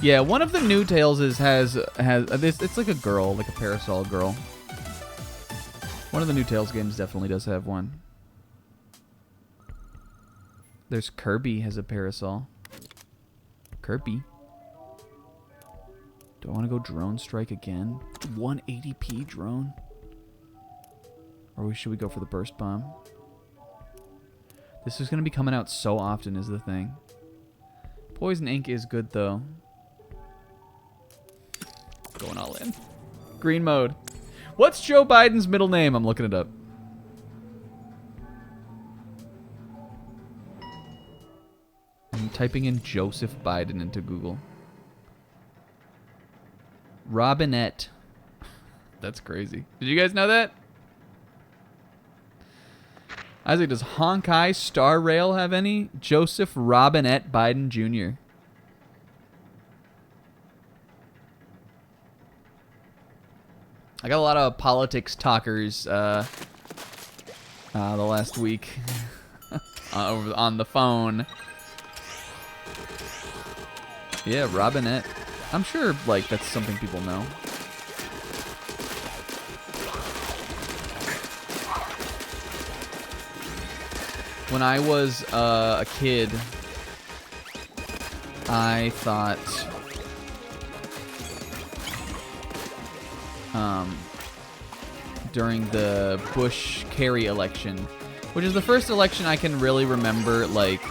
Speaker 1: Yeah, one of the new Tales has this. It's like a girl, like a parasol girl. One of the new Tales games definitely does have one. There's Kirby has a parasol. Kirby. Do I want to go drone strike again? 180p drone? Or should we go for the burst bomb? This is going to be coming out so often is the thing. Poison Ink is good though. Going all in. Green mode. What's Joe Biden's middle name? I'm looking it up. I'm typing in Joseph Biden into Google. Robinette. That's crazy. Did you guys know that? Isaac, does Honkai Star Rail have any? Joseph Robinette Biden Jr. I got a lot of politics talkers the last week on the phone. Yeah, Robinette. I'm sure, like, that's something people know. When I was a kid, I thought during the Bush-Kerry election, which is the first election I can really remember, like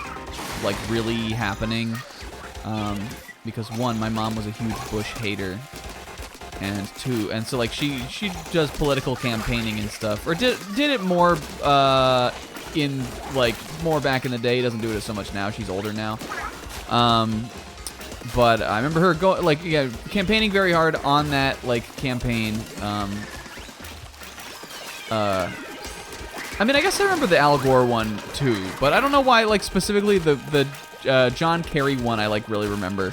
Speaker 1: really happening. Because one, my mom was a huge Bush hater, and two, and so like she does political campaigning and stuff, or did it more in like more back in the day. Doesn't do it so much now. She's older now. But I remember her campaigning very hard on that campaign. I mean, I guess I remember the Al Gore one too, but I don't know why specifically the John Kerry one I really remember.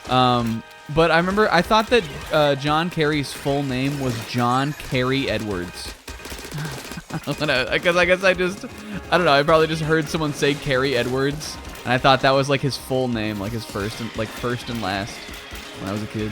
Speaker 1: But I thought that John Kerry's full name was John Kerry Edwards. Because I guess I don't know, I probably just heard someone say Kerry Edwards, and I thought that was his full name, his first and last when I was a kid.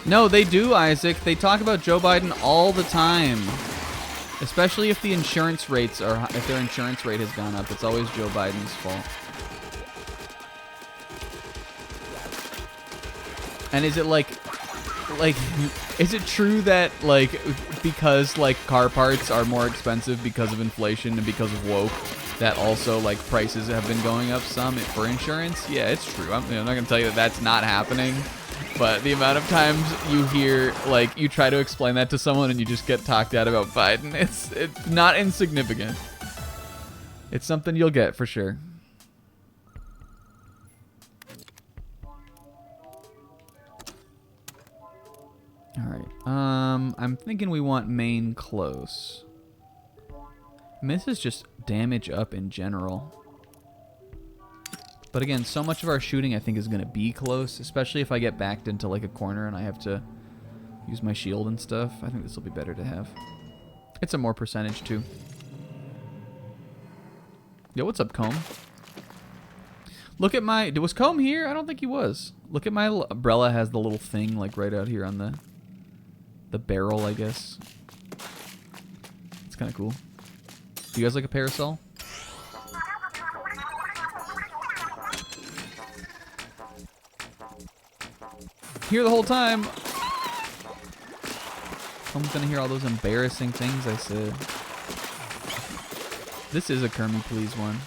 Speaker 1: No, they do, Isaac. They talk about Joe Biden all the time. Especially if the insurance rates are, if their insurance rate has gone up. It's always Joe Biden's fault. And is it like, is it true that, like, because, like, car parts are more expensive because of inflation and because of woke, that also, like, prices have been going up some for insurance? Yeah, it's true. I'm not going to tell you that that's not happening. But the amount of times you hear, like, you try to explain that to someone and you just get talked out about Biden, it's not insignificant. It's something you'll get for sure. Alright, I'm thinking we want main close. And this is just damage up in general. But again, so much of our shooting I think is going to be close, especially if I get backed into like a corner and I have to use my shield and stuff. I think this will be better to have. It's a more percentage too. Yo, what's up, Comb? Look at my... Was Comb here? I don't think he was. Look at my umbrella has the little thing like right out here on the barrel, I guess. It's kind of cool. Do you guys like a parasol? Here the whole time. I'm gonna hear all those embarrassing things I said. This is a Kermie Please one.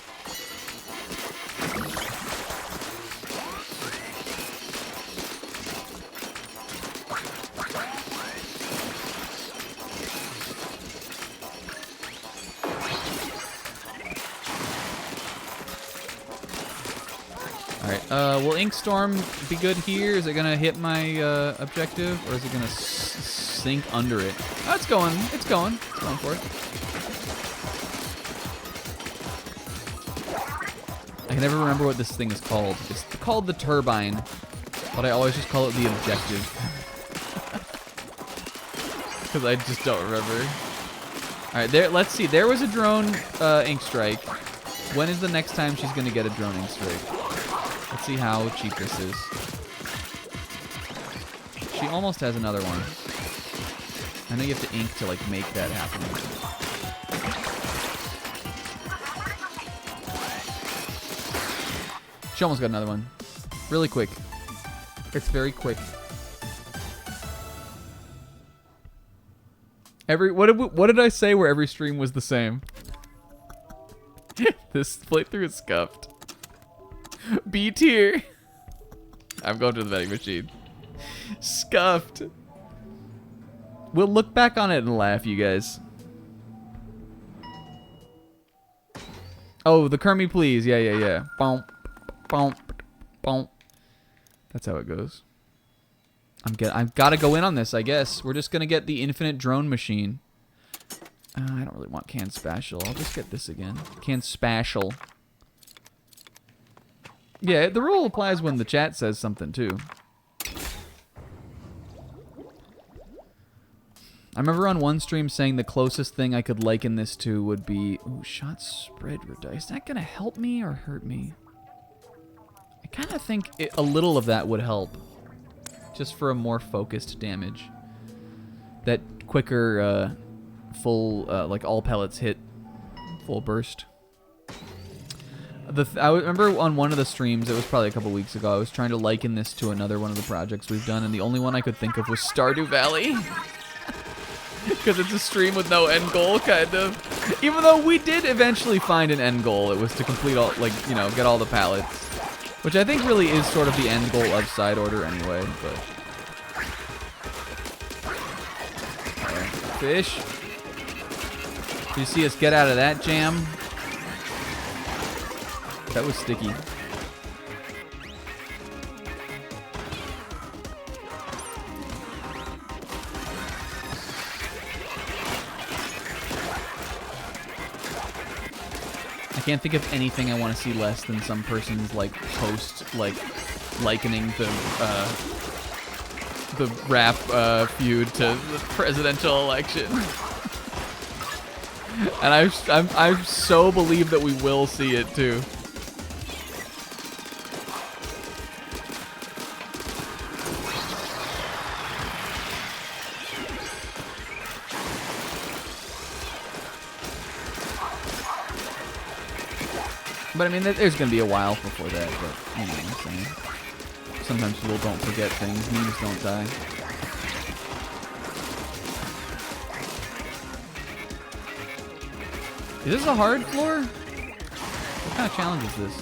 Speaker 1: Will Inkstorm be good here? Is it gonna hit my objective, or is it gonna sink under it? Oh, it's going. It's going. It's going for it. I can never remember what this thing is called. It's called the turbine, but I always just call it the objective because I just don't remember. All right, there. Let's see. There was a drone ink strike. When is the next time she's gonna get a drone ink strike? Let's see how cheap this is. She almost has another one. I know you have to ink to like make that happen. She almost got another one. Really quick. It's very quick. What did I say where every stream was the same? This playthrough is scuffed. B tier. I'm going to the vending machine. Scuffed. We'll look back on it and laugh, you guys. Oh, the Kermie Please. Yeah. Bonk, bonk, bonk. That's how it goes. I've got to go in on this, I guess. We're just going to get the infinite drone machine. I don't really want Can Spatial. I'll just get this again. Can Spatial. Yeah, the rule applies when the chat says something, too. I remember on one stream saying the closest thing I could liken this to would be... Ooh, shot spread redice. Is that going to help me or hurt me? I kind of think a little of that would help. Just for a more focused damage. That quicker, full, like all pellets hit full burst. I remember on one of the streams, it was probably a couple weeks ago, I was trying to liken this to another one of the projects we've done, and the only one I could think of was Stardew Valley. Because it's a stream with no end goal, kind of. Even though we did eventually find an end goal, it was to complete all, like, you know, get all the pallets. Which I think really is sort of the end goal of Side Order anyway, but... Alright, fish. Did you see us get out of that jam? That was sticky. I can't think of anything I want to see less than some person's like post like likening the rap feud to the presidential election. And I so believe that we will see it too. But I mean, there's gonna be a while before that. But you know what I'm saying. Sometimes people don't forget things. Memes don't die. Is this a hard floor? What kind of challenge is this?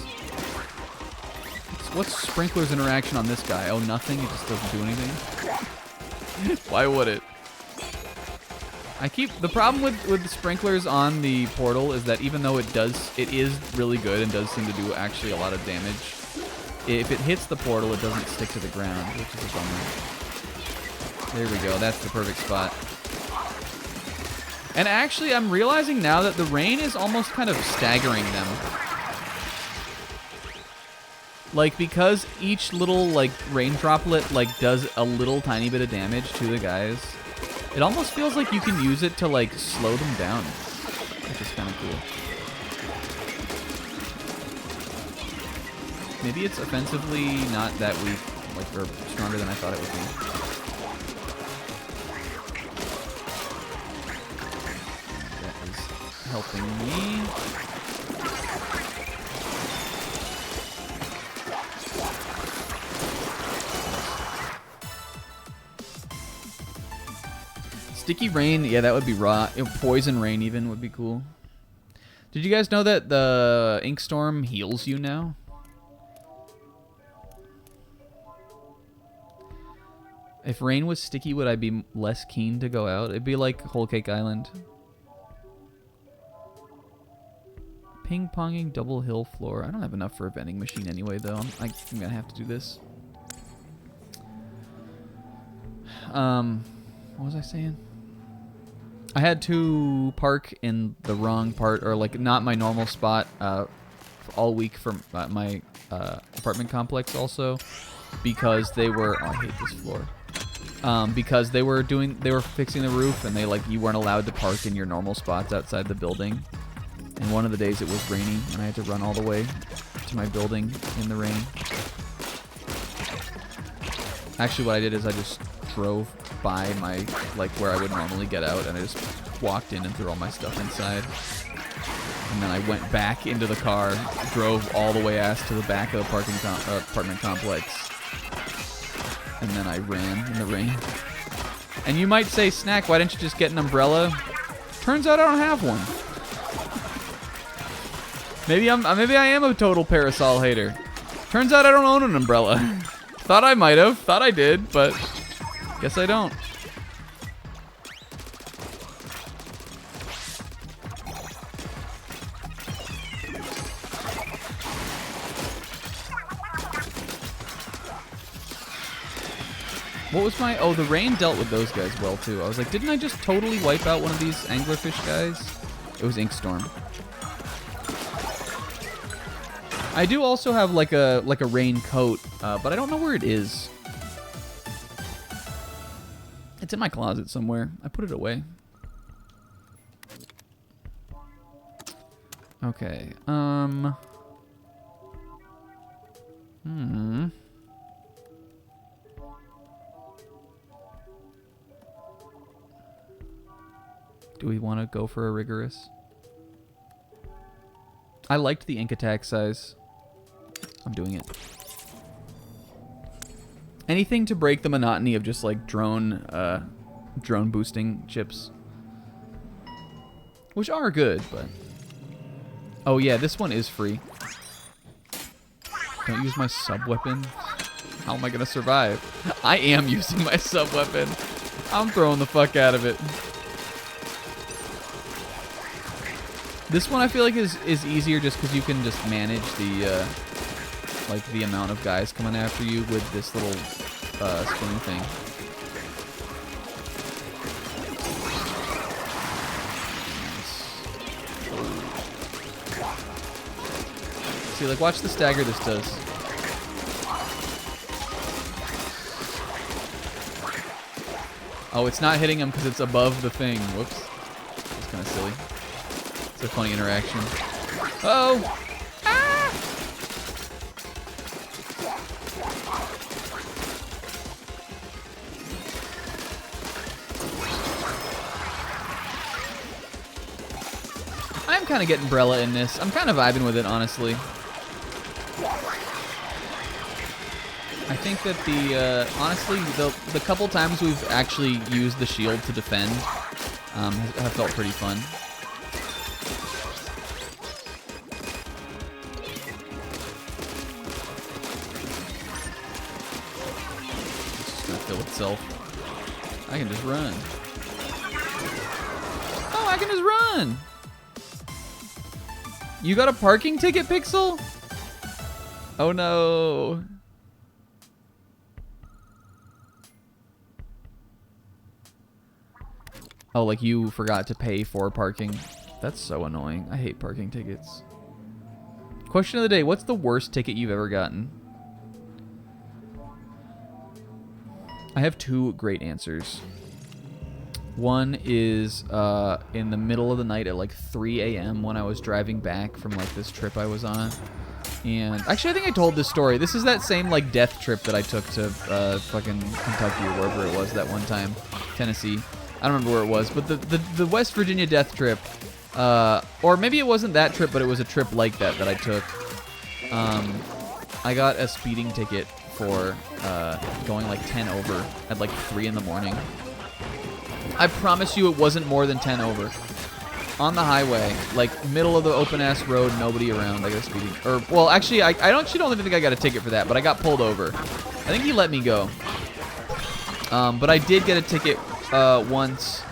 Speaker 1: What's Sprinkler's interaction on this guy? Oh, nothing? It just doesn't do anything? Why would it? The problem with the sprinklers on the portal is that even though it is really good and does seem to do actually a lot of damage, if it hits the portal, it doesn't stick to the ground, which is a bummer. There we go. That's the perfect spot. And actually, I'm realizing now that the rain is almost kind of staggering them. Like, because each little, like, rain droplet, like, does a little tiny bit of damage to the guys, it almost feels like you can use it to, like, slow them down, which is kind of cool. Maybe it's offensively not that weak, like, or stronger than I thought it would be. Helping me. Sticky rain, yeah, that would be raw. Poison rain even would be cool. Did you guys know that the ink storm heals you now? If rain was sticky, would I be less keen to go out? It'd be like Whole Cake Island. Ping-ponging double hill floor. I don't have enough for a vending machine anyway, though. I'm gonna have to do this. What was I saying? I had to park in the wrong part, or like not my normal spot, all week from my apartment complex also, because they were. Oh, I hate this floor. Because they were fixing the roof, and you weren't allowed to park in your normal spots outside the building. And one of the days it was raining, and I had to run all the way to my building in the rain. Actually, what I did is I just drove by my, where I would normally get out, and I just walked in and threw all my stuff inside. And then I went back into the car, drove all the way ass to the back of the apartment complex. And then I ran in the rain. And you might say, Snack, why didn't you just get an umbrella? Turns out I don't have one. Maybe I am a total parasol hater. Turns out I don't own an umbrella. Thought I might have. Thought I did, but guess I don't. What was my... Oh, the rain dealt with those guys well, too. I was like, didn't I just totally wipe out one of these anglerfish guys? It was Ink Storm. I do also have like a rain coat, but I don't know where it is. It's in my closet somewhere. I put it away. Okay. Do we want to go for a rigorous? I liked the ink attack size. I'm doing it. Anything to break the monotony of just like drone boosting chips. Which are good, but... Oh yeah, this one is free. Don't use my sub-weapon. How am I gonna survive? I am using my sub-weapon. I'm throwing the fuck out of it. This one I feel like is easier just because you can just manage the the amount of guys coming after you with this little spinning thing. Nice. See, like, watch the stagger this does. Oh, it's not hitting him because it's above the thing. Whoops. That's kind of silly. It's a funny interaction. Uh-oh! Ah! am kind of getting Brella in this. I'm kind of vibing with it, honestly. I think that honestly, the couple times we've actually used the shield to defend have felt pretty fun. It's just gonna fill itself. I can just run. Oh, I can just run! You got a parking ticket, Pixel? Oh no. Oh, like you forgot to pay for parking. That's so annoying. I hate parking tickets. Question of the day, what's the worst ticket you've ever gotten? I have two great answers. One is in the middle of the night at like 3 a.m. when I was driving back from like this trip I was on. And actually, I think I told this story. This is that same like death trip that I took to fucking Kentucky or wherever it was that one time. Tennessee. I don't remember where it was, but the West Virginia death trip, or maybe it wasn't that trip, but it was a trip like that I took. I got a speeding ticket for going like 10 over at like 3 in the morning. I promise you it wasn't more than 10 over. On the highway, like middle of the open ass road, nobody around. I got a speeding, or well, actually, I don't even think I got a ticket for that, but I got pulled over. I think he let me go. But I did get a ticket once.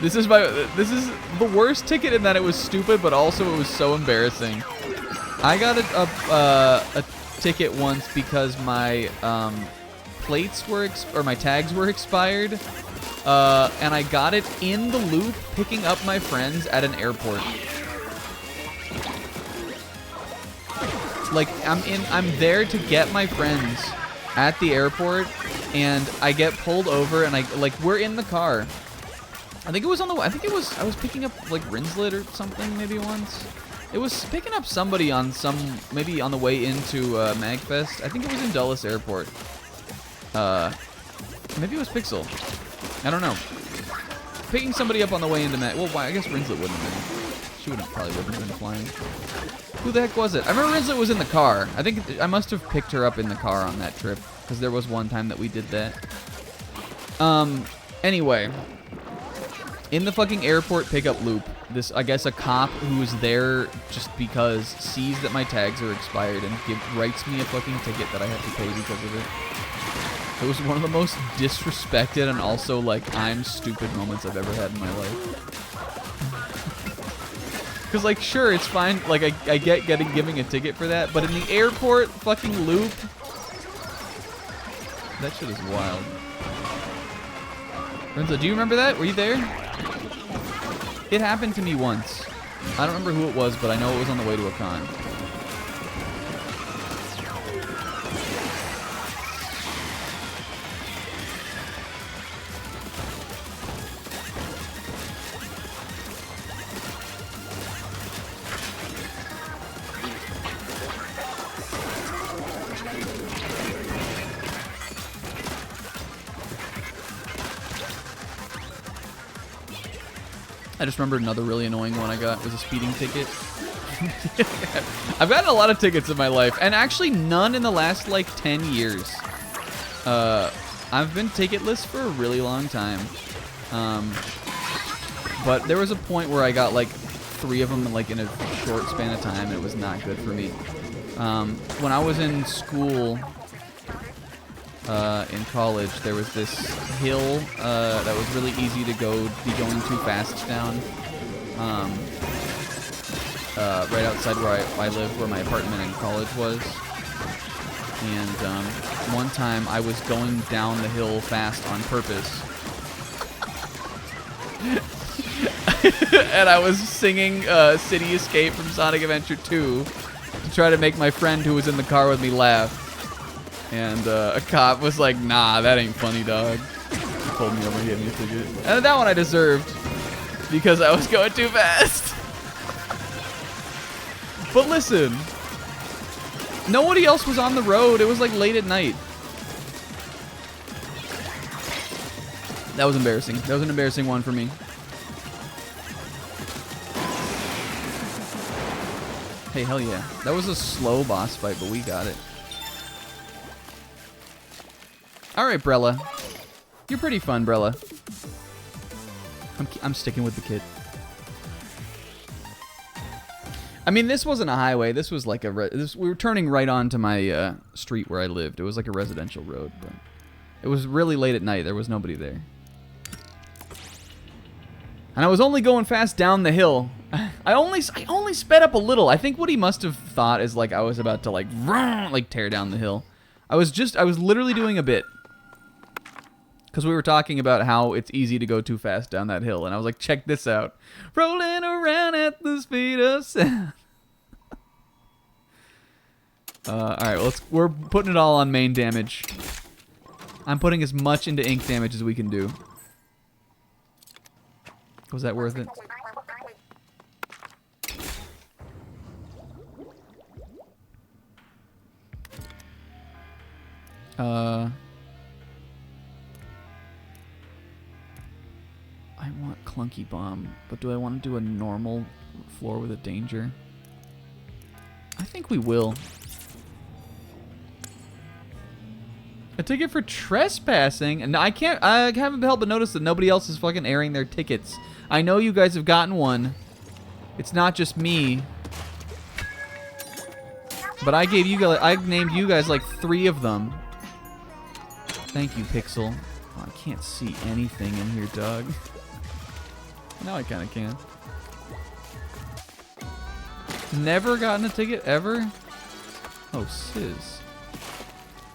Speaker 1: This is the worst ticket in that it was stupid, but also it was so embarrassing. I got a ticket once because my plates were or my tags were expired, and I got it in the loop picking up my friends at an airport. Like I'm there to get my friends at the airport, and I get pulled over, and we're in the car. I think it was I was picking up like Rinslet or something maybe once. It was picking up somebody on maybe on the way into MagFest. I think it was in Dulles Airport. Maybe it was Pixel. I don't know. Picking somebody up on the way into Mag. Well, why? I guess Rinslet wouldn't have been. She probably wouldn't have been flying. Who the heck was it? I remember Rinslet was in the car. I think I must have picked her up in the car on that trip, because there was one time that we did that. Anyway, in the fucking airport pickup loop, I guess a cop who's there just because sees that my tags are expired and writes me a fucking ticket that I have to pay because of it. It was one of the most disrespected and also like I'm stupid moments I've ever had in my life. Because like sure, it's fine, like I get giving a ticket for that, but in the airport fucking loop, that shit is wild. Renzo, do you remember that? Were you there? It happened to me once. I don't remember who it was, but I know it was on the way to a con. I just remember another really annoying one I got was a speeding ticket. I've gotten a lot of tickets in my life, and actually none in the last like 10 years. I've been ticketless for a really long time. But there was a point where I got like 3 of them like in a short span of time, and it was not good for me. When I was in school, in college, there was this hill that was really easy to be going too fast down. Right outside where I lived, where my apartment in college was. And one time I was going down the hill fast on purpose. And I was singing City Escape from Sonic Adventure 2 to try to make my friend who was in the car with me laugh. And a cop was like, nah, that ain't funny, dog. He pulled me over and gave me a ticket. And that one I deserved, because I was going too fast. But listen, nobody else was on the road. It was like late at night. That was embarrassing. That was an embarrassing one for me. Hey, hell yeah. That was a slow boss fight, but we got it. Alright, Brella. You're pretty fun, Brella. I'm sticking with the kid. I mean, this wasn't a highway. This was like a... we were turning right onto my street where I lived. It was like a residential road, but... It was really late at night. There was nobody there. And I was only going fast down the hill. I only sped up a little. I think what he must have thought is like I was about to like tear down the hill. I was literally doing a bit. Because we were talking about how it's easy to go too fast down that hill. And I was like, check this out. Rolling around at the speed of sound. Alright, well, we're putting it all on main damage. I'm putting as much into ink damage as we can do. Was that worth it? I want Clunky Bomb, but do I want to do a normal floor with a danger? I think we will. A ticket for trespassing? And I haven't helped but notice that nobody else is fucking airing their tickets. I know you guys have gotten one. It's not just me. But I named you guys like 3 of them. Thank you, Pixel. Oh, I can't see anything in here, Doug. Now I kind of can. Never gotten a ticket ever? Oh, Sizz.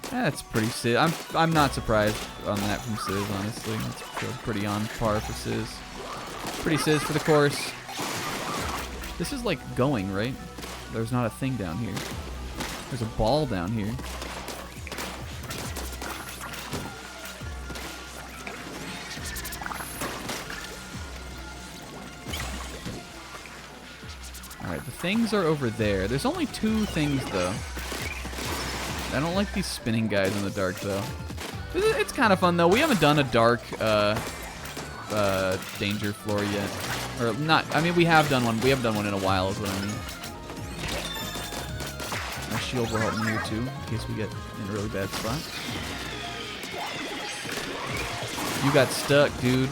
Speaker 1: That's pretty Sizz. I'm not surprised on that from Sizz, honestly. That's pretty on par for Sizz. Pretty Sizz for the course. This is like going, right? There's not a thing down here. There's a ball down here. Alright, the things are over there. There's only 2 things, though. I don't like these spinning guys in the dark, though. It's kind of fun, though. We haven't done a dark danger floor yet. Or not, I mean, we have done one. We haven't done one in a while, is what I mean. My shield will help me here, too, in case we get in a really bad spot. You got stuck, dude.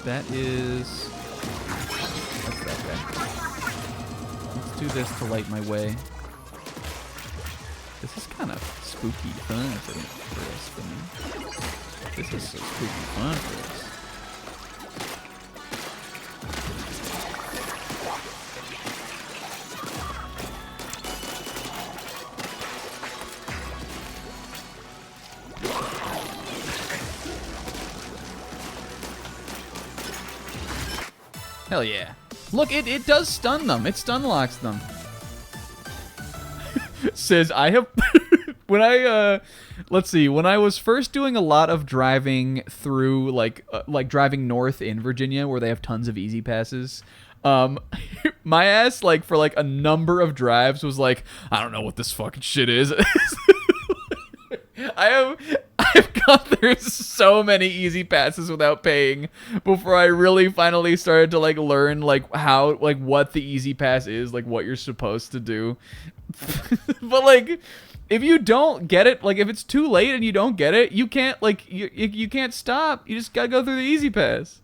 Speaker 1: That is... That's that guy. Let's do this to light my way. This is kind of spooky fun for us, for me. This is so spooky fun for us. Hell yeah. Look, it does stun them. It stun locks them. Says I have... when I, let's see. When I was first doing a lot of driving through, like driving north in Virginia where they have tons of easy passes, my ass, like, for, like, a number of drives was like, I don't know what this fucking shit is. I've gone through so many easy passes without paying before I really finally started to like learn like how like what the easy pass is, like what you're supposed to do. But like if you don't get it, like if it's too late and you don't get it, you can't like you can't stop. You just gotta go through the easy pass.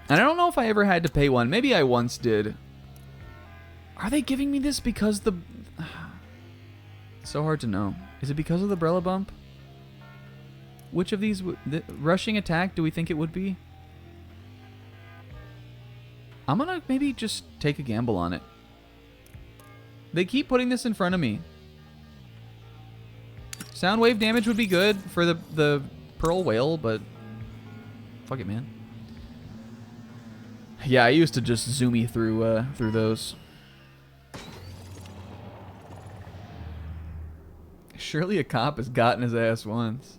Speaker 1: And I don't know if I ever had to pay one. Maybe I once did. Are they giving me this because the... So hard to know. Is it because of the Brella bump? Which of these... The rushing attack do we think it would be? I'm gonna maybe just take a gamble on it. They keep putting this in front of me. Sound wave damage would be good for the Pearl Whale, but... Fuck it, man. Yeah, I used to just zoomy through those. Surely a cop has gotten his ass once.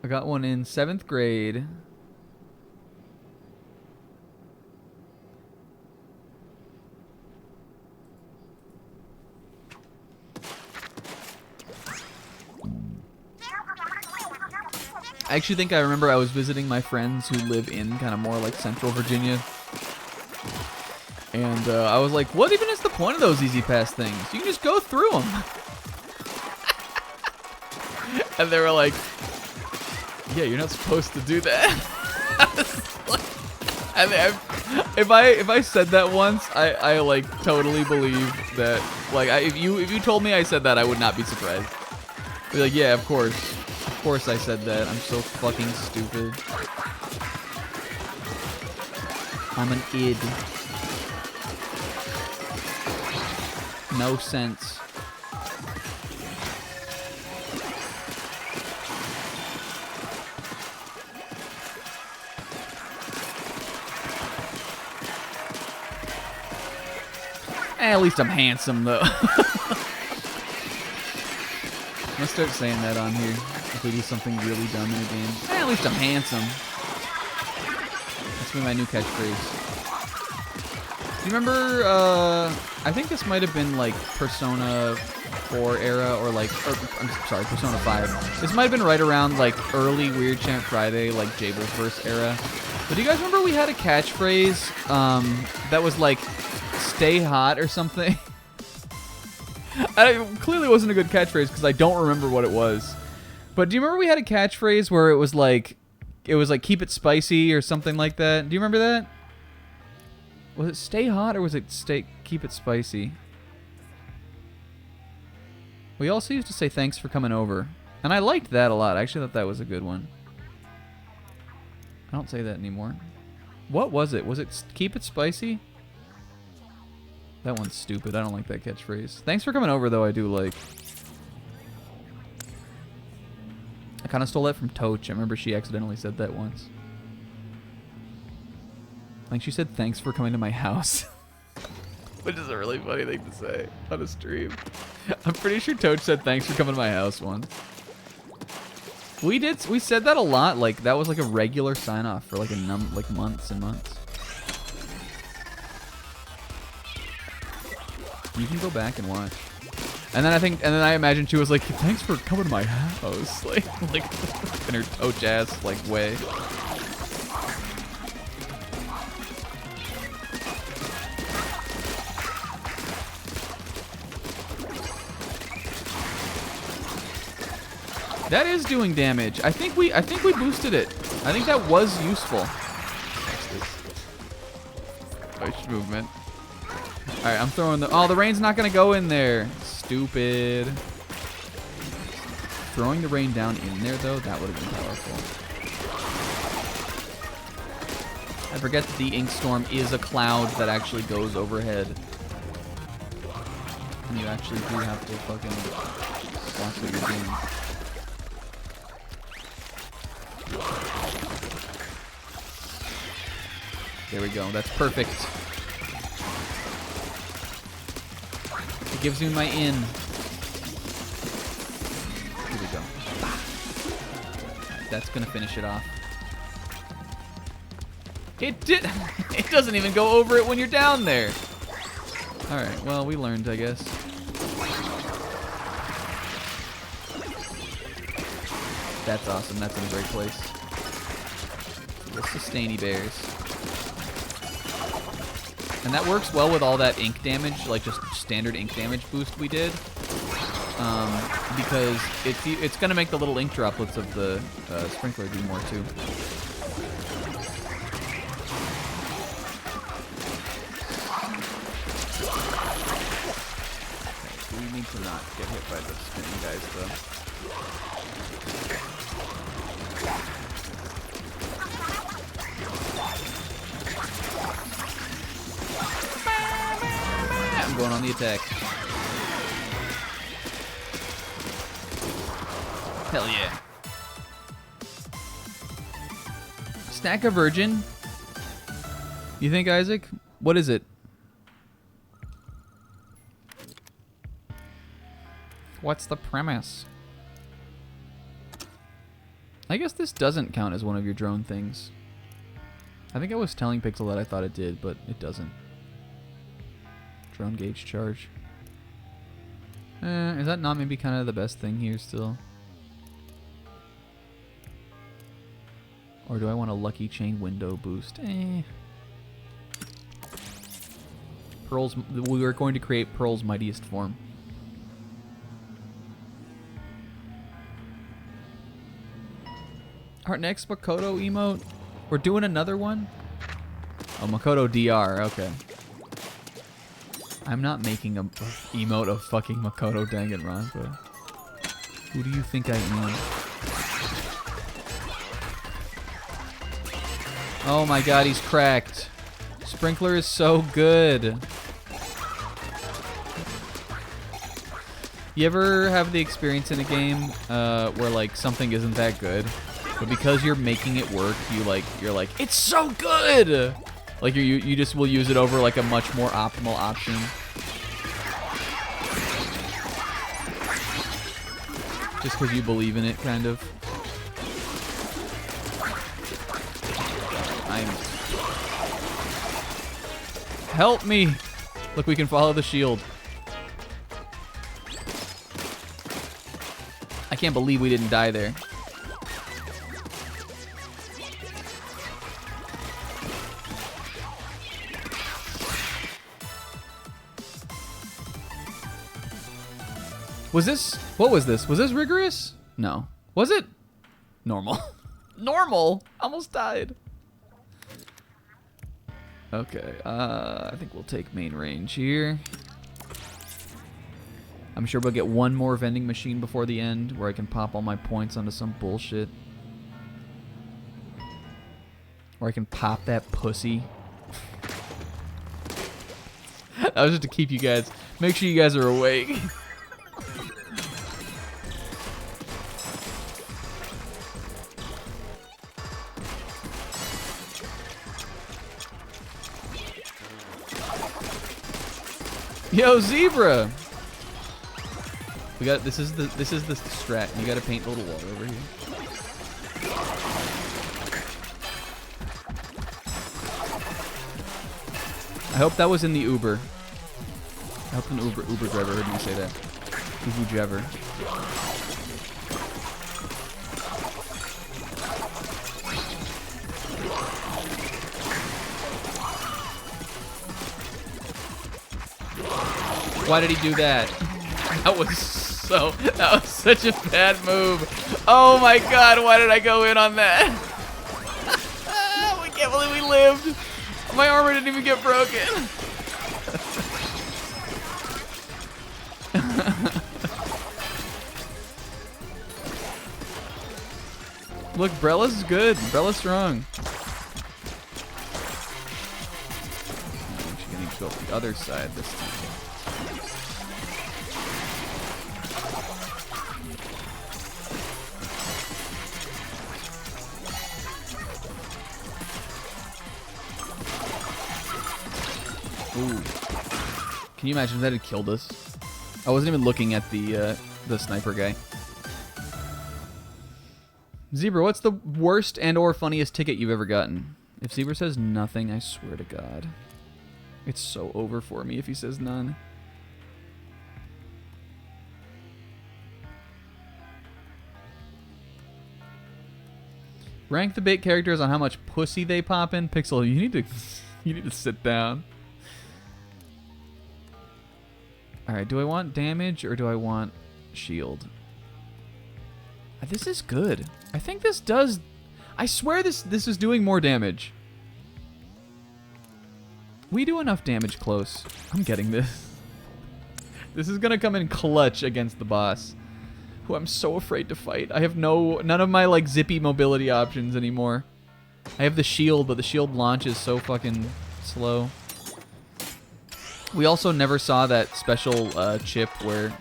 Speaker 1: I got one in 7th grade. I actually think I remember I was visiting my friends who live in kind of more like central Virginia. And I was like, what even is the point of those Easy Pass things? You can just go through them. And they were like, yeah, you're not supposed to do that. I mean, if I said that once, I like totally believe that. Like, if you told me I said that, I would not be surprised. I'd be like, yeah, of course I said that. I'm so fucking stupid. I'm an id. No sense. At least I'm handsome, though. I'm gonna start saying that on here if we do something really dumb in a game. At least I'm handsome. That's gonna be my new catchphrase. Do you remember, I think this might have been like Persona 4 era or like, I'm sorry, Persona 5. This might have been right around like early Weird Chant Friday, like Jablesverse era. But do you guys remember we had a catchphrase that was like, stay hot or something? It clearly wasn't a good catchphrase because I don't remember what it was. But do you remember we had a catchphrase where it was like keep it spicy or something like that? Do you remember that? Was it stay hot or was it keep it spicy? We also used to say thanks for coming over. And I liked that a lot. I actually thought that was a good one. I don't say that anymore. What was it? Was it keep it spicy? That one's stupid. I don't like that catchphrase. Thanks for coming over, though, I do like. I kind of stole that from Toch. I remember she accidentally said that once. I think she said, thanks for coming to my house. Which is a really funny thing to say on a stream. I'm pretty sure Toch said, thanks for coming to my house once. We said that a lot. Like, that was like a regular sign-off for like months and months. You can go back and watch. And then I imagine she was like, thanks for coming to my house. Like in her Toch ass like way. That is doing damage. I think we boosted it. I think that was useful. Push movement. Alright, I'm throwing the... Oh, the rain's not going to go in there. Stupid. Throwing the rain down in there, though, that would have been powerful. I forget that the ink storm is a cloud that actually goes overhead. And you actually do have to fucking watch what you're doing. There we go. That's perfect. It gives me my in. Here we go. That's gonna finish it off. It did. It doesn't even go over it when you're down there. All right. Well, we learned, I guess. That's awesome. That's in a great place. The sustainy bears. And that works well with all that ink damage, like just standard ink damage boost we did. Because it's going to make the little ink droplets of the sprinkler do more too. Okay, we need to not get hit by the spinning guys though. I'm going on the attack. Hell yeah. Stack a virgin? You think, Isaac? What is it? What's the premise? I guess this doesn't count as one of your drone things. I think I was telling Pixel that I thought it did, but it doesn't. Drone gauge charge. Is that not maybe kind of the best thing here still? Or do I want a lucky chain window boost? Pearl's. We are going to create Pearl's mightiest form. Our next Makoto emote. We're doing another one? Oh, Makoto DR. Okay. I'm not making a emote of fucking Makoto Danganronpa. Who do you think I am? Oh my god, he's cracked. Sprinkler is so good. You ever have the experience in a game where like something isn't that good, but because you're making it work, you're like it's so good. Like you just will use it over like a much more optimal option. Just because you believe in it, kind of. Help me! Look, we can follow the shield. I can't believe we didn't die there. Was this... What was this? Was this rigorous? No. Was it? Normal. Normal! Almost died. Okay, I think we'll take main range here. I'm sure we'll get one more vending machine before the end where I can pop all my points onto some bullshit. Or I can pop that pussy. That was just to keep you guys... Make sure you guys are awake. Yo, Zebra! We got this is the strat. You gotta paint a little wall over here. I hope that was in the Uber. I hope an Uber driver heard me say that. Uber driver. Why did he do that? That was such a bad move. Oh my god, why did I go in on that? We can't believe we lived. My armor didn't even get broken. Look, Brella's good. Brella's strong. She's gonna go up the other side this time. Ooh. Can you imagine if that had killed us? I wasn't even looking at the sniper guy. Zebra, what's the worst and or funniest ticket you've ever gotten? If Zebra says nothing, I swear to God. It's so over for me if he says none. Rank the bait characters on how much pussy they pop in. Pixel, you need to sit down. Alright, do I want damage or do I want shield? This is good. I think this does... I swear this is doing more damage. We do enough damage close. I'm getting this. This is gonna come in clutch against the boss, who I'm so afraid to fight. I have none of my like zippy mobility options anymore. I have the shield, but the shield launch is so fucking slow. We also never saw that special chip where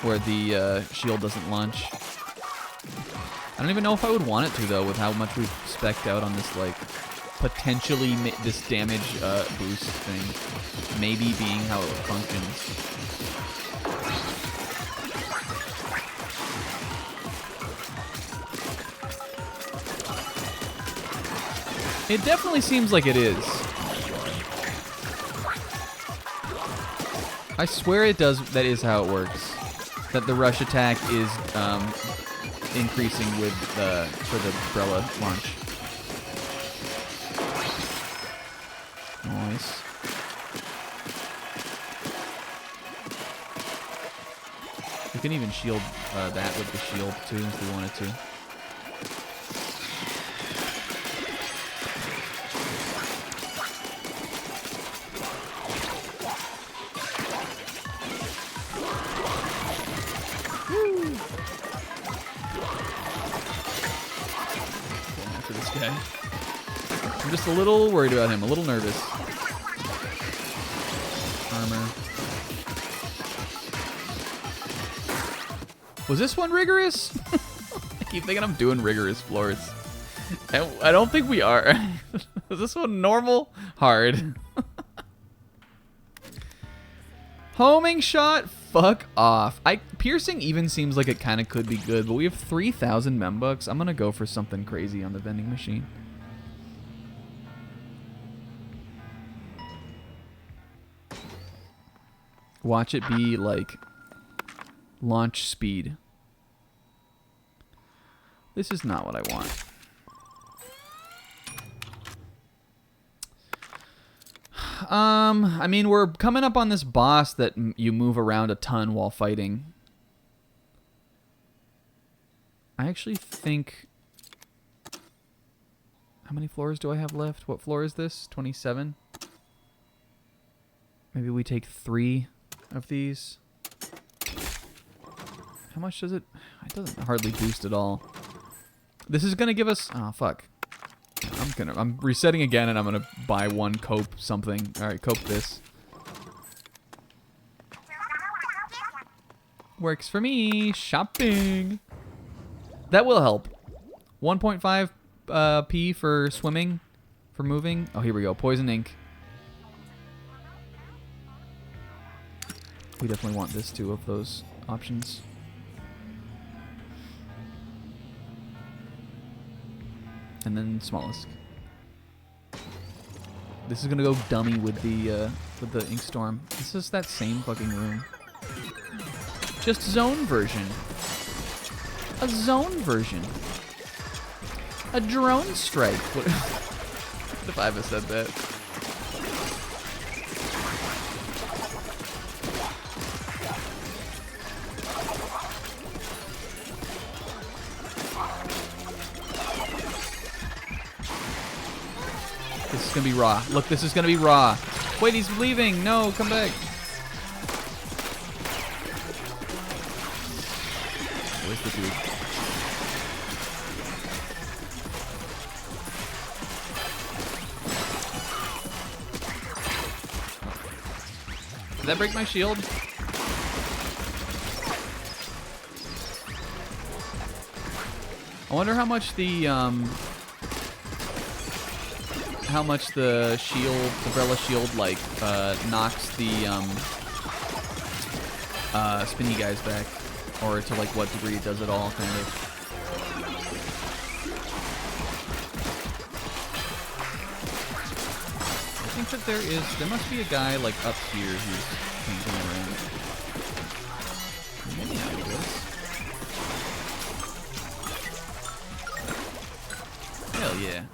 Speaker 1: the shield doesn't launch. I don't even know if I would want it to though, with how much we've specced out on this like potentially this damage boost thing, maybe being how it functions. It definitely seems like it is. I swear it does. That is how it works. That the rush attack is increasing with for the umbrella launch. Nice. We can even shield that with the shield too if we wanted to. After this guy. I'm just a little worried about him, a little nervous. Armor. Was this one rigorous? I keep thinking I'm doing rigorous floors. I don't think we are. Was this one normal? Hard. Homing shot? Fuck off. Piercing even seems like it kind of could be good, but we have 3,000 membucks. I'm going to go for something crazy on the vending machine. Watch it be like launch speed. This is not what I want. I mean, we're coming up on this boss that you move around a ton while fighting. I actually think... How many floors do I have left? What floor is this? 27? Maybe we take 3 of these. How much does it... It doesn't hardly boost at all. This is going to give us... Oh, fuck. I'm resetting again, and I'm gonna buy one cope something. All right, cope this. Works for me. Shopping. That will help. 1.5 P for swimming, for moving. Oh, here we go. Poison ink. We definitely want this too of those options. And then smallest. This is gonna go dummy with the ink storm. This is that same fucking room. Just zone version. A zone version. A drone strike. What if I ever said that? This is gonna be raw. Look, this is gonna be raw. Wait, he's leaving. No, come back. Where's the dude? Did that break my shield? I wonder how much the shield, umbrella shield, like, knocks the, spinny guys back. Or to, like, what degree it does it all, kind of. I think that there must be a guy, like, up here who's painting around. Maybe not this. Hell yeah.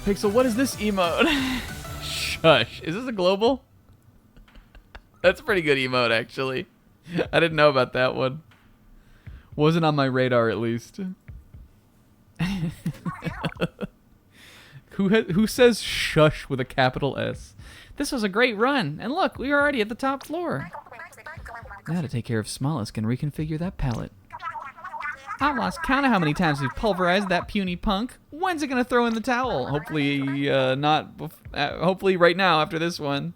Speaker 1: Pixel, what is this emote? Shush. Is this a global? That's a pretty good emote, actually. I didn't know about that one. Wasn't on my radar, at least. Who says shush with a capital S? This was a great run. And look, we are already at the top floor. Now to take care of Smallest can reconfigure that palette. I've lost count of how many times we've pulverized that puny punk. When's it gonna throw in the towel? Hopefully not. Hopefully right now after this one.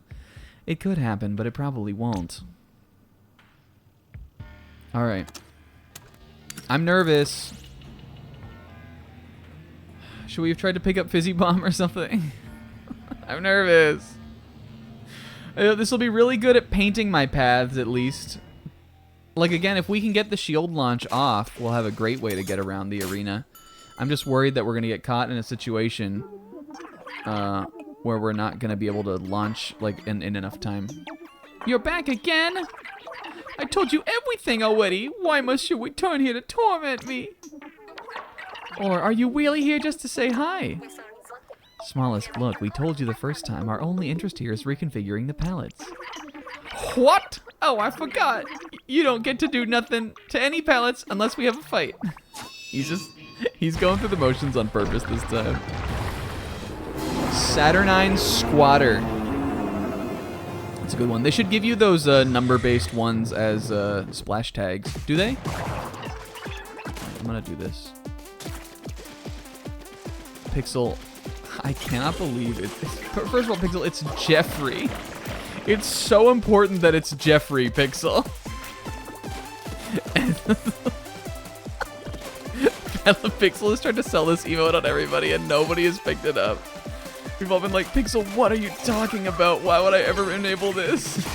Speaker 1: It could happen, but it probably won't. All right. I'm nervous. Should we have tried to pick up Fizzy Bomb or something? I'm nervous. This will be really good at painting my paths, at least. Like, again, if we can get the shield launch off, we'll have a great way to get around the arena. I'm just worried that we're going to get caught in a situation where we're not going to be able to launch, like, in enough time. You're back again? I told you everything already. Why must you return here to torment me? Or are you really here just to say hi? Smallest, look, we told you the first time. Our only interest here is reconfiguring the pallets. What? Oh, I forgot. You don't get to do nothing to any pallets unless we have a fight. He's going through the motions on purpose this time. Saturnine Squatter. That's a good one. They should give you those number-based ones as splash tags. Do they? I'm gonna do this. Pixel. I cannot believe it. First of all, Pixel, it's Jeffrey. It's so important that it's Jeffrey, Pixel. Pixel has tried to sell this emote on everybody and nobody has picked it up. We've all been like, Pixel, what are you talking about? Why would I ever enable this?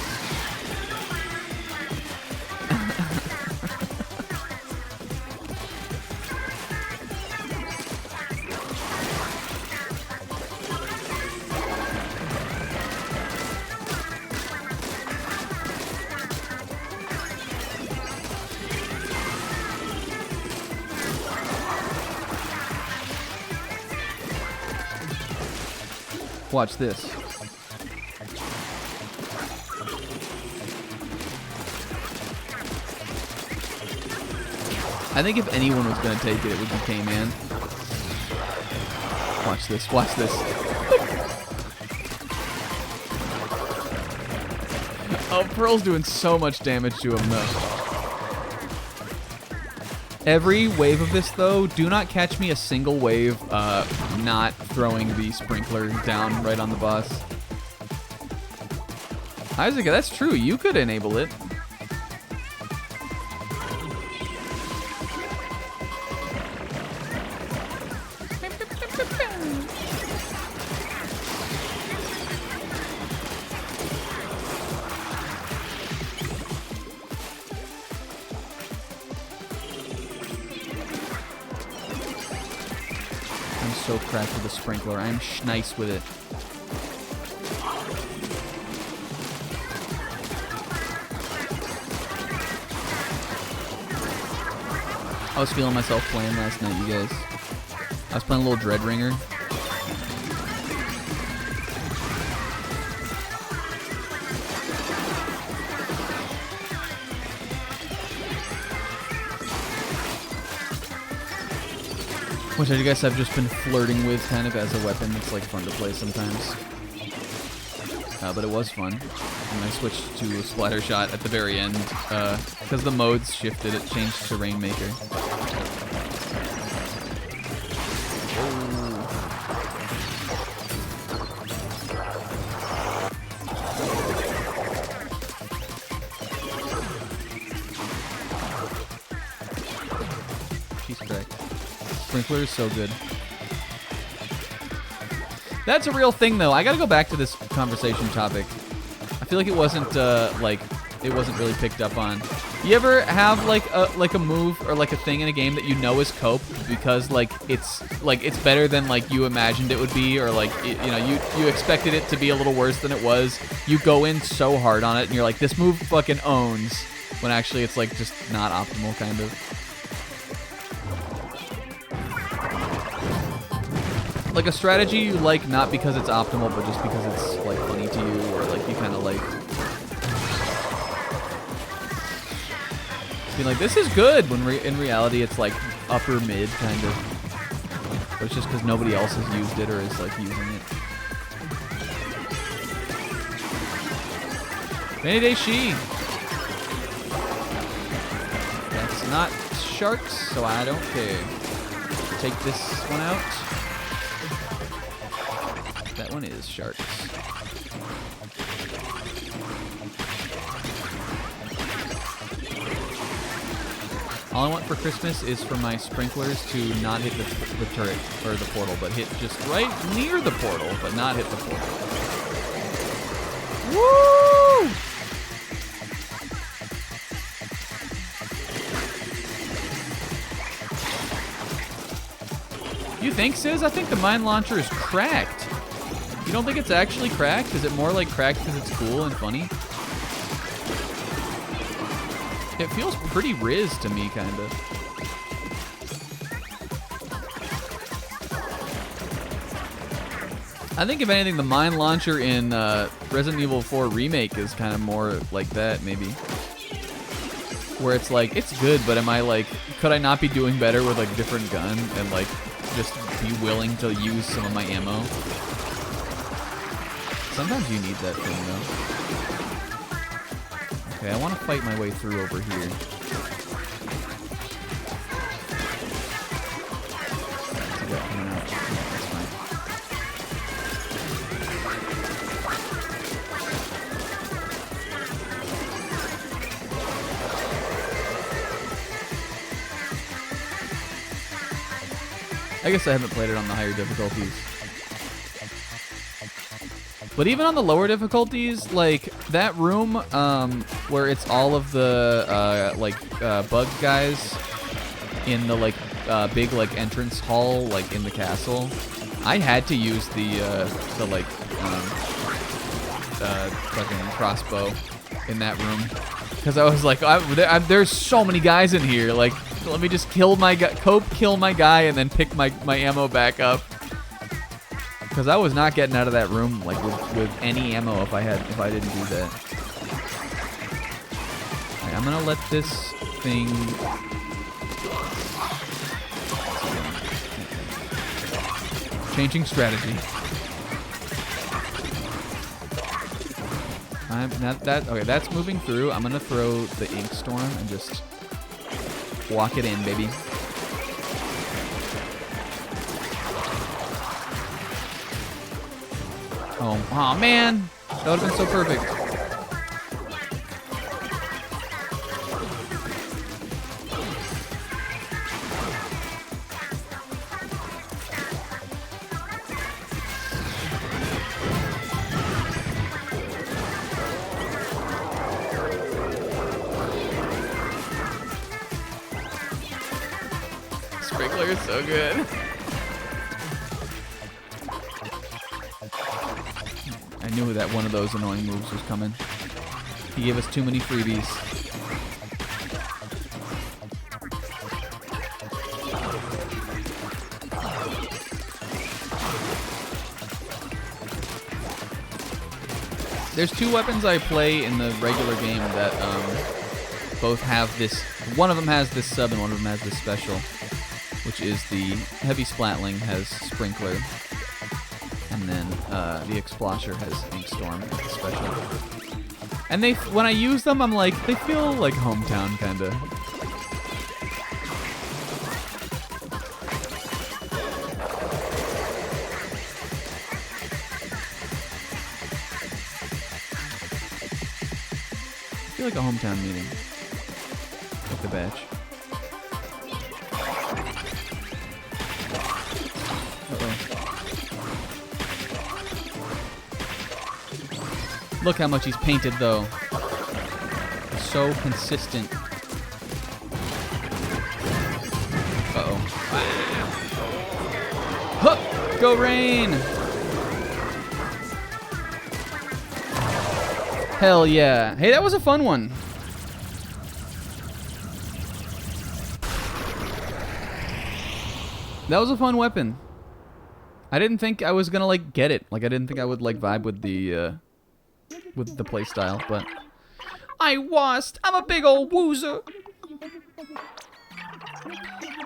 Speaker 1: Watch this. I think if anyone was going to take it, it would be K-Man. Watch this, watch this. Oh, Pearl's doing so much damage to him, though. Every wave of this, though, do not catch me a single wave not throwing the sprinkler down right on the boss. Isaac, that's true. You could enable it. So cracked with the sprinkler. I'm nice with it. I was feeling myself playing last night, you guys. I was playing a little Dread Ringer. Which I guess I've just been flirting with kind of as a weapon. It's like fun to play sometimes. But it was fun. And I switched to Splatter Shot at the very end. Because the modes shifted, it changed to Rainmaker. She's correct. Sprinkler is so good. That's a real thing, though. I gotta go back to this conversation topic. I feel like it wasn't really picked up on. You ever have like a move or like a thing in a game that you know is cope because it's better than like you imagined it would be, or like you expected it to be a little worse than it was. You go in so hard on it and you're like, this move fucking owns, when actually it's like just not optimal, kind of. Like a strategy you like not because it's optimal, but just because it's like funny to you, or like you kind of like being like, this is good, when in reality it's like upper mid kind of. But it's just because nobody else has used it or is like using it. Rainy Day She. That's not sharks, so I don't care. Take this one out. That one is sharks. All I want for Christmas is for my sprinklers to not hit the turret or the portal, but hit just right near the portal, but not hit the portal. Woo! You think, Sis? I think the mine launcher is cracked. You don't think it's actually cracked? Is it more like cracked because it's cool and funny? It feels pretty Riz to me, kind of. I think if anything, the mine launcher in Resident Evil 4 Remake is kind of more like that, maybe. Where it's like, it's good, but am I like, could I not be doing better with like a different gun and like just be willing to use some of my ammo? Sometimes you need that thing though. Okay, I want to fight my way through over here. See that coming out. That's fine. I guess I haven't played it on the higher difficulties. But even on the lower difficulties, like that room where it's all of the bug guys in the big like entrance hall like in the castle, I had to use the fucking crossbow in that room because I was like, there's so many guys in here. Like, let me just kill my guy, and then pick my ammo back up. Because I was not getting out of that room like with any ammo if I didn't do that. Right, I'm gonna let this thing. Changing strategy. Okay, that's moving through. I'm gonna throw the ink storm and just walk it in, baby. Oh man, that would have been so perfect. Sprinkler is so good. I knew that one of those annoying moves was coming. He gave us too many freebies. There's two weapons I play in the regular game that both have this. One of them has this sub and one of them has this special, which is the heavy splatling has sprinkler. And then the Explosher has Ink Storm special. And when I use them, I'm like, they feel like hometown, kinda. I feel like a hometown meeting with the batch. Look how much he's painted, though. So consistent. Uh-oh. Huh! Go Rain! Hell yeah. Hey, that was a fun one. That was a fun weapon. I didn't think I was gonna, like, get it. Like, I didn't think I would, like, vibe with the playstyle, but I washed. I'm a big old woozer.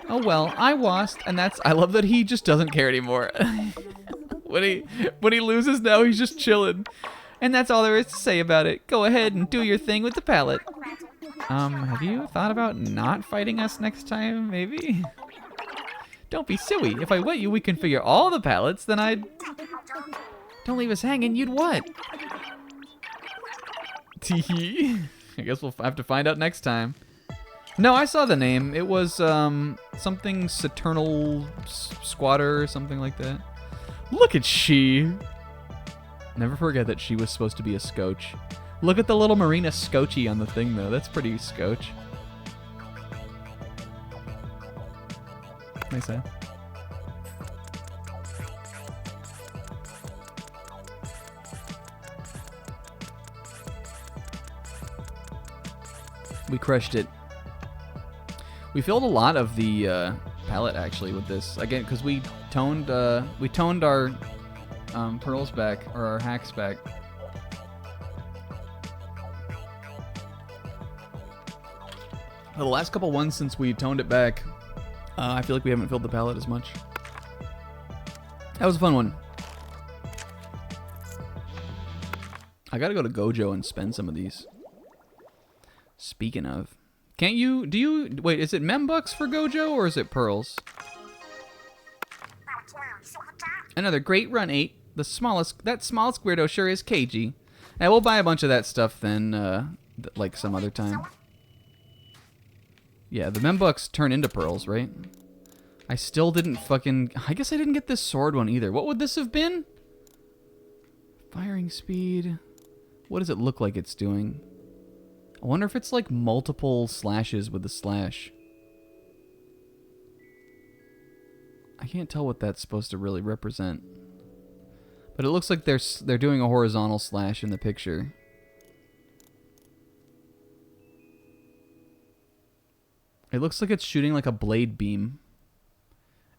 Speaker 1: Oh well, I washed, and that's. I love that he just doesn't care anymore. when he loses now, he's just chilling, and that's all there is to say about it. Go ahead and do your thing with the pallet. Have you thought about not fighting us next time? Maybe. Don't be silly. If I let you, we can figure all the pallets. Then I'd. Don't leave us hanging. You'd what? Teehee. I guess we'll have to find out next time. No, I saw the name. It was something Saturnal Squatter or something like that. Look at she. Never forget that she was supposed to be a scotch. Look at the little Marina Scotchy on the thing, though. That's pretty scotch. Nice, huh? We crushed it. We filled a lot of the palette actually with this again because we toned our pearls back, or our hacks back. The last couple ones since we toned it back, I feel like we haven't filled the palette as much. That was a fun one. I gotta go to Gojo and spend some of these. Speaking of, can't you, wait, is it Membucks for Gojo or is it Pearls? Another great run, 8. That smallest weirdo sure is cagey. And we'll buy a bunch of that stuff then, like some other time. Yeah, the Membucks turn into Pearls, right? I still didn't I guess I didn't get this sword one either. What would this have been? Firing speed. What does it look like it's doing? I wonder if it's like multiple slashes with the slash. I can't tell what that's supposed to really represent. But it looks like they're doing a horizontal slash in the picture. It looks like it's shooting like a blade beam.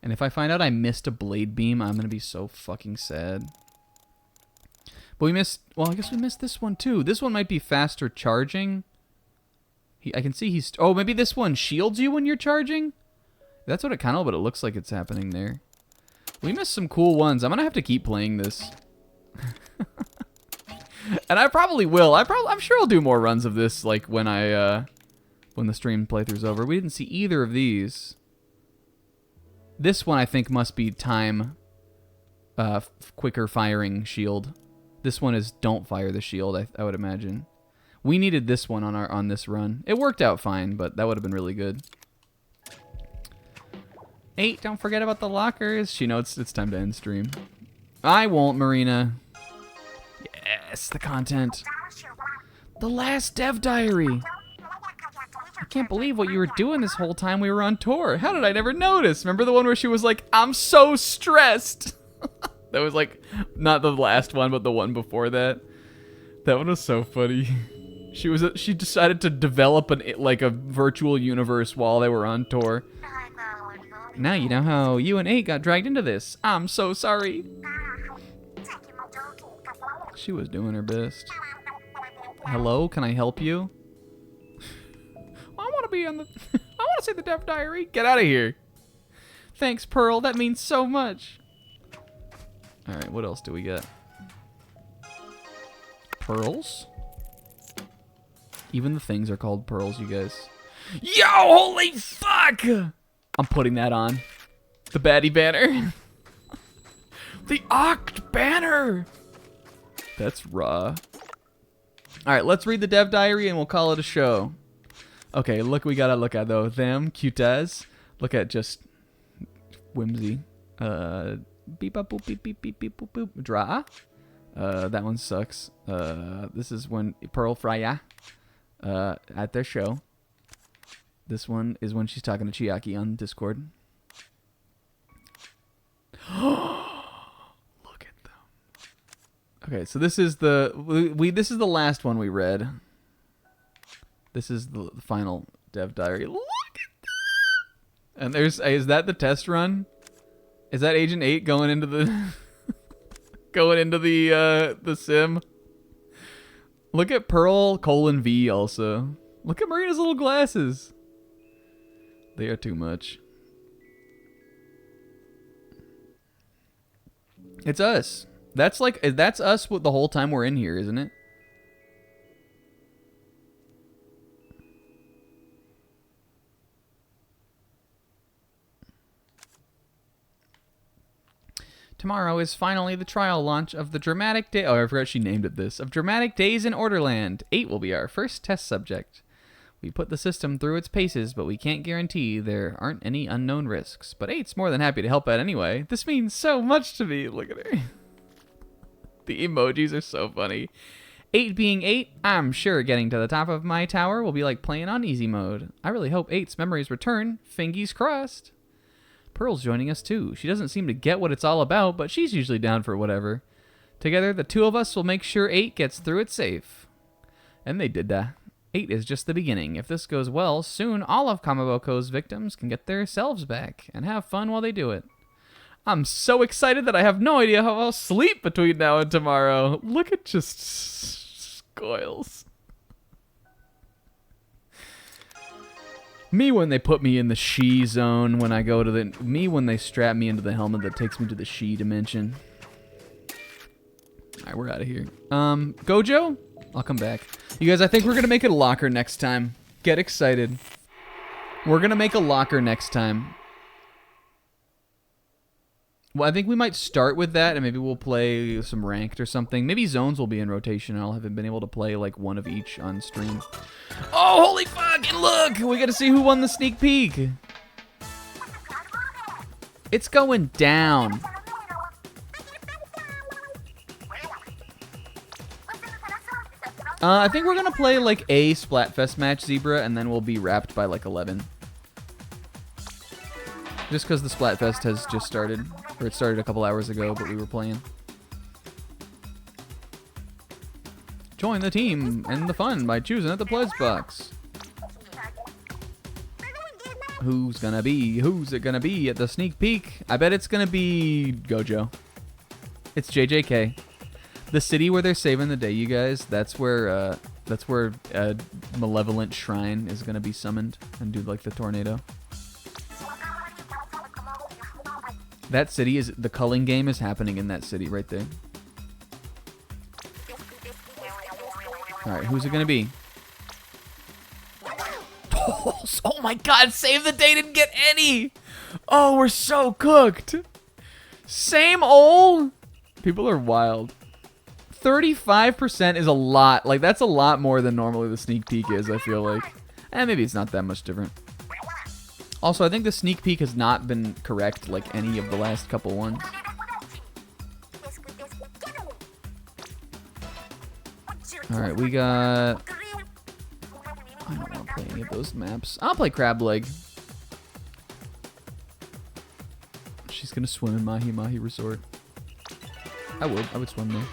Speaker 1: And if I find out I missed a blade beam, I'm going to be so fucking sad. But we missed... Well, I guess we missed this one too. This one might be faster charging. I can see he's... Oh, maybe this one shields you when you're charging? That's what it kind of... But it looks like it's happening there. We missed some cool ones. I'm going to have to keep playing this. And I probably will. I'm sure I'll do more runs of this, like, when the stream playthrough's over. We didn't see either of these. This one, I think, must be time quicker firing shield. This one is don't fire the shield, I would imagine. We needed this one on this run. It worked out fine, but that would have been really good. 8, don't forget about the lockers. She knows it's time to end stream. I won't, Marina. Yes, the content. The last dev diary. I can't believe what you were doing this whole time we were on tour. How did I never notice? Remember the one where she was like, I'm so stressed. That was like, not the last one, but the one before that. That one was so funny. She decided to develop a virtual universe while they were on tour. Now you know how you and 8 got dragged into this. I'm so sorry. She was doing her best. Hello, can I help you? I want to be on the... I want to see the dev diary. Get out of here. Thanks, Pearl. That means so much. All right, what else do we got? Pearls? Even the things are called pearls, you guys. Yo, holy fuck! I'm putting that on. The baddie banner. The Oct banner! That's raw. Alright, let's read the dev diary and we'll call it a show. Okay, look, we gotta look at though. Them, cute as. Look at just whimsy. Beep up boop beep beep beep beep boop boop. Dra. That one sucks. This is when Pearl Freya at their show. This one is when she's talking to Chiaki on Discord. Look at them. Okay, so this is this is the last one we read. This is the final dev diary. Look at that. And is that the test run? Is that Agent 8 going into the the sim? Look at Pearl :V also. Look at Marina's little glasses. They are too much. It's us. That's us the whole time we're in here, isn't it? Tomorrow is finally the trial launch of the Dramatic Day... Oh, I forgot she named it this. Of Dramatic Days in Orderland. 8 will be our first test subject. We put the system through its paces, but we can't guarantee there aren't any unknown risks. But 8's more than happy to help out anyway. This means so much to me. Look at her. The emojis are so funny. 8 being 8, I'm sure getting to the top of my tower will be like playing on easy mode. I really hope 8's memories return. Fingies crossed. Pearl's joining us too. She doesn't seem to get what it's all about, but she's usually down for whatever. Together, the two of us will make sure 8 gets through it safe. And they did that. 8 is just the beginning. If this goes well, soon all of Kamaboko's victims can get their selves back and have fun while they do it. I'm so excited that I have no idea how I'll sleep between now and tomorrow. Look at just Goyles. Me when they put me in the she zone when I go to the... Me when they strap me into the helmet that takes me to the she dimension. Alright, we're out of here. Gojo? I'll come back. You guys, I think we're going to make it a locker next time. Get excited. We're going to make a locker next time. Well, I think we might start with that, and maybe we'll play some ranked or something. Maybe zones will be in rotation, and I'll have been able to play, like, one of each on stream. Oh, holy fucking look! We gotta see who won the sneak peek. It's going down. I think we're gonna play, like, a Splatfest match, Zebra, and then we'll be wrapped by, like, 11. Just because the Splatfest has just started. Or it started a couple hours ago, but we were playing. Join the team and the fun by choosing at the pledge box. Who's it gonna be at the sneak peek? I bet it's gonna be Gojo. It's JJK. The city where they're saving the day, you guys, that's where a malevolent shrine is gonna be summoned and do like the tornado. That city is, the culling game is happening in that city right there. Alright, who's it gonna be? Oh my god, save the day didn't get any! Oh, we're so cooked! Same old? People are wild. 35% is a lot. Like, that's a lot more than normally the sneak peek is, I feel like. Maybe it's not that much different. Also, I think the sneak peek has not been correct like any of the last couple ones. Alright, we got... I don't want to play any of those maps. I'll play Crab Leg. She's going to swim in Mahi Mahi Resort. I would swim there.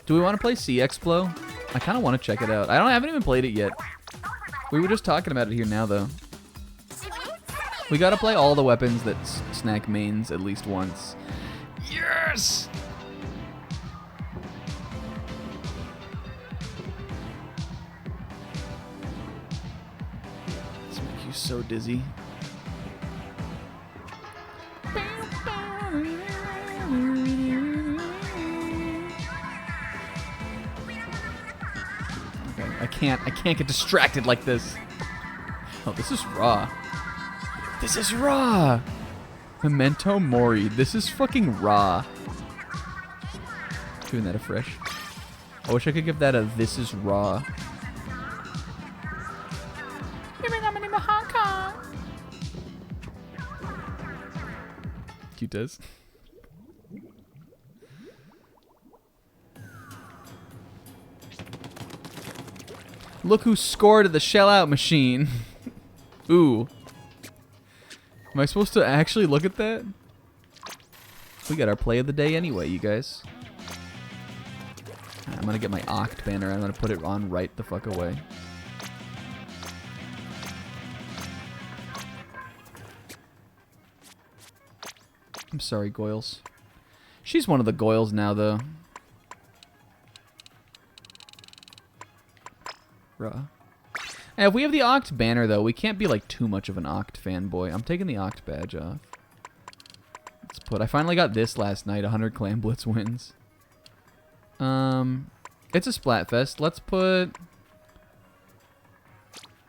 Speaker 1: Do we want to play Sea Explo? I kind of want to check it out. I haven't even played it yet. We were just talking about it here now, though. We gotta play all the weapons that Snack mains at least once. Yes! This makes you so dizzy. Okay, I can't get distracted like this. Oh, this is raw. This is raw! Memento Mori. This is fucking raw. Doing that afresh. I wish I could give that a this is raw. Hong Kong. Cute does. Look who scored at the shell out machine. Ooh. Am I supposed to actually look at that? We got our play of the day anyway, you guys. I'm gonna get my Oct banner. I'm gonna put it on right the fuck away. I'm sorry, Goyles. She's one of the Goyles now, though. Raw. And if we have the Oct banner, though, we can't be, like, too much of an Oct fanboy. I'm taking the Oct badge off. Let's put... I finally got this last night, 100 Clan Blitz wins. It's a Splatfest. Let's put...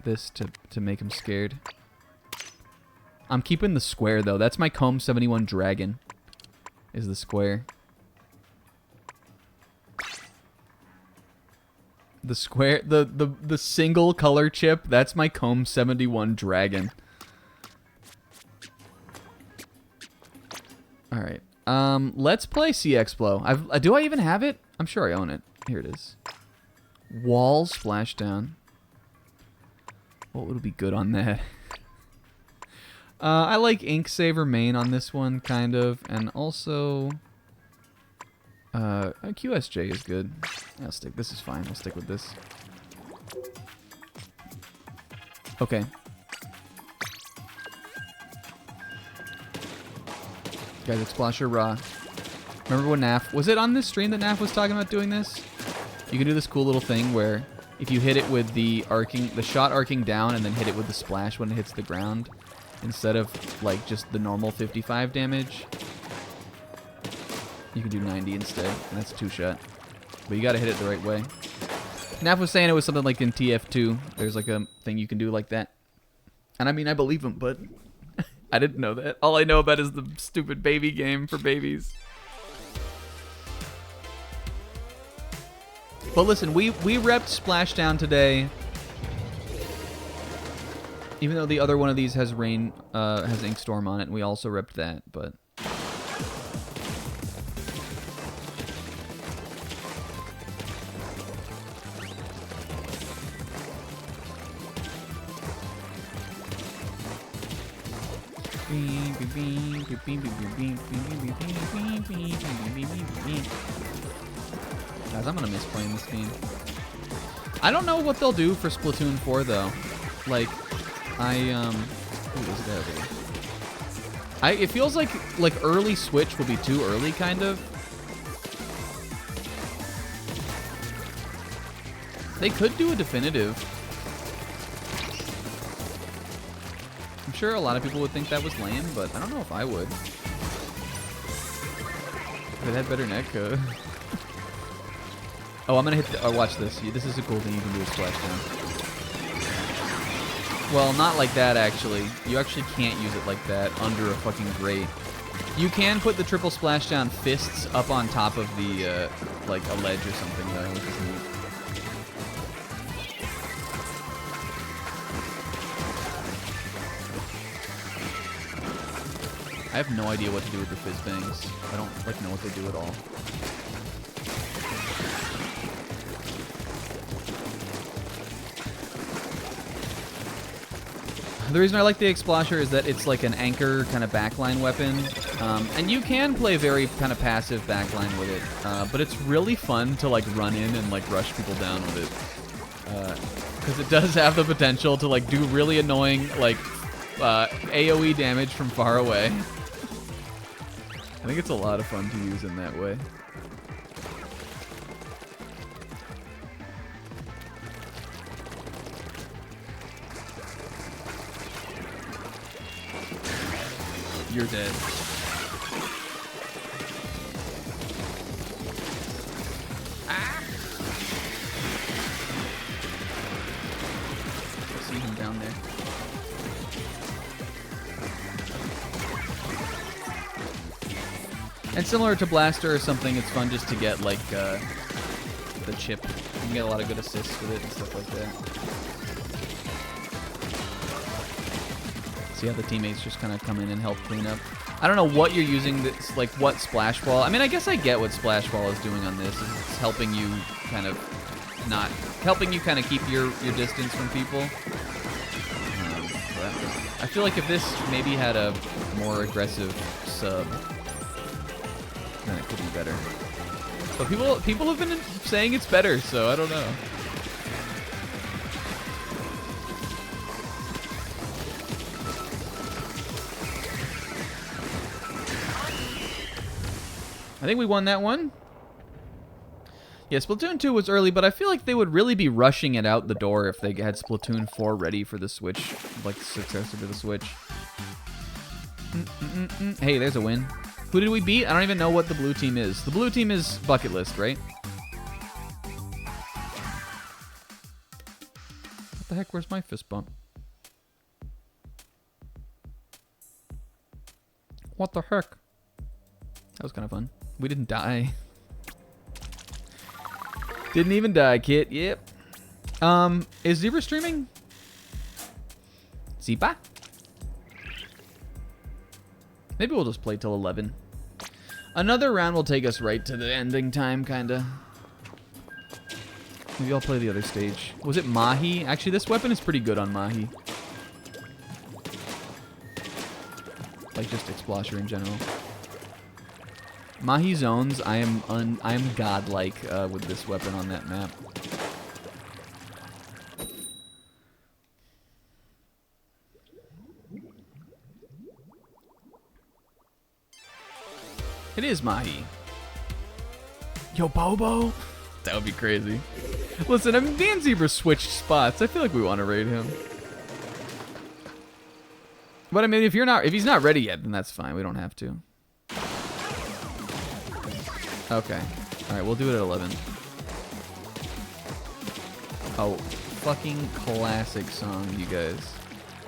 Speaker 1: this to make him scared. I'm keeping the square, though. That's my Comb 71 Dragon. Is the square. The square, the single color chip, that's my Comb 71 Dragon. Alright. Let's play Sea Explo. Do I even have it? I'm sure I own it. Here it is. Wall Splashdown. What would be good on that? I like Inksaver main on this one, kind of. And also... QSJ is good. This is fine. I'll stick with this. Okay. Guys, Explasher Raw. Remember when Naf... Was it on this stream that Naf was talking about doing this? You can do this cool little thing where if you hit it with the shot arcing down and then hit it with the splash when it hits the ground, instead of like just the normal 55 damage, you can do 90 instead, and that's 2-shot. But you gotta hit it the right way. Naf was saying it was something like in TF2. There's like a thing you can do like that. And I mean, I believe him, but I didn't know that. All I know about is the stupid baby game for babies. But listen, we repped Splashdown today. Even though the other one of these has rain, has Ink Storm on it, and we also repped that, but... Guys, I'm gonna miss playing this game. I don't know what they'll do for Splatoon 4 though. Like, it feels like early Switch will be too early, kind of. They could do a definitive. I'm sure a lot of people would think that was lame, but I don't know if I would. It had better netcode. Oh, I'm gonna hit the, oh, watch this. This is a cool thing you can do with Splashdown. Well, not like that, actually. You actually can't use it like that under a fucking grate. You can put the triple Splashdown fists up on top of the, like, a ledge or something, though, which is neat. I have no idea what to do with the fizz bangs. I don't, like, know what they do at all. The reason I like the Explasher is that it's like an anchor kind of backline weapon. And you can play very kind of passive backline with it. But it's really fun to like run in and like rush people down with it. Because it does have the potential to like do really annoying like AoE damage from far away. I think it's a lot of fun to use in that way. You're dead. Ah! I see him down there. And similar to Blaster or something, it's fun just to get like the chip. You can get a lot of good assists with it and stuff like that. See how the teammates just kind of come in and help clean up. I don't know what you're using this, like what Splash Ball. I mean, I guess I get what Splash Ball is doing on this. It's helping you kind of not, helping you kind of keep your distance from people. But I feel like if this maybe had a more aggressive sub, then it could be better. But people have been saying it's better, so I don't know. I think we won that one. Yeah, Splatoon 2 was early, but I feel like they would really be rushing it out the door if they had Splatoon 4 ready for the Switch, like successor to the Switch. Hey, there's a win. Who did we beat? I don't even know what the blue team is. The blue team is Bucket List, right? What the heck? Where's my fist bump? What the heck? That was kind of fun. We didn't die. Didn't even die, Kit. Yep. Is Zebra streaming? Zebra? Maybe we'll just play till 11. Another round will take us right to the ending time, kinda. Maybe I'll play the other stage. Was it Mahi? Actually, this weapon is pretty good on Mahi. Like just Explasher in general. Mahi zones, I am godlike with this weapon on that map. It is Mahi. Yo, Bobo. That would be crazy. Listen, I mean, me and Zebra switched spots. I feel like we want to raid him. But I mean, if he's not ready yet, then that's fine. We don't have to. Okay. All right, we'll do it at 11. Oh, fucking classic song, you guys.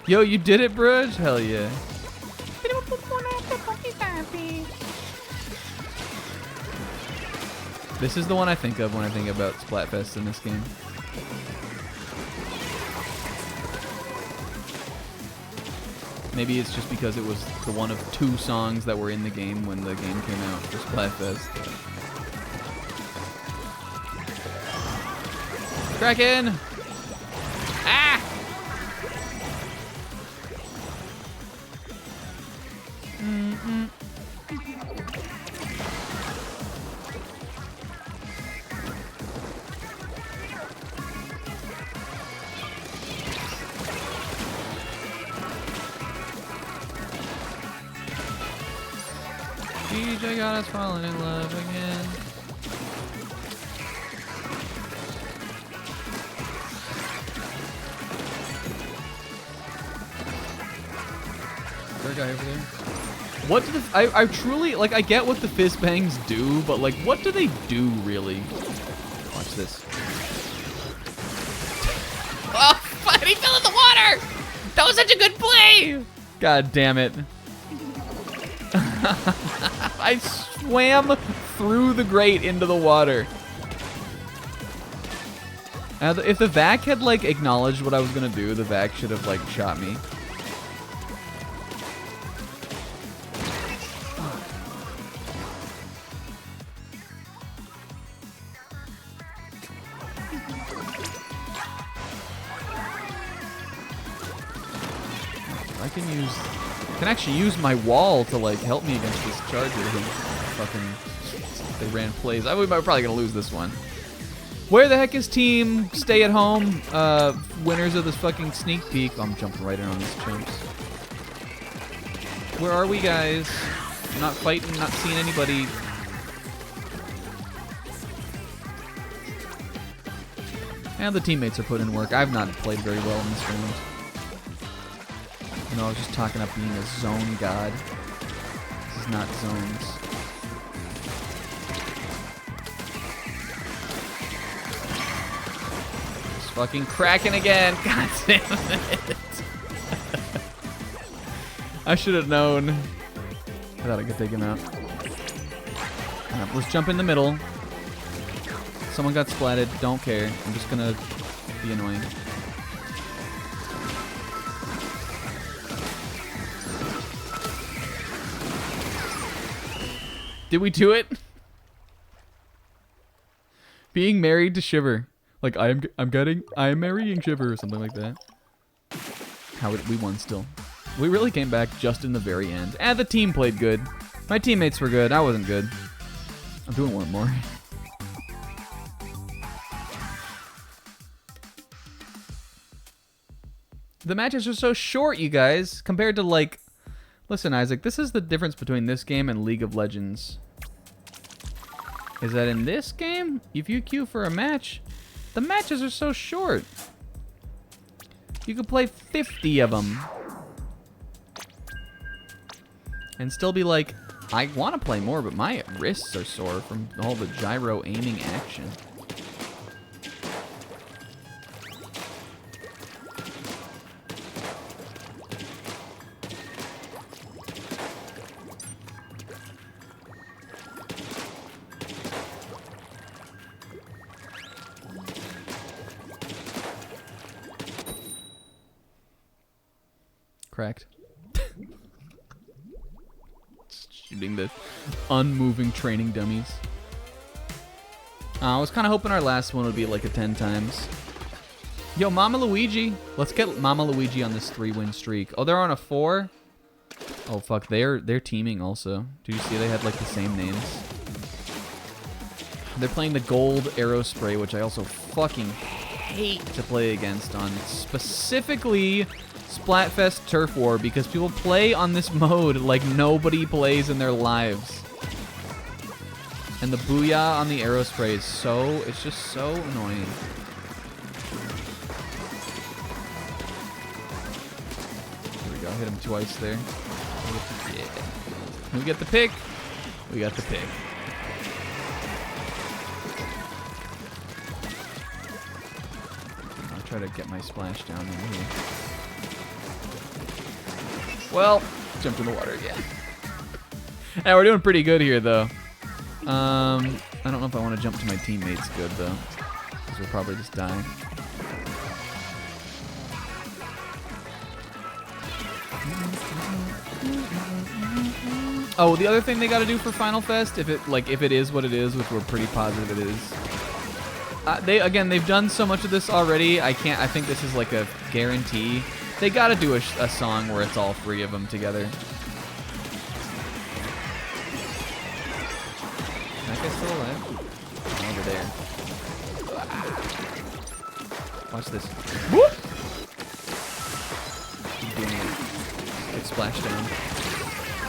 Speaker 1: Yo, you did it, bruh? Hell yeah. This is the one I think of when I think about Splatfest in this game. Maybe it's just because it was the one of 2 songs that were in the game when the game came out for Splatfest. Kraken! Ah! Mm-mm. DJ got us falling in love again. Is there a guy over there? What do I truly, like, I get what the fist bangs do, but, like, what do they do, really? Watch this. Oh, but he fell in the water! That was such a good play! God damn it. I swam through the grate into the water. If the vac had, like, acknowledged what I was gonna do, the vac should have, like, shot me. I can actually use my wall to, like, help me against this charger. Fucking, they ran plays. We're probably gonna lose this one. Where the heck is team stay at home winners of this fucking sneak peek? Oh, I'm jumping right in on these chumps. Where are we, guys? Not fighting, not seeing anybody. And the teammates are putting in work. I've not played very well in this round. No, I was just talking about being a zone god. This is not zones. Just fucking cracking again. God damn it. I should have known. I thought I could take him out. Right, let's jump in the middle. Someone got splatted. Don't care. I'm just gonna be annoying. Did we do it? Being married to Shiver. Like, I'm marrying Shiver or something like that. We won still. We really came back just in the very end. And the team played good. My teammates were good. I wasn't good. I'm doing one more. The matches are so short, you guys, compared to, like... Listen, Isaac, this is the difference between this game and League of Legends. Is that in this game, if you queue for a match, the matches are so short. You could play 50 of them. And still be like, I want to play more, but my wrists are sore from all the gyro aiming action. Cracked. Shooting the unmoving training dummies. I was kind of hoping our last one would be like a 10 times. Yo, Mama Luigi. Let's get Mama Luigi on this 3-win streak. Oh, they're on a 4? Oh, fuck. They're teaming also. Did you see they had like the same names? They're playing the gold arrow spray, which I also fucking hate to play against on specifically Splatfest Turf War, because people play on this mode like nobody plays in their lives. And the booyah on the arrow spray is it's just so annoying. Here we go, hit him twice there. Yeah. We get the pick. We got the pick. I'll try to get my splash down in here. Well, jumped in the water again. Yeah, we're doing pretty good here, though. I don't know if I want to jump to my teammates good, though. Because we'll probably just die. Oh, the other thing they got to do for Final Fest, if it is what it is, which we're pretty positive it is. They've done so much of this already. I think this is like a guarantee. They got to do a song where it's all three of them together. That guy's still alive. Over there. Watch this. Whoop! Keep doing it. Get splashed down.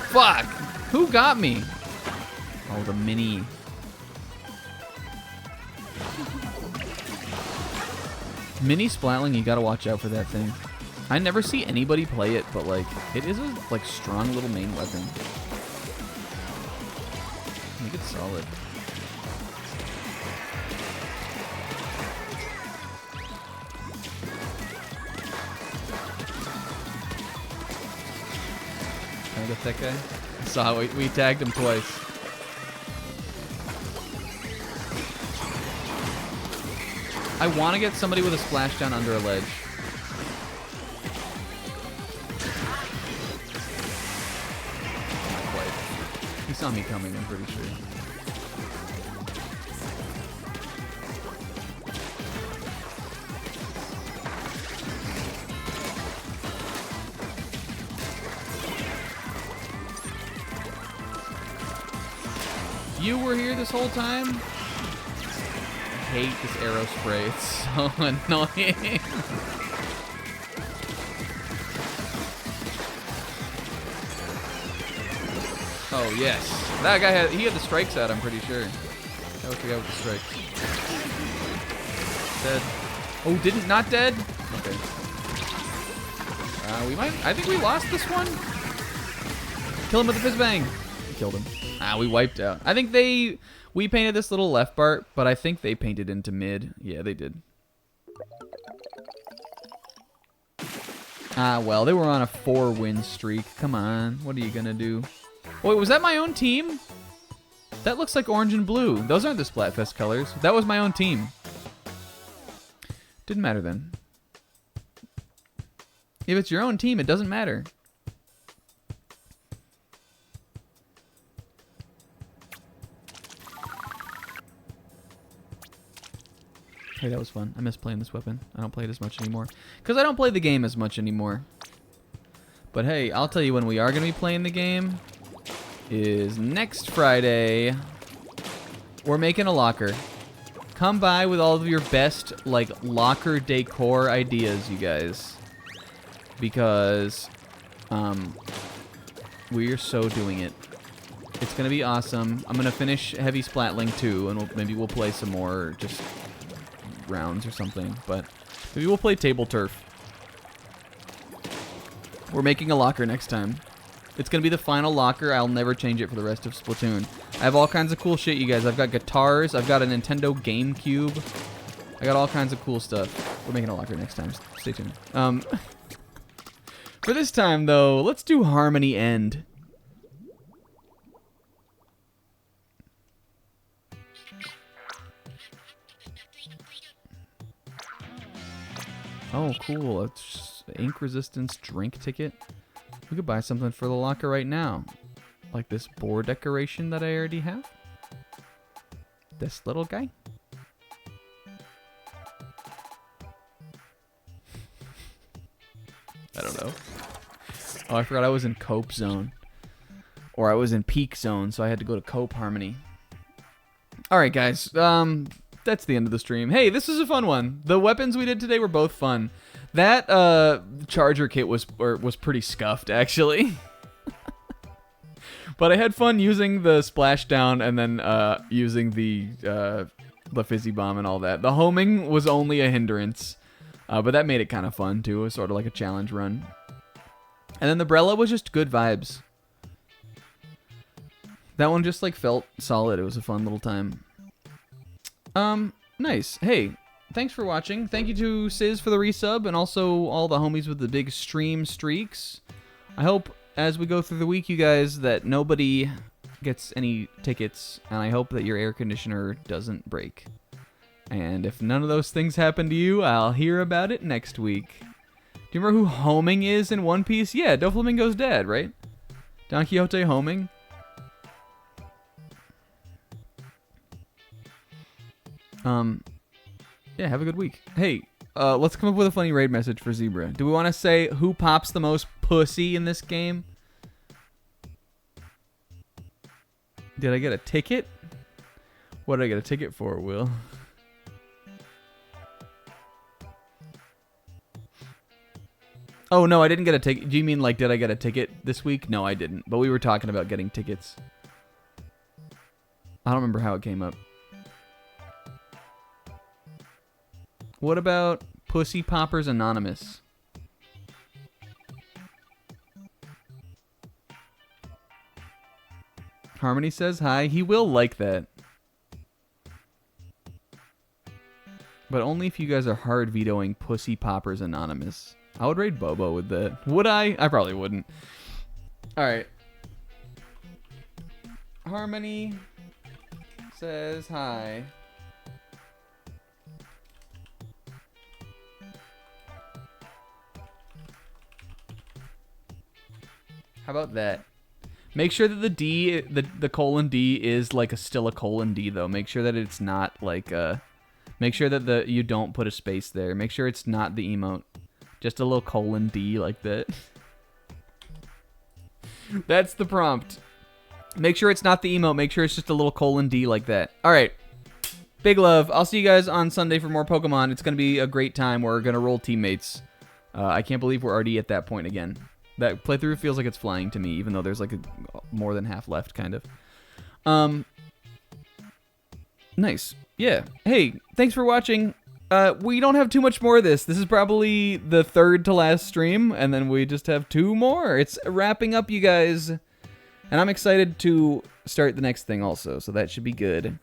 Speaker 1: Fuck! Who got me? Oh, the mini. Mini splatling, you gotta watch out for that thing. I never see anybody play it, but like, it is a strong little main weapon. Make it solid. Can I get that guy? I saw we tagged him twice. I want to get somebody with a splashdown under a ledge. Not quite. He saw me coming, I'm pretty sure. You were here this whole time? I hate this arrow spray. It's so annoying. Oh, yes. That guy he had the strikes out, I'm pretty sure. That was the guy with the strikes. Dead. Oh, not dead? Okay. I think we lost this one. Kill him with the fizz bang. We killed him. We wiped out. I think we painted this little left part, but I think they painted into mid. Yeah, they did. Well, they were on a 4-win streak. Come on. What are you gonna do? Wait, was that my own team? That looks like orange and blue. Those aren't the Splatfest colors. That was my own team. Didn't matter then. If it's your own team, it doesn't matter. Hey, that was fun. I miss playing this weapon. I don't play it as much anymore. Because I don't play the game as much anymore. But hey, I'll tell you when we are going to be playing the game. Is next Friday. We're making a locker. Come by with all of your best, like, locker decor ideas, you guys. Because, we're so doing it. It's going to be awesome. I'm going to finish Heavy Splatling too, and maybe we'll play some more just rounds or something, but maybe we'll play table turf. We're making a locker next time. It's gonna be the final locker. I'll never change it for the rest of Splatoon. I have all kinds of cool shit, you guys. I've got guitars. I've got a Nintendo GameCube. I got all kinds of cool stuff. We're making a locker next time. Stay tuned. For this time, though, let's do Harmony End. Oh, cool. A ink resistance drink ticket. We could buy something for the locker right now. Like this board decoration that I already have. This little guy. I don't know. Oh, I forgot I was in Cope Zone. Or I was in Peak Zone, so I had to go to Cope Harmony. Alright, guys. That's the end of the stream. Hey, this is a fun one. The weapons we did today were both fun. That charger kit was pretty scuffed, actually. But I had fun using the splashdown and then using the fizzy bomb and all that. The homing was only a hindrance, but that made it kind of fun too. It was sort of like a challenge run. And then the Brella was just good vibes. That one just like felt solid. It was a fun little time. Nice. Hey, thanks for watching. Thank you to Sizz for the resub and also all the homies with the big stream streaks. I hope as we go through the week, you guys, that nobody gets any tickets, and I hope that your air conditioner doesn't break. And if none of those things happen to you, I'll hear about it next week. Do you remember who Homing is in One Piece? Yeah, Doflamingo's dad, right? Don Quixote Homing. Yeah, have a good week. Hey, let's come up with a funny raid message for Zebra. Do we want to say who pops the most pussy in this game? Did I get a ticket? What did I get a ticket for, Will? Oh, no, I didn't get a ticket. Do you mean, like, did I get a ticket this week? No, I didn't. But we were talking about getting tickets. I don't remember how it came up. What about Pussy Poppers Anonymous? Harmony says hi. He will like that. But only if you guys are hard vetoing Pussy Poppers Anonymous. I would raid Bobo with that. Would I? I probably wouldn't. Alright. Harmony says hi. How about that? Make sure that the D, the colon D is like still a colon D though. Make sure that it's not like make sure that you don't put a space there. Make sure it's not the emote. Just a little colon D like that. That's the prompt. Make sure it's not the emote. Make sure it's just a little colon D like that. All right. Big love. I'll see you guys on Sunday for more Pokemon. It's going to be a great time. We're going to roll teammates. I can't believe we're already at that point again. That playthrough feels like it's flying to me, even though there's like more than half left, kind of. Nice. Yeah. Hey, thanks for watching. We don't have too much more of this. This is probably the third to last stream, and then we just have 2 more. It's wrapping up, you guys. And I'm excited to start the next thing also, so that should be good.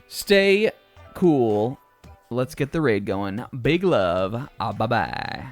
Speaker 1: Stay cool. Let's get the raid going. Big love. Bye-bye.